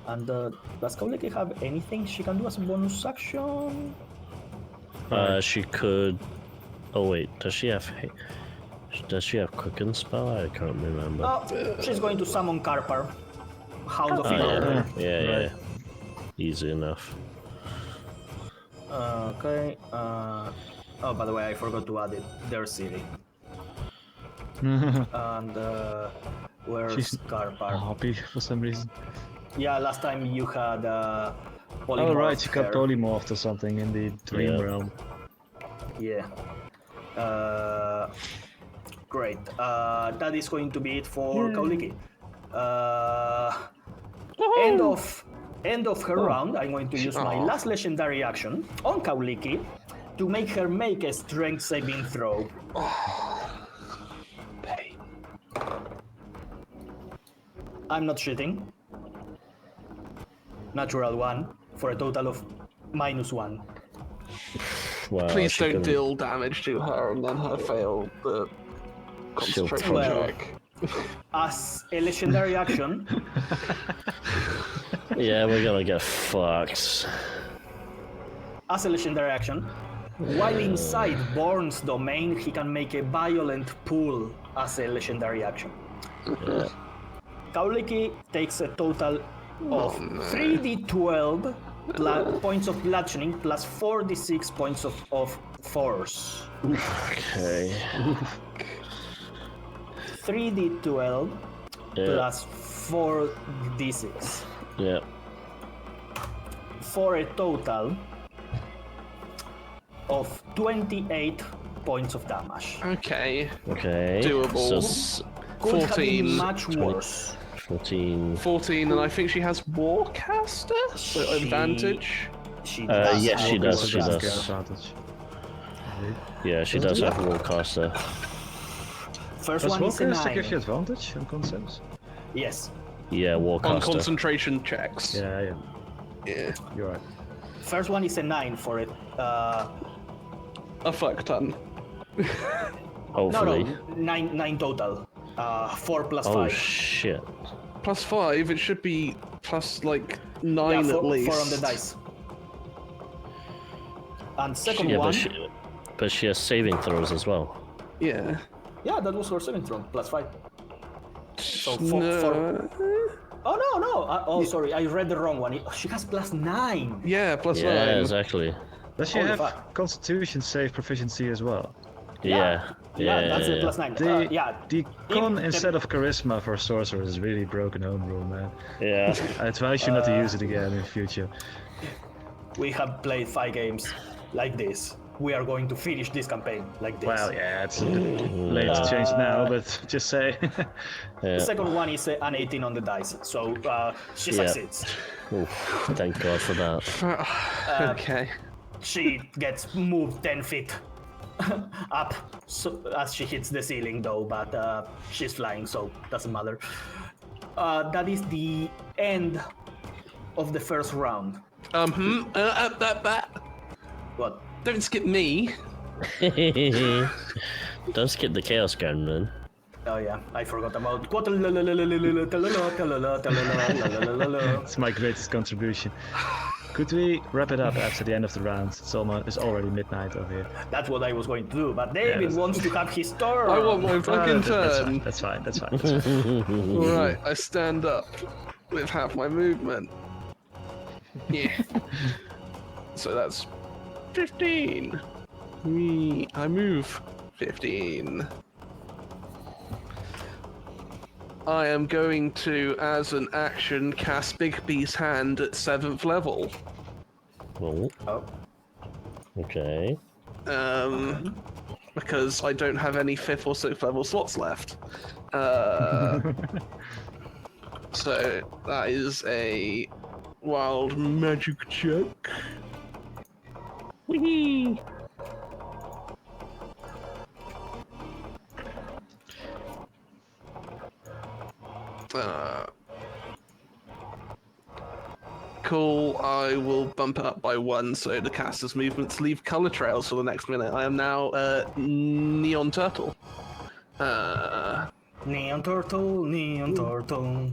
And does Kauliki have anything she can do as a bonus action? She could. Oh wait, does she have? Does she have quicken spell? I can't remember. Oh, she's going to summon Karpar. Hound of Oh, Immortal. yeah. Easy enough. Okay. Oh, by the way, I forgot to add it. Their city. And where's She's Karpar? happy for some reason. Yeah, last time you had Oh polymorph right, she got hair. polymorphed or something in the dream Yeah. realm. Yeah. Great. That is going to be it for Kauliki. End of her round. I'm going to use my last legendary action on Kauliki to make her make a strength saving throw. I'm not cheating. natural 1 for a total of -1. Well, Please she don't can- deal damage to her and then her fail the concentration Well- check. As a legendary action, Yeah, we're gonna get fucked. while inside Born's domain, he can make a violent pull as a legendary action. Yeah. Kauliki takes a total of 3d12 points of bludgeoning plus 4d6 points of force. Okay. 3d12 Yeah. plus 4d6 Yeah. for a total of 28 points of damage. Okay, Okay. Doable. So Could have been 14. much worse. 14. 14, and I think she has Warcaster, so She- advantage. She Yes, she does. She have does. Advantage. Yeah, she does have Warcaster. First Does one is a Warcaster give 9. you advantage on concepts? Yes. Yeah, On Warcaster. concentration checks. Yeah, Yeah. you're right. First one is a 9 for it. A fuck ton. No, Hopefully. 9 total. 4 plus Oh 5. shit. Plus 5, it should be plus like 9 yeah, at least. 4 on the dice. And second Yeah, one. but she has saving throws as well. Yeah. Yeah, that was her 7th throw, plus 5. So 4. No. Oh, no. Sorry, I read the wrong one. She has plus 9. Yeah, plus Yeah, 9. exactly. Does she Holy have fuck. Constitution save proficiency as well? Yeah. Yeah, that's a plus 9. The, the con the- instead of charisma for sorcerers is really broken home rule, man. Yeah. I advise you not to use it again in the future. We have played 5 games like this. We are going to finish this campaign like this. Well, yeah, it's late to change now, but just say. The Yeah. second one is an 18 on the dice, so she Yeah. succeeds. Oof, thank God for that. Okay. She gets moved 10 feet up as she hits the ceiling, though, but she's flying, so doesn't matter. That is the end of the first round. What? Don't skip me. Don't skip the Chaos Gun, man. Oh yeah, I forgot about. It's my greatest contribution. Could we wrap it up after the end of the round? It's already midnight over here. That's what I was going to do, but David that's- wants to have his turn. I want my fucking That's turn. fine. That's fine. That's fine. That's fine. Alright, I stand up with half my movement. Yeah. So that's 15. I move 15. I am going to, as an action, cast Big Beast Hand at 7th level. Oh, Oh, okay. Because I don't have any 5th or 6th level slots left. So that is a wild magic check. Whee! Cool, I will bump it up by 1 so the caster's movements leave colour trails for the next minute. I am now Neon Turtle. Neon Turtle, Neon Turtle.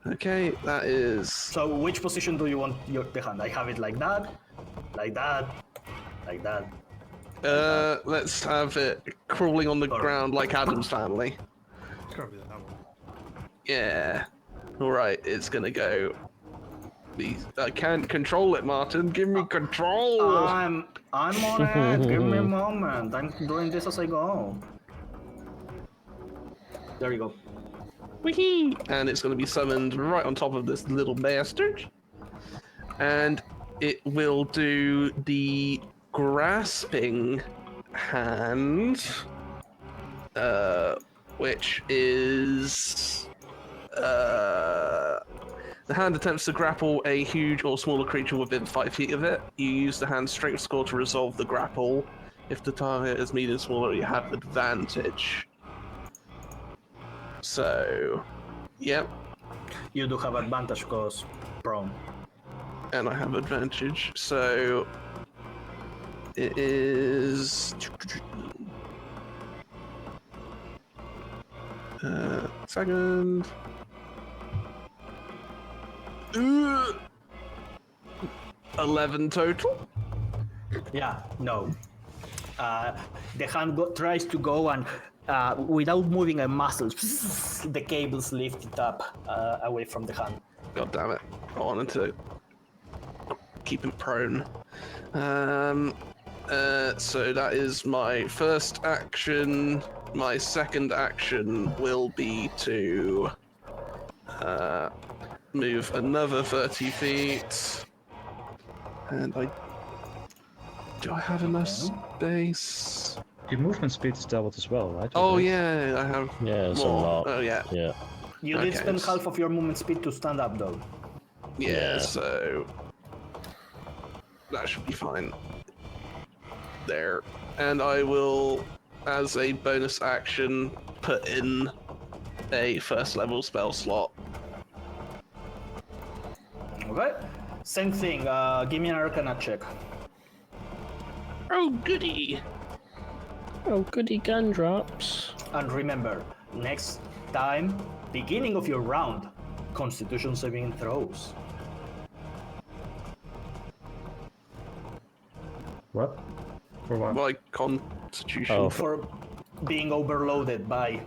Okay, that is... So, which position do you want the hand? I have it like that, like that, like that. let's have it crawling on the ground like Adam's family. Can't be that one. Yeah. Alright, it's gonna go. I can't control it, Martin. Give me control! I'm on it. Give me a moment. I'm doing this as I go. There you go. Whee! And it's gonna be summoned right on top of this little bastard. And it will do the grasping hand, which is the hand attempts to grapple a huge or smaller creature within 5 feet of it. You use the hand's strength score to resolve the grapple. If the target is medium smaller, you have advantage. So Yep. You do have advantage because prone. And I have advantage, so it is second. 11 total. Yeah, no. The hand tries to go and without moving a muscle, the cables lift it up away from the hand. God damn it! I wanted to keep him prone. So that is my first action. My second action will be to move another 30 feet. And do I have enough space? Your movement speed is doubled as well, right? Oh Okay. yeah, I have Yeah, it's more. a lot. Oh yeah. Yeah. You did Okay, spend s- half of your movement speed to stand up, though. Yeah, Yeah. so that should be fine. There. And I will, as a bonus action, put in a first level spell slot. Okay. Same thing. Give me an Arcana check. Oh goody! Oh, goody gumdrops. And remember, next time, beginning of your round, Constitution saving throws. What? For what? My constitution. Oh, For being overloaded by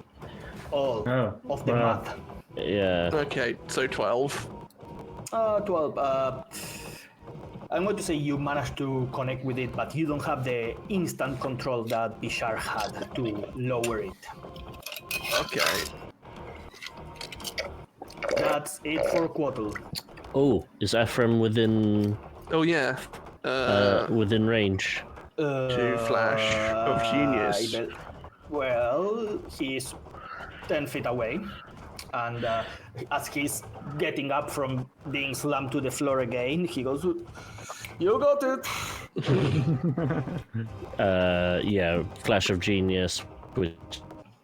all Oh, of the wow. math. Yeah. Okay, so 12. 12. I'm going to say you managed to connect with it, but you don't have the instant control that Bishar had to lower it. Okay. That's it for Quattle. Oh, is Ephraim within Oh yeah. within range? To flash of genius. Well, he's 10 feet away, and as he's getting up from being slammed to the floor again, he goes, "You got it." Yeah, Flash of Genius, which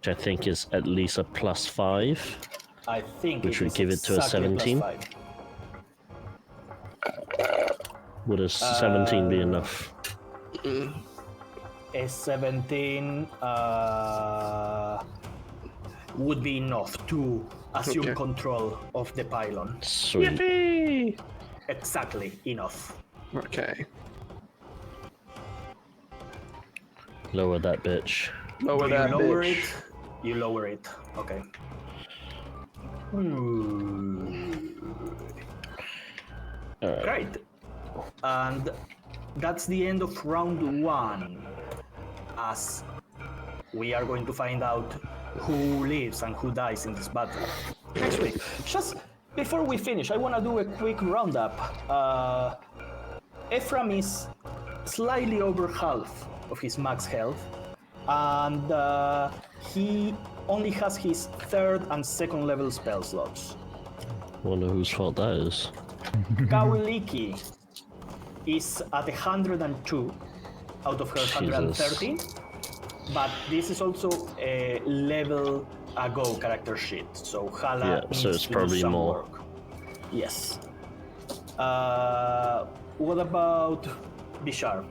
I think is at least a +5. I think Which it would is give it to a exactly 17? +5. Would a 17 be enough? A 17 would be enough to assume Okay. control of the pylon. Sweet. Yippee! Exactly enough. Okay. Lower that bitch. Lower Do you that lower bitch. it? You lower it. Okay. Alright. Great. And that's the end of round 1. As we are going to find out who lives and who dies in this battle next week. Just before we finish, I want to do a quick roundup. Ephraim is slightly over half of his max health, and he only has his 3rd and 2nd level spell slots. Wonder whose fault that is. Kawiliki is at 102 out of her 130, but this is also a level ago character sheet, so Hala Yeah, needs so it's to do probably some more. work. Yes. What about Bishar?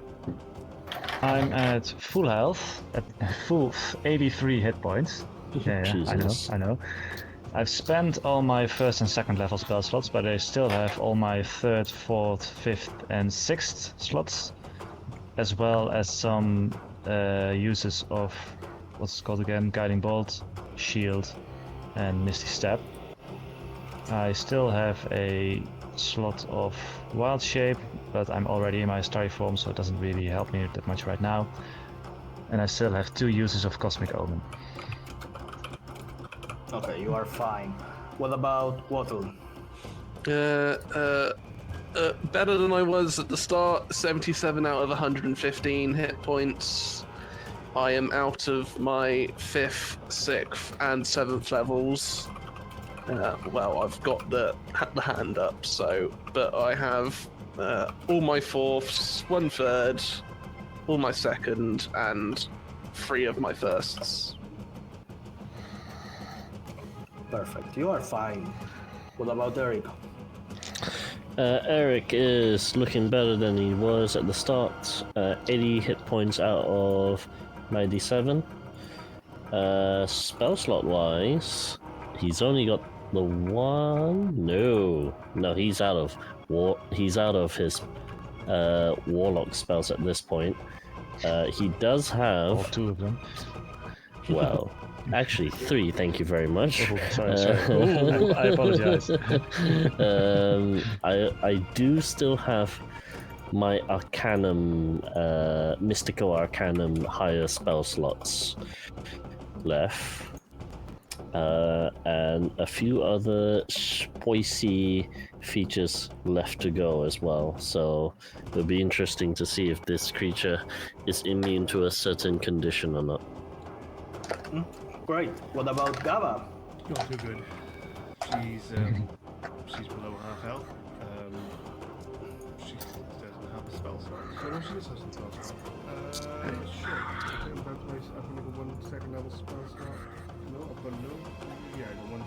I'm at full health, at full 83 hit points. Yeah, Jesus. I know. I've spent all my 1st and 2nd level spell slots, but I still have all my 3rd, 4th, 5th, and 6th slots, as well as some uses of what's it called again? Guiding Bolt, Shield, and Misty Step. I still have a slot of Wild Shape, but I'm already in my Starry form, so it doesn't really help me that much right now. And I still have 2 uses of Cosmic Omen. Okay, you are fine. What about Wattle? Better than I was at the start. 77 out of 115 hit points. I am out of my 5th, 6th, and 7th levels. Well, I've got the hand up, so, but I have all my 4ths, 1/3, all my 2nd, and 3 of my 1sts. Perfect. You are fine. What about Eric? Eric is looking better than he was at the start. 80 hit points out of 97. Spell slot wise, he's only got the one. No, he's out of He's out of his warlock spells at this point. He does have Or two of them. well, actually 3. Thank you very much. Oh, sorry. Oh, I apologize. I do still have my Arcanum, Mystical Arcanum higher spell slots left. And a few other spicy features left to go as well. So it'll be interesting to see if this creature is immune to a certain condition or not. Great. What about Gaba? Not too good. She's below half health. She doesn't have a spell slot. So no, she does have some spell slot. Sure. I'm about to place up another 1 second level spell slot. No, I've got no. Yeah, I got 1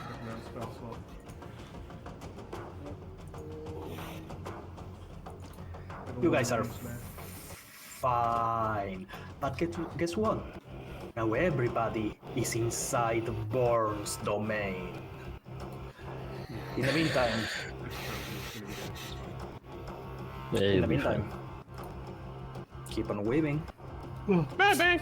second level spell slot. You guys are fine. But guess what? Now everybody is inside Born's domain. In the meantime, keep on weaving. Bebe.